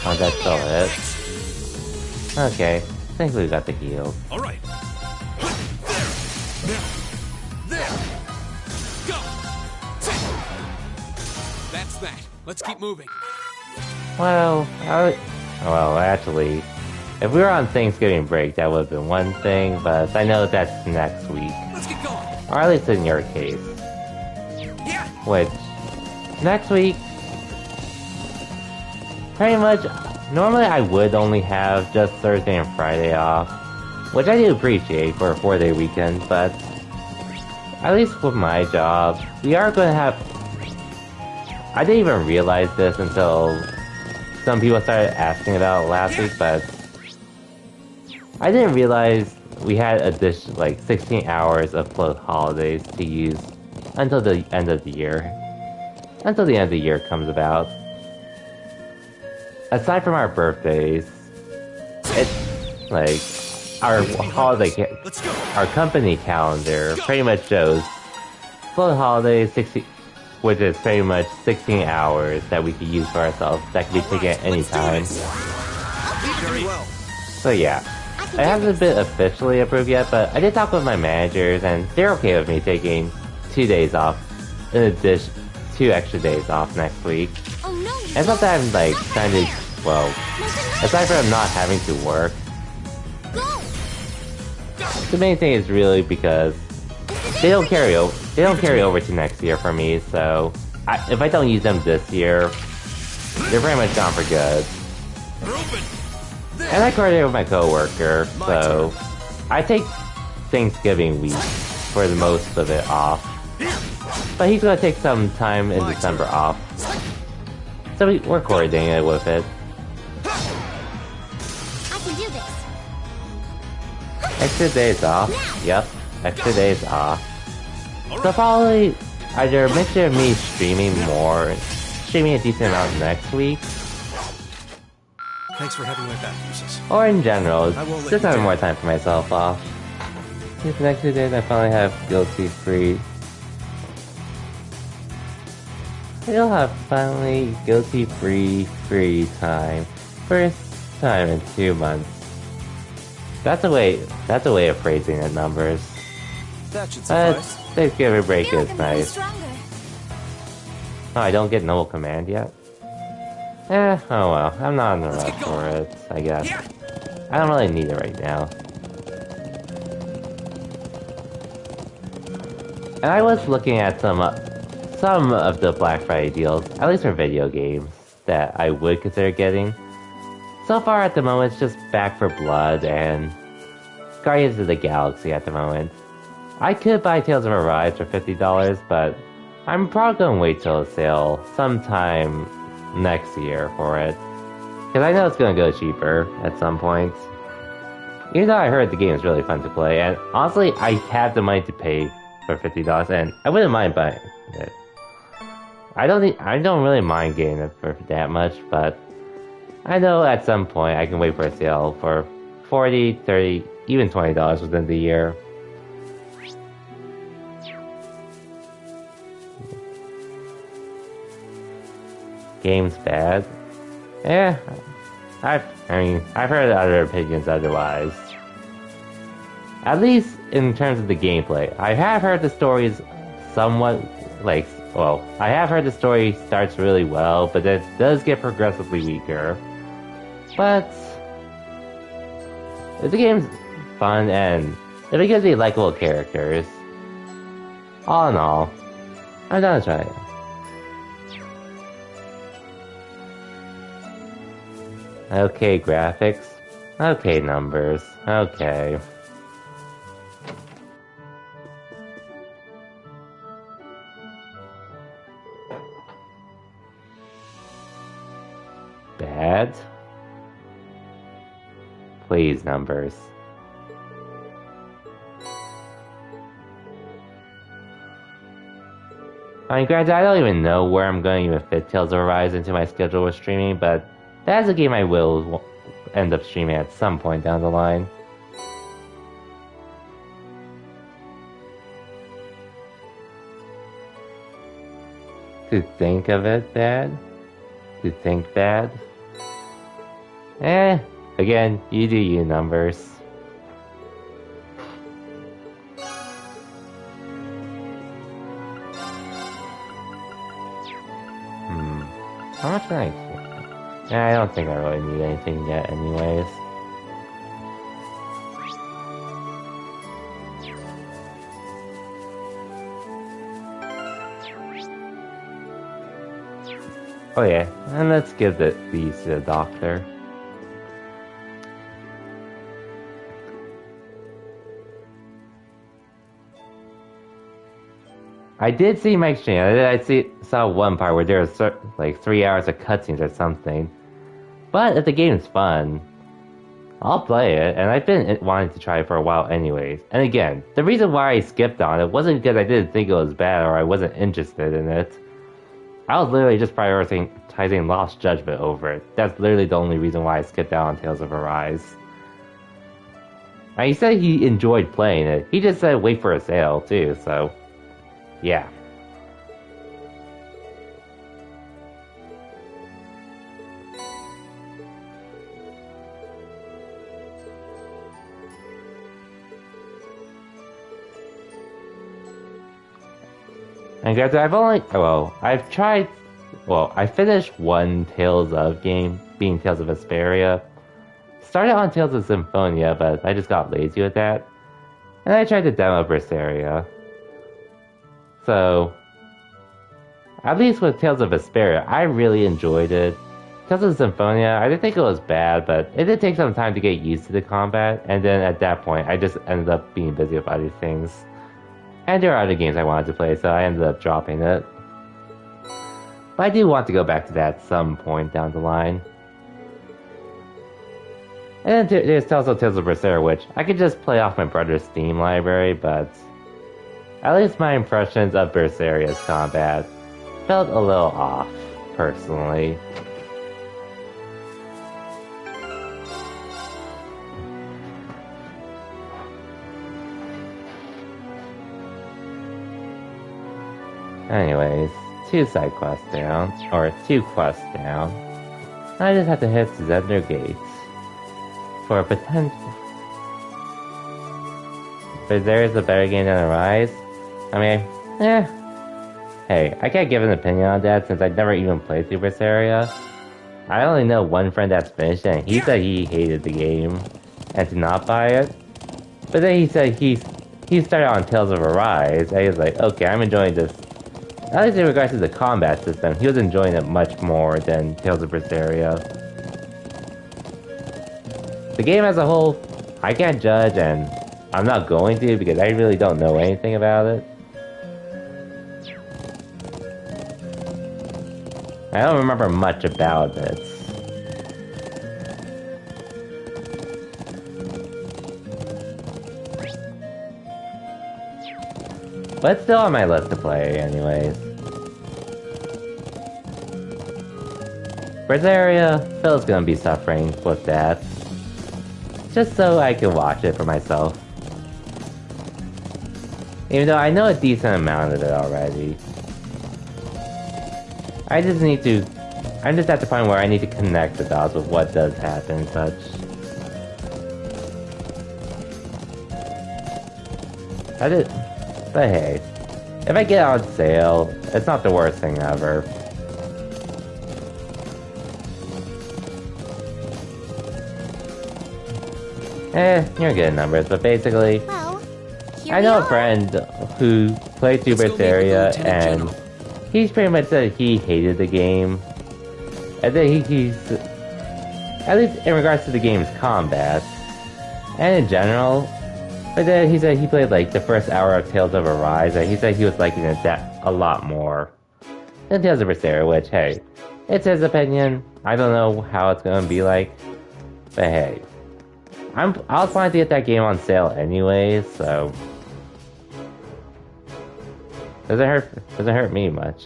Oh, that's still it. Okay, I think we got the heal. All right. There. There. Go. That's that. Let's keep moving. Well, actually, if we were on Thanksgiving break, that would have been one thing, but I know that's next week. Let's get going. Or at least in your case. Yeah. Which, next week, pretty much, normally I would only have just Thursday and Friday off, which I do appreciate for a 4-day weekend, but at least with my job, we are going to have... I didn't even realize this until some people started asking about it last week, but I didn't realize we had additional, like 16 hours of float holidays to use until the end of the year. Until the end of the year comes about. Aside from our birthdays, it's like our holiday, our company calendar pretty much shows float holidays 60, which is pretty much 16 hours that we can use for ourselves that can be taken at any time. Very well. So yeah, it hasn't been officially approved yet, but I did talk with my managers and they're okay with me taking 2 days off, in addition 2 extra days off next week. Oh no. It's not that I'm like trying to, well, aside from not having to work, Go. the main thing is really because they don't carry over to next year for me, so if I don't use them this year, they're pretty much gone for good. They're open. And I coordinate with my coworker, so I take Thanksgiving week for the most of it off. But he's gonna take some time in December off. So we're coordinating with it. I can do this. Extra days off. Yep, extra days off. So probably either a mixture of me streaming a decent amount next week, Thanks for having my back, Lucius. or in general, I won't let just you having down. more time for myself off. These next 2 days I finally have guilty-free. I'll have finally guilty-free free time. First time in 2 months. That's a way of phrasing the numbers. That should suffice. Thanksgiving break Feel is like I'm getting nice. stronger. Oh, I don't get Noble Command yet? Oh well, I'm not in a rush for it, I guess. I don't really need it right now. And I was looking at some of the Black Friday deals, at least for video games, that I would consider getting. So far at the moment, it's just Back 4 Blood and Guardians of the Galaxy at the moment. I could buy Tales of Arise for $50, but I'm probably gonna wait till the sale sometime next year for it. Because I know it's gonna go cheaper at some point. Even though I heard the game is really fun to play, and honestly, I have the money to pay for $50, and I wouldn't mind buying it. I don't really mind getting it for that much, but I know at some point I can wait for a sale for $40, $30, even $20 within the year. Game's bad. Yeah, I've heard other opinions otherwise. At least in terms of the gameplay. I have heard the stories somewhat, like, well, I have heard the story starts really well, but it does get progressively weaker. But the game's fun, and if it gives me likable characters, all in all, I'm down to try it. Okay, graphics. Okay, numbers. Okay. Bad? Please, numbers. I mean, granted, I don't even know where I'm going to even fit Tales of Arise into my schedule with streaming, but that's a game I will end up streaming at some point down the line. To think of it bad? To think bad? Again, you do you, numbers. How much can I do? I don't think I really need anything yet anyways. Oh yeah, and let's give these to the doctor. I did see Mike's stream. Saw one part where there was like 3 hours of cutscenes or something. But if the game's fun, I'll play it, and I've been wanting to try it for a while anyways. And again, the reason why I skipped on it wasn't because I didn't think it was bad or I wasn't interested in it. I was literally just prioritizing Lost Judgment over it. That's literally the only reason why I skipped out on Tales of Arise. And he said he enjoyed playing it. He just said wait for a sale too, so yeah. And guys, I finished one Tales of game, being Tales of Vesperia. Started on Tales of Symphonia, but I just got lazy with that. And I tried to demo Berseria. So, at least with Tales of Vesperia, I really enjoyed it. Tales of Symphonia, I didn't think it was bad, but it did take some time to get used to the combat, and then at that point, I just ended up being busy with other things. And there are other games I wanted to play, so I ended up dropping it. But I do want to go back to that at some point down the line. And then there's also Tales of Berseria, which I could just play off my brother's Steam library, but at least my impressions of Berseria's combat felt a little off, personally. Anyways, 2 side quests down, or 2 quests down. I just have to hit Zedner Gates for a potential. But there's a better game than Arise. I mean, hey, I can't give an opinion on that since I've never even played through Berseria. I only know one friend that's finished it, and he said he hated the game and did not buy it. But then he said he started on Tales of Arise, and he was like, okay, I'm enjoying this. At least in regards to the combat system, he was enjoying it much more than Tales of Berseria. The game as a whole, I can't judge, and I'm not going to because I really don't know anything about it. I don't remember much about it. But it's still on my list to play, anyways. Berseria, Phil's gonna be suffering with that. Just so I can watch it for myself. Even though I know a decent amount of it already. I'm just at the point where I need to connect the dots with what does happen and such. But hey, if I get on sale, it's not the worst thing ever. You're good at numbers, but basically, Well, I know a friend who played through Berseria, and he's pretty much said he hated the game. I think he's, at least in regards to the game's combat, and in general. But then he said he played like the first hour of Tales of Arise, and he said he was liking it a lot more than Tales of Berseria, which, hey, it's his opinion. I don't know how it's gonna be like, but hey, I was planning to get that game on sale anyway, so doesn't hurt me much.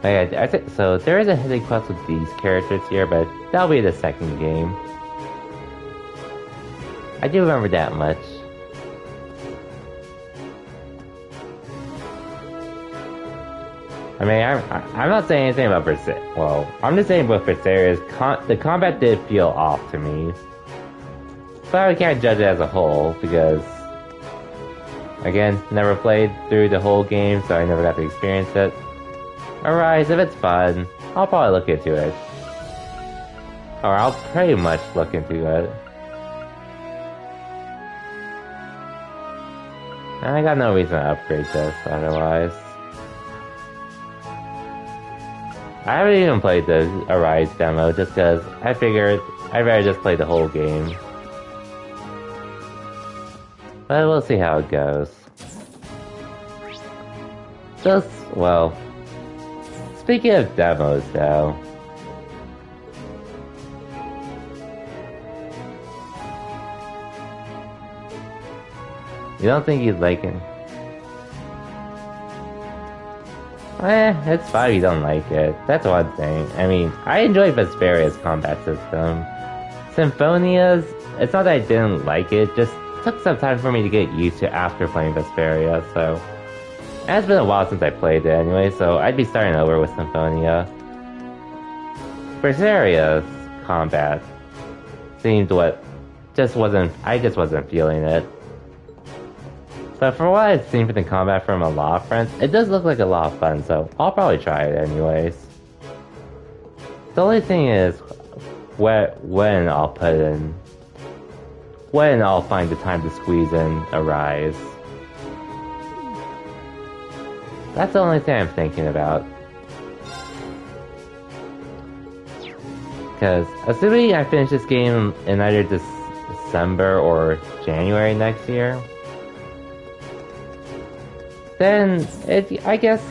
I think so. There is a hidden quest with these characters here, but that'll be the second game. I do remember that much. I mean, I'm not saying anything about Berseria. Well, I'm just saying with Berseria's the combat did feel off to me, but I can't judge it as a whole because, again, never played through the whole game, so I never got to experience it. Arise, if it's fun, I'll probably look into it. Or I'll pretty much look into it. And I got no reason to upgrade this, otherwise. I haven't even played the Arise demo, just because I figured I'd rather just play the whole game. But we'll see how it goes. Well... Speaking of demos, though, you don't think you'd like it? It's fine if you don't like it. That's one thing. I mean, I enjoy Vesperia's combat system. Symphonia's, it's not that I didn't like it, just took some time for me to get used to after playing Vesperia, so... It's been a while since I played it anyway, so I'd be starting over with Symphonia. Berseria's combat seemed I just wasn't feeling it. But for what I've seen from the combat from a lot of friends, it does look like a lot of fun, so I'll probably try it anyways. The only thing is, when I'll find the time to squeeze in Arise. That's the only thing I'm thinking about. Because, assuming I finish this game in either December or January next year, then I guess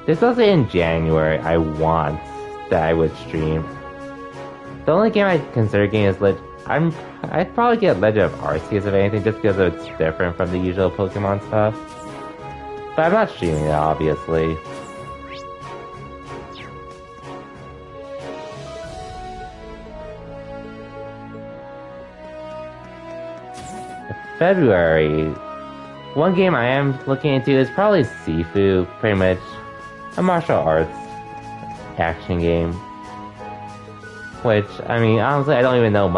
there's something in January I want that I would stream. The only game I consider getting is I'd probably get Legend of Arceus if anything, just because it's different from the usual Pokemon stuff. But I'm not streaming it, obviously. February, one game I am looking into is probably Sifu, pretty much a martial arts action game. Which, I mean, honestly, I don't even know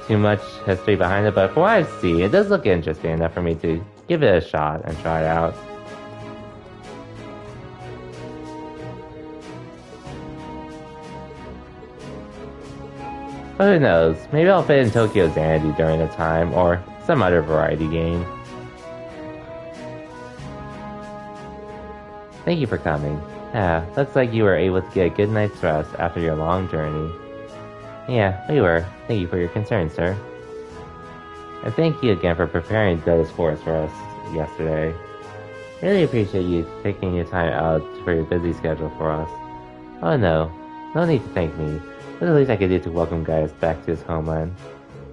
too much history behind it, but from what I've seen, it does look interesting enough for me to give it a shot and try it out. But who knows, maybe I'll fit in Tokyo Xanadu during the time, or some other variety game. Thank you for coming. Yeah, looks like you were able to get a good night's rest after your long journey. Yeah, we were. Thank you for your concern, sir. And thank you again for preparing Dota's Forest for us yesterday. Really appreciate you taking your time out for your busy schedule for us. Oh no need to thank me. But the least I could do to welcome Gaius back to his homeland.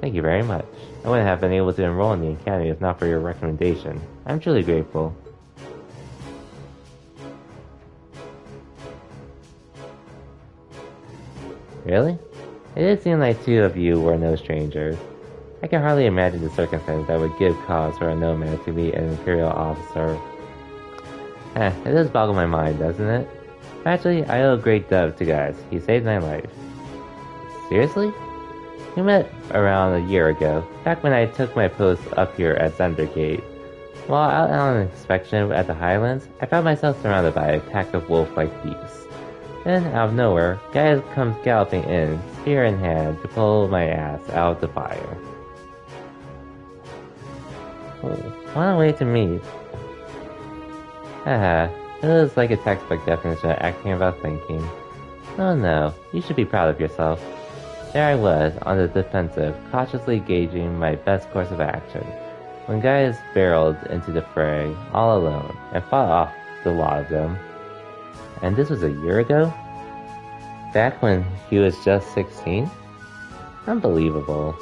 Thank you very much. I wouldn't have been able to enroll in the academy if not for your recommendation. I'm truly grateful. Really? It did seem like two of you were no strangers. I can hardly imagine the circumstances that would give cause for a nomad to meet an Imperial officer. It does boggle my mind, doesn't it? Actually, I owe a great debt to Gaius. He saved my life. Seriously? We met around a year ago, back when I took my post up here at Zendergate. While out on an inspection at the Highlands, I found myself surrounded by a pack of wolf-like beasts. Then, out of nowhere, Gaius comes galloping in, spear in hand, to pull my ass out of the fire. What a way to meet. Haha, it was like a textbook definition of acting about thinking. Oh no, you should be proud of yourself. There I was, on the defensive, cautiously gauging my best course of action, when Gaius barreled into the fray, all alone, and fought off the lot of them. And this was a year ago? Back when he was just 16? Unbelievable.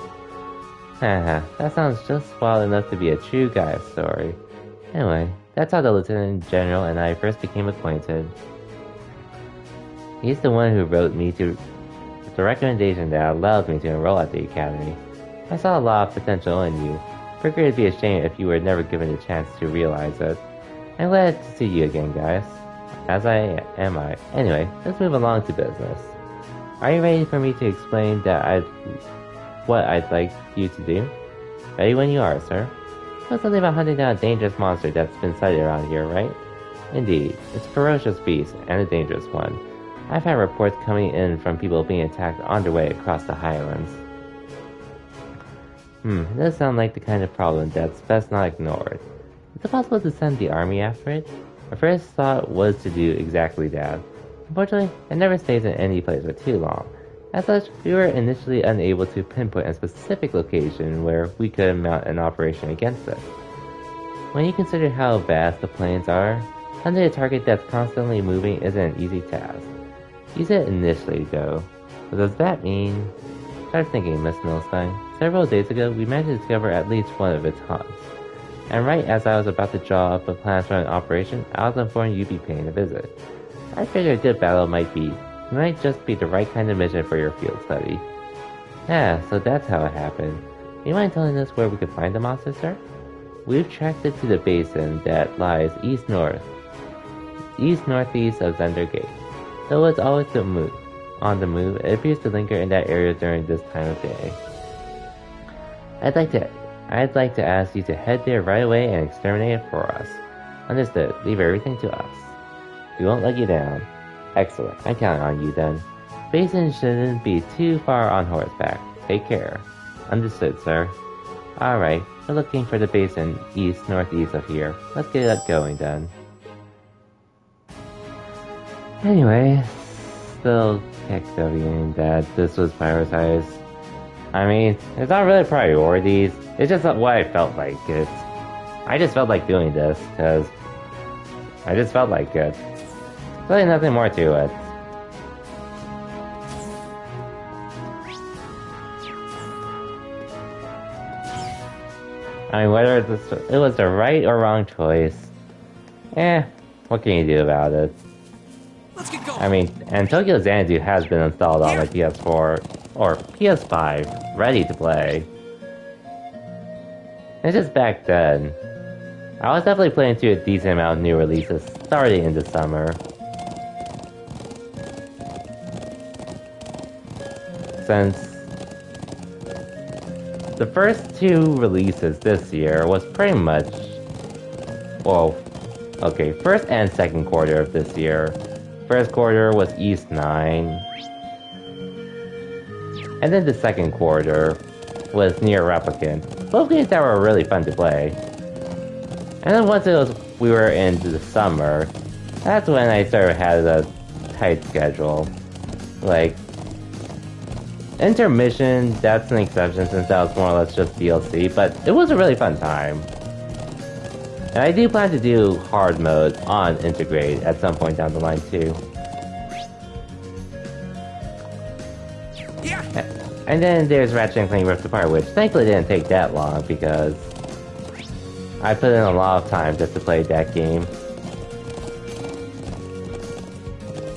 Haha, that sounds just wild enough to be a true Gaius story. Anyway, that's how the Lieutenant General and I first became acquainted. He's the one who wrote me the recommendation that allowed me to enroll at the Academy. I saw a lot of potential in you. Figured it'd be a shame if you were never given the chance to realize it. I'm glad to see you again, Gaius. As am I. Anyway, let's move along to business. Are you ready for me to explain what I'd like you to do? Ready when you are, sir. It's something about hunting down a dangerous monster that's been sighted around here, right? Indeed, it's a ferocious beast, and a dangerous one. I've had reports coming in from people being attacked on their way across the Highlands. It does sound like the kind of problem that's best not ignored. Is it possible to send the army after it? My first thought was to do exactly that. Unfortunately, it never stays in any place for too long. As such, we were initially unable to pinpoint a specific location where we could mount an operation against it. When you consider how vast the plains are, hunting a target that's constantly moving isn't an easy task. You said initially, though. What does that mean? Start thinking, Miss Milstein. Several days ago, we managed to discover at least one of its hunts. And right as I was about to draw up a plan for an operation, I was informed you'd be paying a visit. I figured a good battle might just be the right kind of mission for your field study. Yeah, so that's how it happened. Do you mind telling us where we could find the monster, sir? We've tracked it to the basin that lies east-northeast of Zendergate. Though it's always on the move, it appears to linger in that area during this time of day. I'd like to ask you to head there right away and exterminate it for us. Understood. Leave everything to us. We won't let you down. Excellent. I'm counting on you then. Basin shouldn't be too far on horseback. Take care. Understood, sir. Alright, we're looking for the basin east-northeast of here. Let's get it going then. Anyway, still kicked of being that this was prioritized. I mean, it's not really priorities, it's just what I felt like. I just felt like doing this, because I just felt like it. Really nothing more to it. I mean, whether it was the right or wrong choice, what can you do about it? Let's get going. I mean, and Tokyo Xanadu has been installed on my PS4 or PS5, ready to play. It's just back then. I was definitely playing through a decent amount of new releases starting in the summer. Since the first two releases this year was pretty much, first and second quarter of this year. First quarter was East 9, and then the second quarter was Nier Replicant. Both games that were really fun to play. And then once we were into the summer, that's when I started having a tight schedule. Like, Intermission, that's an exception since that was more or less just DLC, but it was a really fun time. And I do plan to do hard mode on Integrate at some point down the line too. Yeah. And then there's Ratchet & Clank Rift Apart, which thankfully didn't take that long because I put in a lot of time just to play that game.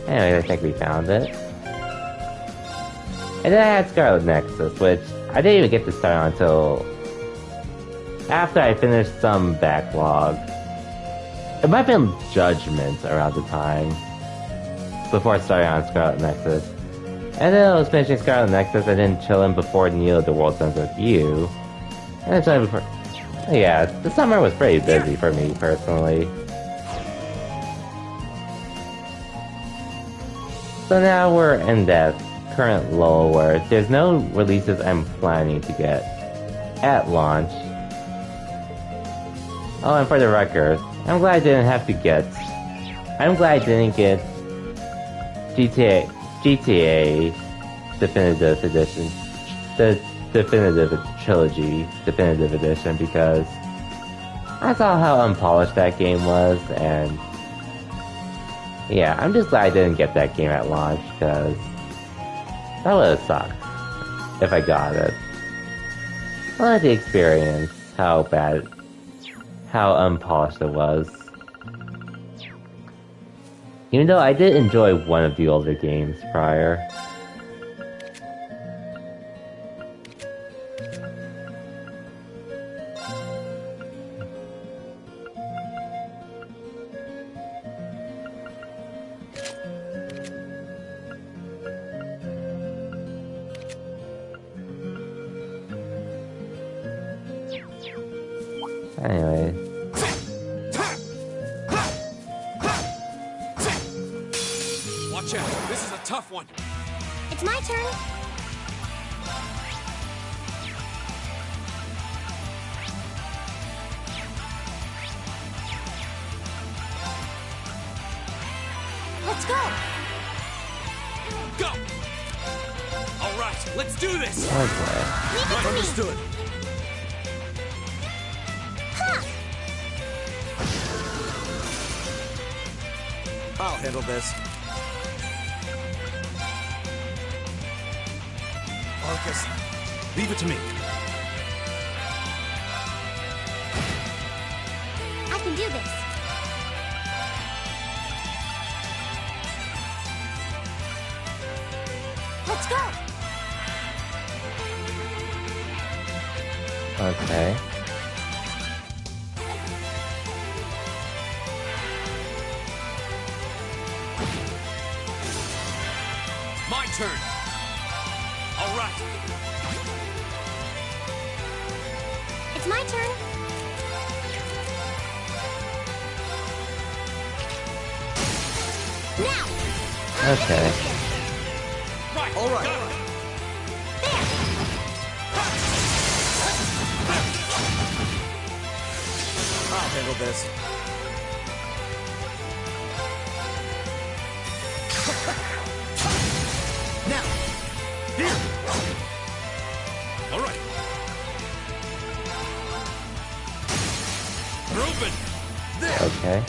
Anyway, I think we found it. And then I had Scarlet Nexus, which I didn't even get to start until after I finished some backlog. It might have been Judgment around the time before starting on Scarlet Nexus. And then I was finishing Scarlet Nexus and then chilling before Neo the World's Ends with You. And then chilling before... Yeah, the summer was pretty busy for me personally. So now we're in that current lull where there's no releases I'm planning to get at launch. Oh, and for the record, I'm glad I didn't have to get... I'm glad I didn't get GTA Definitive Edition. The Definitive Trilogy Definitive Edition, because I saw how unpolished that game was, and yeah, I'm just glad I didn't get that game at launch, because that would have sucked if I got it. I wanted to experience how unpolished it was. Even though I did enjoy one of the older games prior. Anyway. Watch out, this is a tough one. It's my turn. Let's go. Go. All right, let's do this. Okay. Leave it to me. Understood. I'll handle this. Arcus, leave it to me. I can do this. Let's go. Okay. My turn. All right. It's my turn. Now. Okay. Right. All right. Got it. I'll handle this. Now. Here. All right. Ruben. Okay.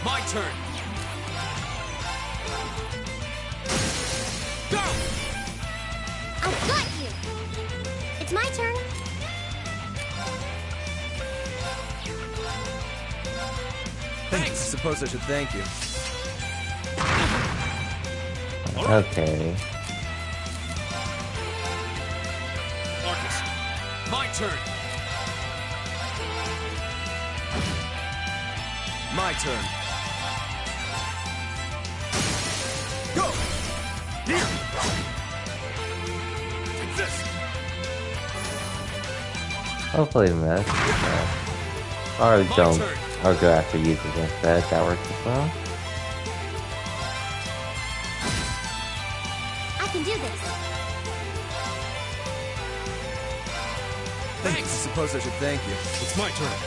My turn. Go. I've got you. It's my turn. Thanks. I suppose I should thank you. Okay. Marcus. My turn. My turn. Go! Here! Take this! Hopefully miss. Or don't. Or go after users instead. That works as well. I can do this. Thanks. I suppose I should thank you. It's my turn.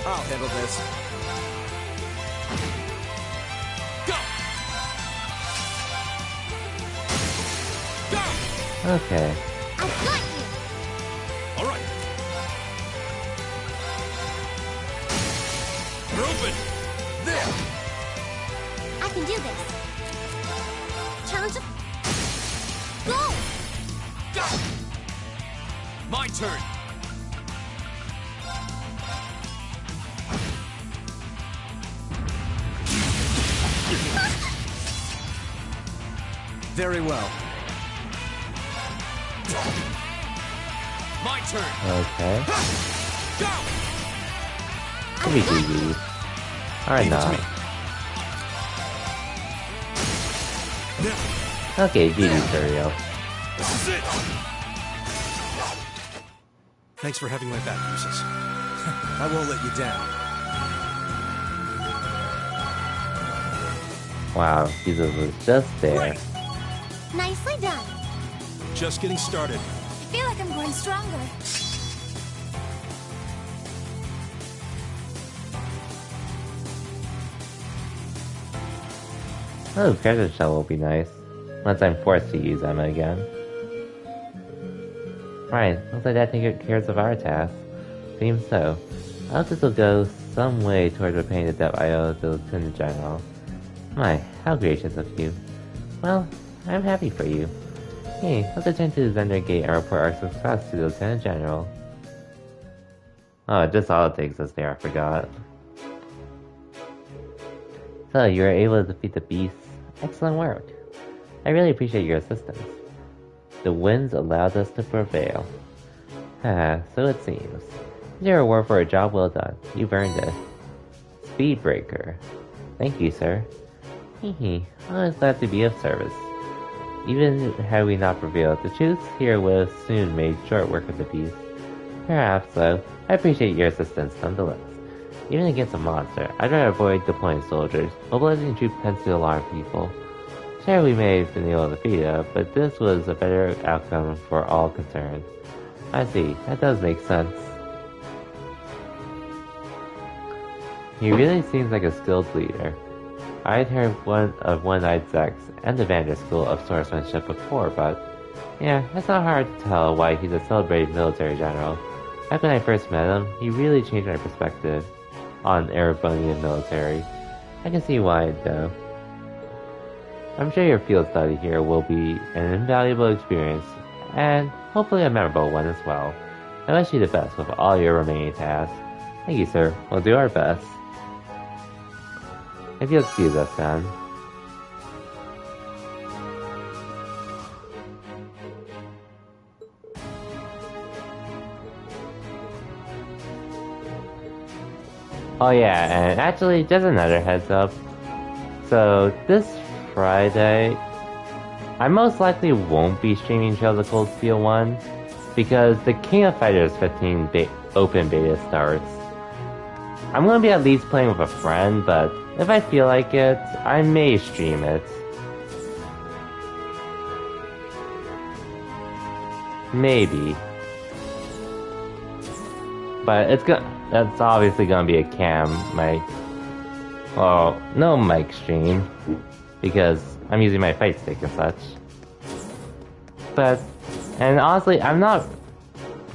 I'll handle this. Go. Go. Okay. I've got you. All right. Ruben. There! I can do this. Challenge. Go. Go. My turn. Very well. My turn. Okay. Go! Could be easy. Or not. Okay, GG for real. This is it. Thanks for having my back, Lucius. I won't let you down. Wow, Jesus was just there. Nicely done. Just getting started. I feel like I'm growing stronger. Oh, treasure shell will be nice. Once I'm forced to use them again. Right, looks like that takes care of our task. Seems so. I hope this will go some way towards repaying the debt I owe the Lieutenant General. My, how gracious of you. Well, I'm happy for you. Hey, let's return to the vendor gate and report our success to the Lieutenant General. Oh, just all it takes us there, I forgot. So, you were able to defeat the beasts. Excellent work. I really appreciate your assistance. The winds allowed us to prevail. Haha, so it seems. Here's your reward for a job well done. You've earned it. Speedbreaker. Thank you, sir. Hehe, I was glad to be of service. Even had we not prevailed, the troops here would have soon made short work of the beast. Perhaps, though, I appreciate your assistance nonetheless. Even against a monster, I'd rather avoid deploying soldiers. Mobilizing troops tends to alarm people. Sure, we may have been able to defeat it, but this was a better outcome for all concerned. I see, that does make sense. He really seems like a skilled leader. I'd heard of One-Eyed Zex and the Vander School of Swordsmanship before, but yeah, it's not hard to tell why he's a celebrated military general. Back when I first met him, he really changed my perspective on Erebonian military. I can see why, though. I'm sure your field study here will be an invaluable experience, and hopefully a memorable one as well. I wish you the best with all your remaining tasks. Thank you, sir. We'll do our best. If you'll excuse us, then. Oh yeah, and actually, just another heads up. So, this Friday, I most likely won't be streaming Trails of Cold Steel 1, because the King of Fighters 15 open beta starts. I'm gonna be at least playing with a friend, but if I feel like it, I may stream it. Maybe. But that's obviously gonna be a cam mic. Well, no mic stream, because I'm using my fight stick and such. And honestly,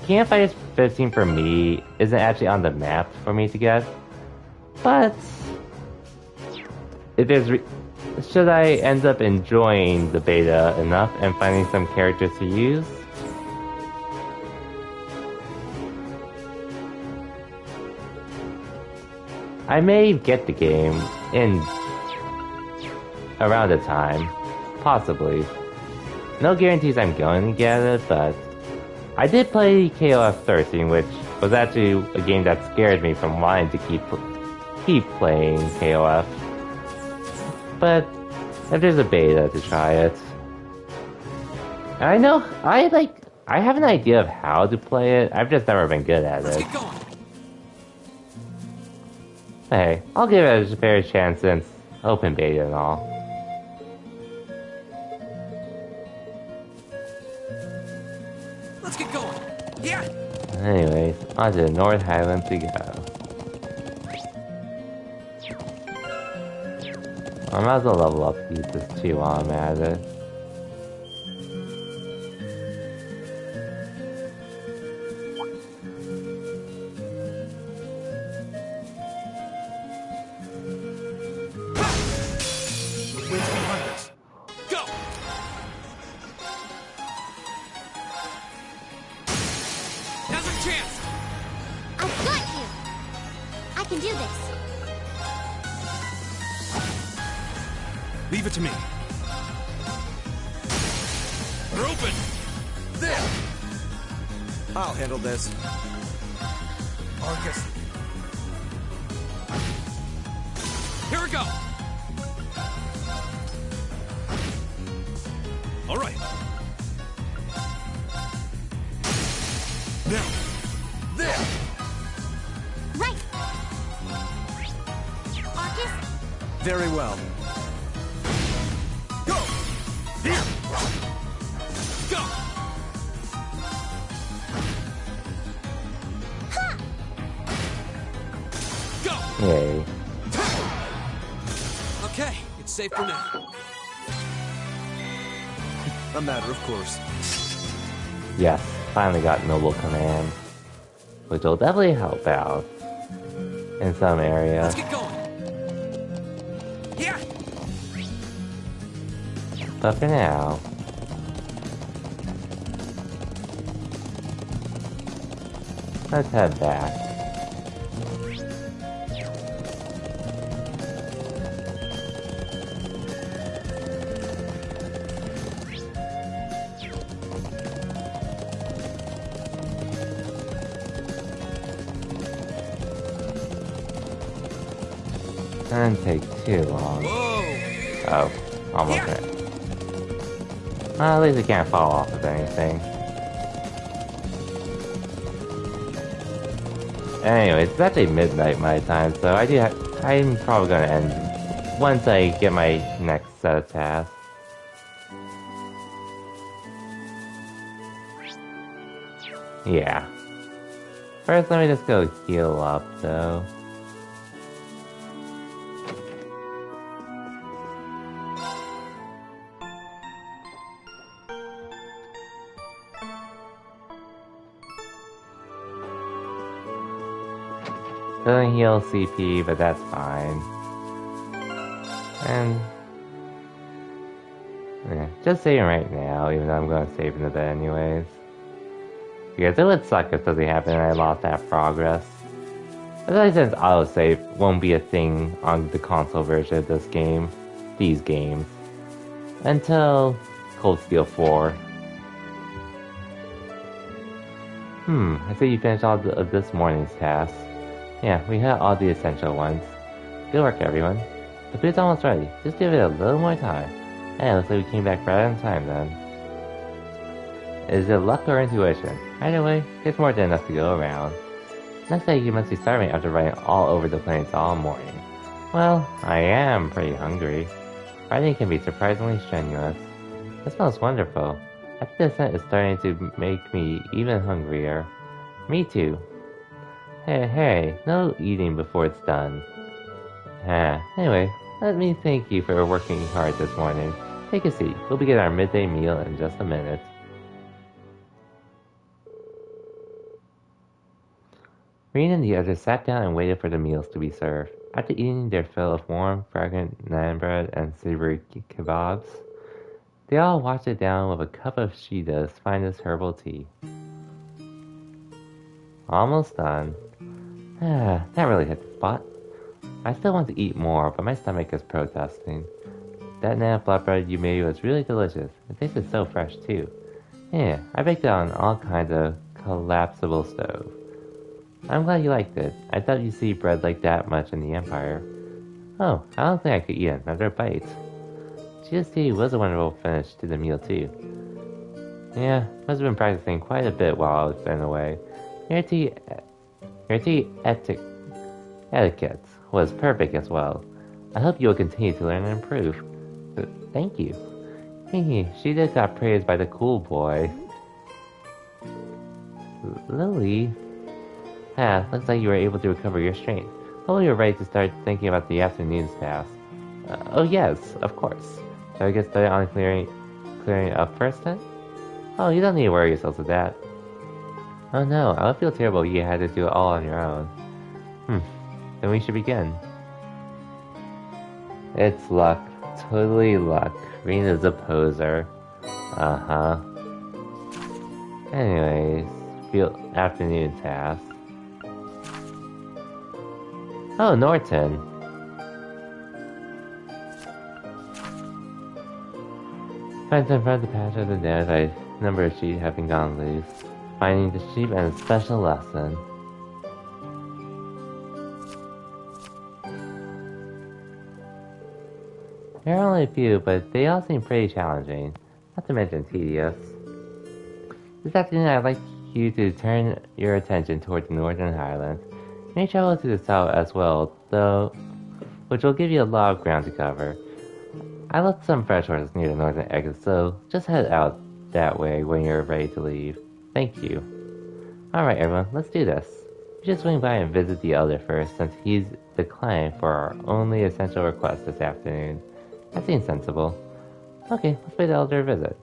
King of Fighters 15 for me isn't actually on the map for me to get. But if there's should I end up enjoying the beta enough and finding some characters to use, I may get the game in around the time, possibly. No guarantees I'm going to get it, but I did play KOF 13, which was actually a game that scared me from wanting to keep playing KOF. But if there's a beta to try it, and I have an idea of how to play it. I've just never been good at it. Hey, I'll give it a fair chance since open beta and all. Let's get going. Yeah. Anyways, on to the North Highlands we go. I might as well level up to use this too while I'm at it. We're open! There! I'll handle this. Argus. Here we go! All right. Now. There! Right! Arcus? Very well. Go! Here! Go! Ha! Go! Yay. Okay, it's safe for now. A matter of course. Yes, finally got Noble Command. Which will definitely help out. In some areas. Let's get going! Yeah! But for now... let's head back. Doesn't take too long. Whoa! Oh, almost there. Well, at least it can't fall off of anything. Anyways, it's actually midnight my time, so I'm probably gonna end once I get my next set of tasks. Yeah. First, let me just go heal up, though. Doesn't heal CP, but that's fine. And... yeah, just saving right now, even though I'm going to save in a bit anyways. Because it would suck if something happened and I lost that progress. Especially since autosave won't be a thing on the console version of this game. These games. Until Cold Steel 4. I see you finished all of this morning's tasks. Yeah, we had all the essential ones. Good work, everyone. The food's almost ready. Just give it a little more time. Hey, looks like we came back right on time then. Is it luck or intuition? Either way, it's more than enough to go around. Looks like you must be starving after riding all over the plains all morning. Well, I am pretty hungry. Riding can be surprisingly strenuous. It smells wonderful. I think the scent is starting to make me even hungrier. Me too. Hey, no eating before it's done. Anyway, let me thank you for working hard this morning. Take a seat. We'll begin our midday meal in just a minute. Rean and the others sat down and waited for the meals to be served. After eating their fill of warm, fragrant naan bread and savory kebabs, they all washed it down with a cup of Shida's finest herbal tea. Almost done. That really hit the spot. I still want to eat more, but my stomach is protesting. That naan flatbread you made was really delicious. It tasted so fresh too. Yeah, I baked it on all kinds of collapsible stove. I'm glad you liked it. I thought you'd see bread like that much in the Empire. Oh, I don't think I could eat another bite. Shida's tea was a wonderful finish to the meal too. Yeah, must have been practicing quite a bit while I was been away. Your tea etiquette was perfect as well. I hope you will continue to learn and improve. Thank you. She just got praised by the cool boy. Lily? Looks like you were able to recover your strength. Hopefully you're ready to start thinking about the afternoon's task. Oh yes, of course. Shall I get started on clearing up first then? Oh, you don't need to worry yourself with that. Oh no, I would feel terrible if you had to do it all on your own. Then we should begin. It's luck. Totally luck. Rena's a poser. Anyways, afternoon task. Oh, Norton. Trying to confront the pasture of the dead by number of sheep having gone loose. Finding the sheep and a special lesson. There are only a few, but they all seem pretty challenging, not to mention tedious. This afternoon I'd like you to turn your attention toward the Northern Highlands. You may travel to the south as well, though, which will give you a lot of ground to cover. I left some fresh horses near the northern exit, so just head out that way when you're ready to leave. Thank you. Alright everyone, let's do this. We should swing by and visit the Elder first, since he's the client for our only essential request this afternoon. That seems sensible. Okay, let's pay the Elder a visit.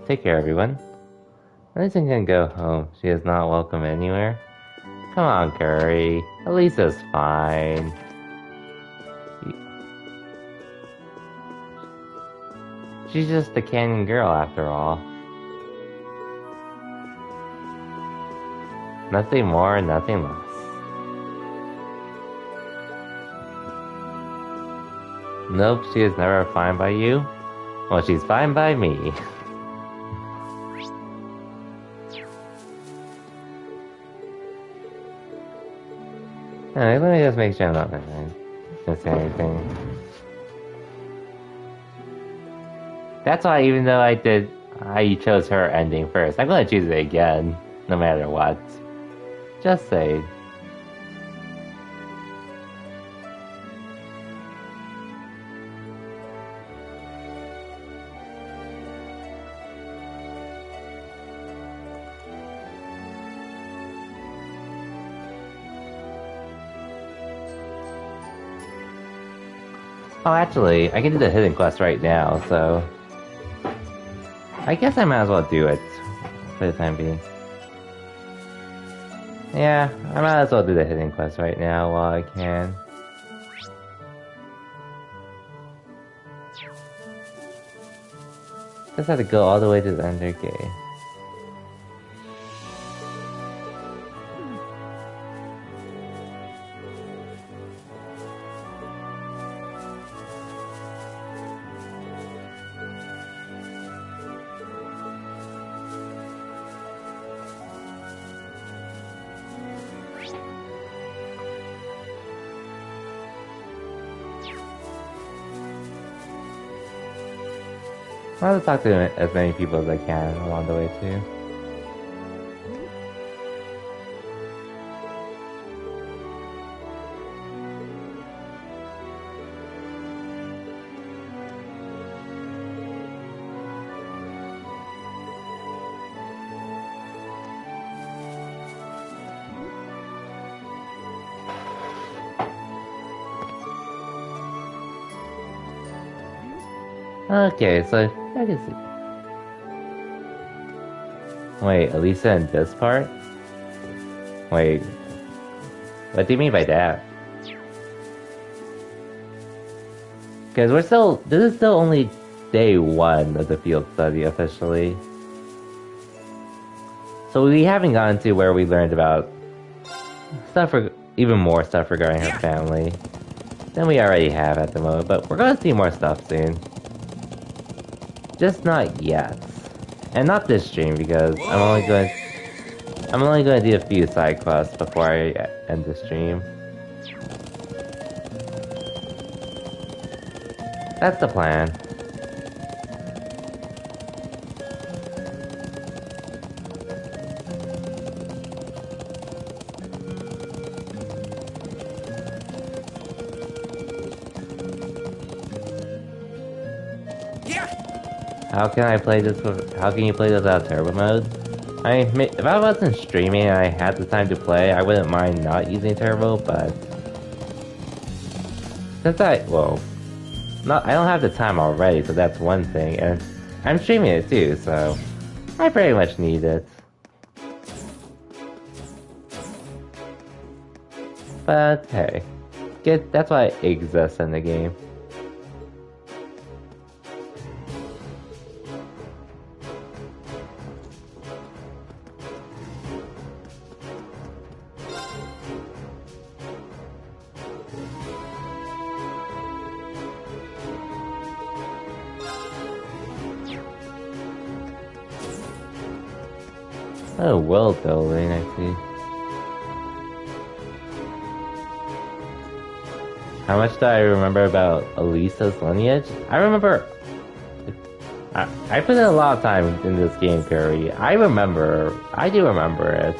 Take care everyone. Elisa can go home. She is not welcome anywhere. Come on, Curry. Elisa's fine. She's just a canyon girl after all. Nothing more, nothing less. Nope, she is never fine by you. Well, she's fine by me. Alright, let me just make sure I'm not missing anything. That's why, even though I chose her ending first, I'm gonna choose it again, no matter what. Just saying. Oh, actually, I can do the hidden quest right now, so I guess I might as well do it for the time being. Yeah, I might as well do the hidden quest right now while I can. Just have to go all the way to the Ender Gate. I'll have to talk to as many people as I can along the way too. Okay, so I can see. Wait, Elisa in this part? Wait, what do you mean by that? Because this is still only day 1 of the field study officially. So we haven't gotten to where we learned about even more stuff regarding her family than we already have at the moment, but we're gonna see more stuff soon. Just not yet. And not this stream, because I'm only going to do a few side quests before I end the stream. That's the plan. How can you play this without turbo mode? If I wasn't streaming and I had the time to play, I wouldn't mind not using turbo, but since I don't have the time already, so that's one thing, and I'm streaming it too, so I pretty much need it. But hey, that's why it exists in the game. Oh, world building, I see. How much do I remember about Elisa's lineage? I remember... I put in a lot of time in this game, Curry. I do remember it.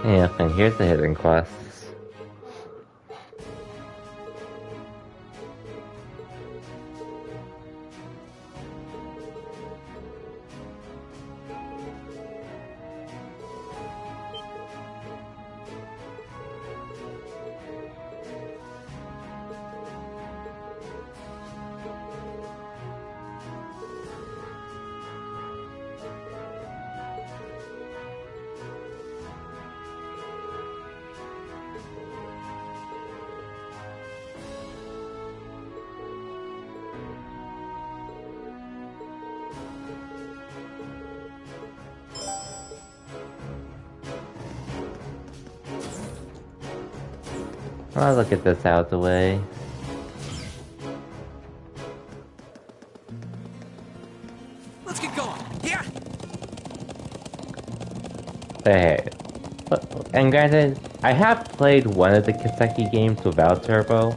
Yeah, and here's the hidden quests. I'll look at this out the way. Let's get going. Here. Hey, and granted, I have played one of the Kiseki games without Turbo,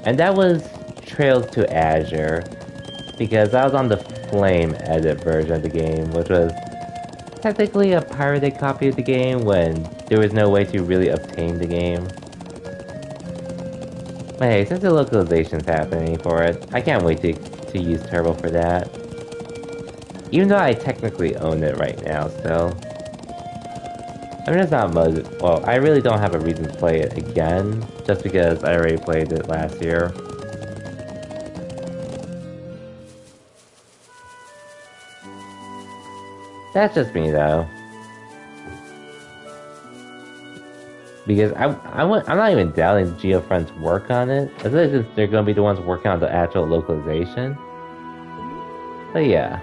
and that was Trails to Azure, because I was on the Flame Edit version of the game, which was technically a pirated copy of the game when there was no way to really obtain the game. But hey, since the localization's happening for it, I can't wait to use Turbo for that. Even though I technically own it right now still. I mean, it's not much. Well, I really don't have a reason to play it again, just because I already played it last year. That's just me though. Because I'm not even doubting Geofront's work on it, as long as they're going to be the ones working on the actual localization. But yeah.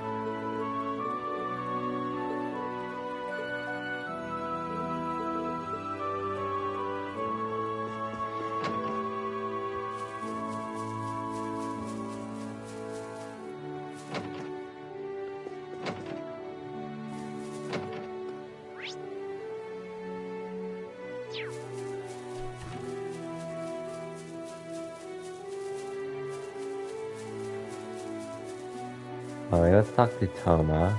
Alright, let's talk to Thoma.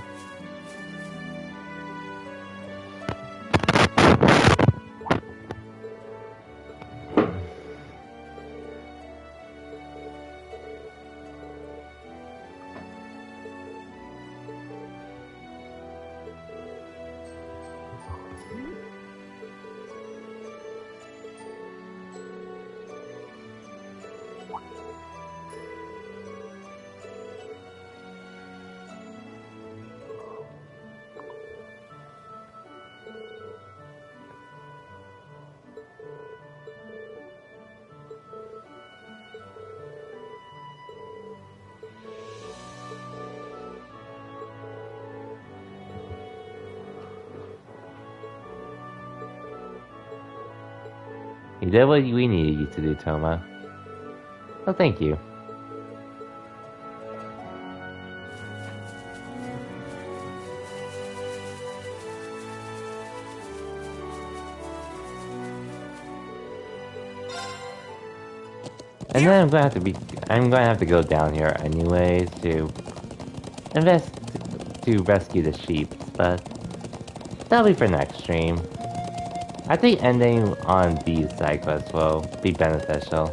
You did what we needed you to do, Thoma. Well, thank you. And then I'm gonna have to go down here anyways to rescue the sheep, but that'll be for next stream. I think ending on these side quests will be beneficial.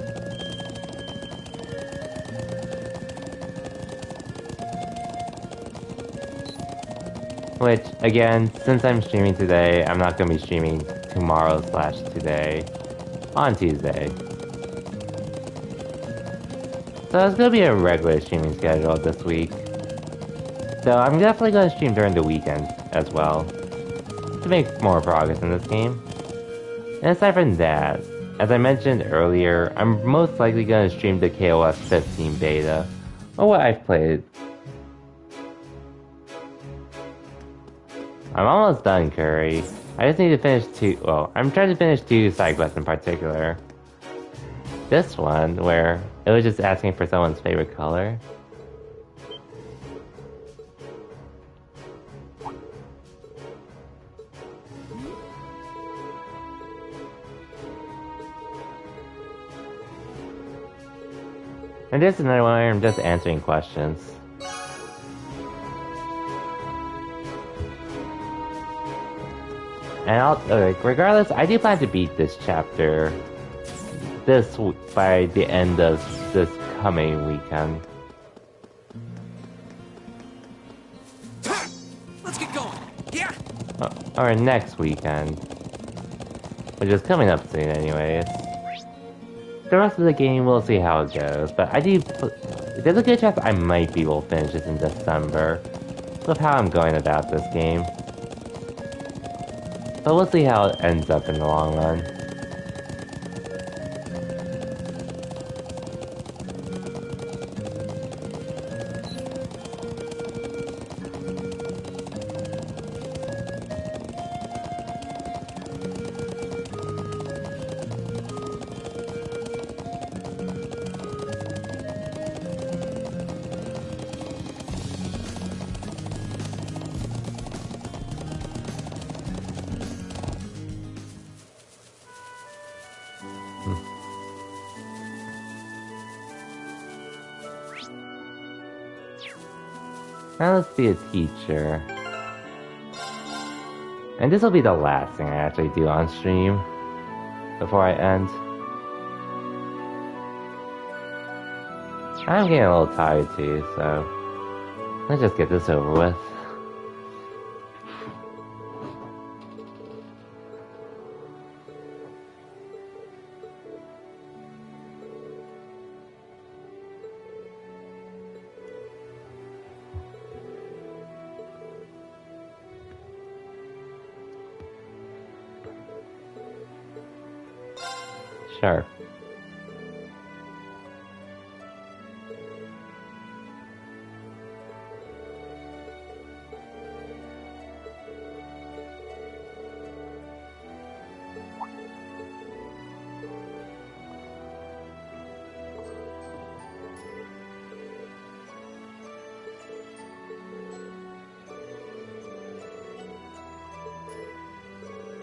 Which, again, since I'm streaming today, I'm not going to be streaming tomorrow/today on Tuesday. So it's gonna be a regular streaming schedule this week. So I'm definitely gonna stream during the weekend as well, to make more progress in this game. And aside from that, as I mentioned earlier, I'm most likely gonna stream the KOF 15 beta, or what I've played. I'm almost done, Curry. I just need to finish I'm trying to finish 2 side quests in particular. This one, where it was just asking for someone's favorite color. And this is another one where I'm just answering questions. And regardless, I do plan to beat this chapter by the end of this coming weekend. Let's get going. Yeah. Or next weekend, which is coming up soon, anyways. The rest of the game, we'll see how it goes. But there's a good chance I might be able to finish this in December, with how I'm going about this game. But we'll see how it ends up in the long run. Now let's be a teacher. And this will be the last thing I actually do on stream before I end. I'm getting a little tired too, so let's just get this over with. Sure.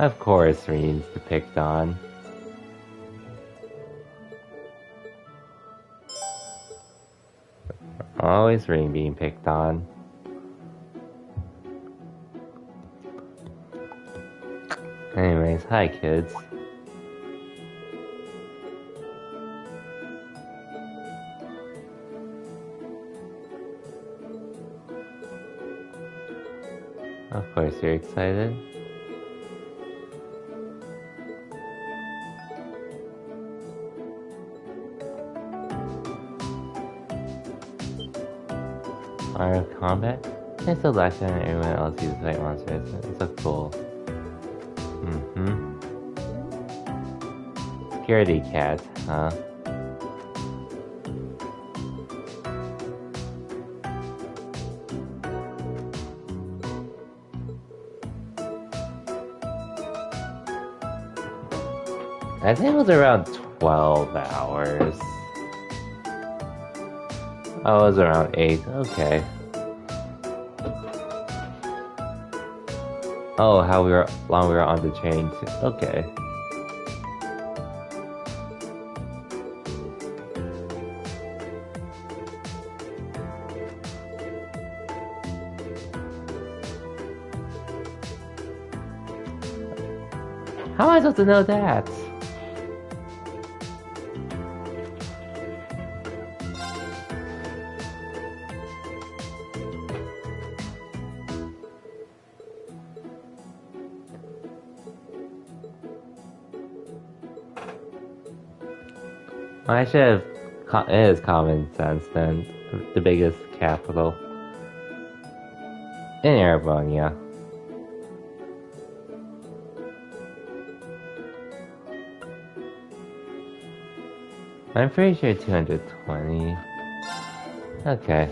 Of course, Reed's picked on. Always Ring being picked on. Anyways, hi kids. Of course you're excited. Mario Combat? It's so last and everyone else uses fight monsters. It's so cool. Security cat, huh? I think it was around 12 hours. Oh, it was around 8. Okay. Oh, how long we were on the train too. Okay. How am I supposed to know that? I should have it is common sense then. The biggest capital in Erebonia. I'm pretty sure 220. Okay.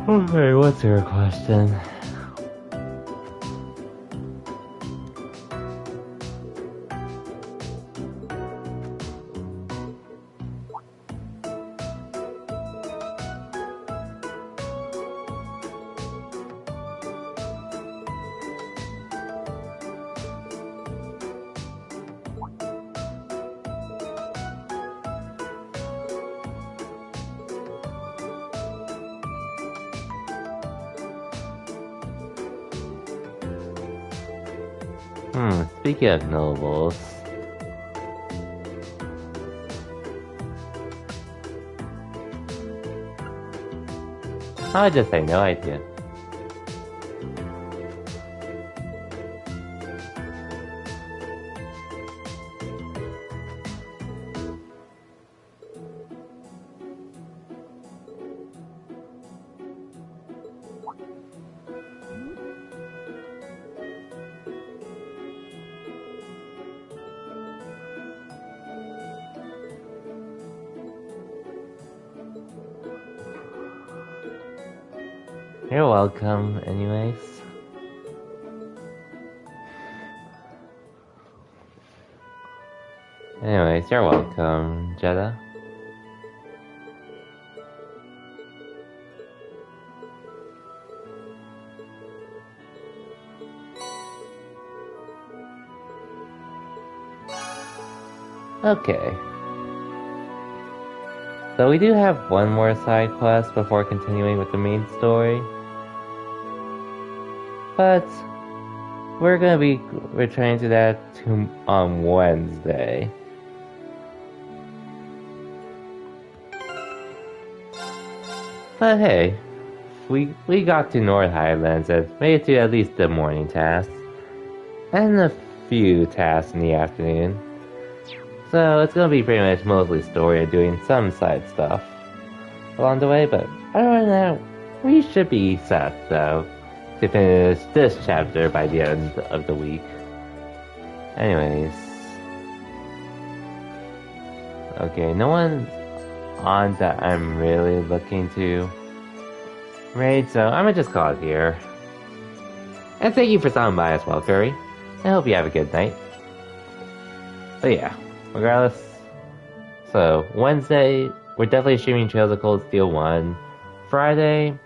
Okay, what's your question? Speaking of nobles, I would just say no idea. You're welcome, anyways. Anyways, you're welcome, Jeddah. Okay. So we do have one more side quest before continuing with the main story. But we're gonna be returning to that on Wednesday. But hey, we got to North Highlands and made it to at least the morning tasks. And a few tasks in the afternoon. So it's gonna be pretty much mostly story and doing some side stuff along the way, but other than that, we should be set though to finish this chapter by the end of the week. Anyways. Okay, no one's on that I'm really looking to raid, so I'm gonna just call it here. And thank you for stopping by as well, Curry. I hope you have a good night. So yeah, regardless. So, Wednesday, we're definitely streaming Trails of Cold Steel 1. Friday,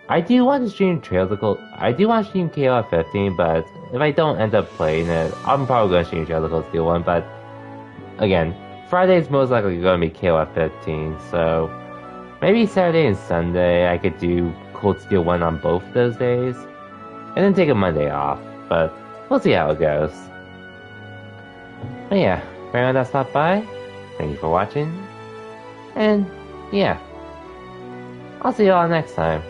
I do want to stream Trails of Cold. I do want to stream KOF 15, but if I don't end up playing it, I'm probably going to stream Trails of Cold Steel 1. But again, Friday is most likely going to be KOF 15, so maybe Saturday and Sunday I could do Cold Steel 1 on both of those days, and then take a Monday off. But we'll see how it goes. But yeah, for anyone that stopped by, thank you for watching. And yeah, I'll see you all next time.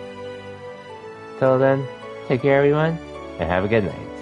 Till then, take care everyone, and have a good night.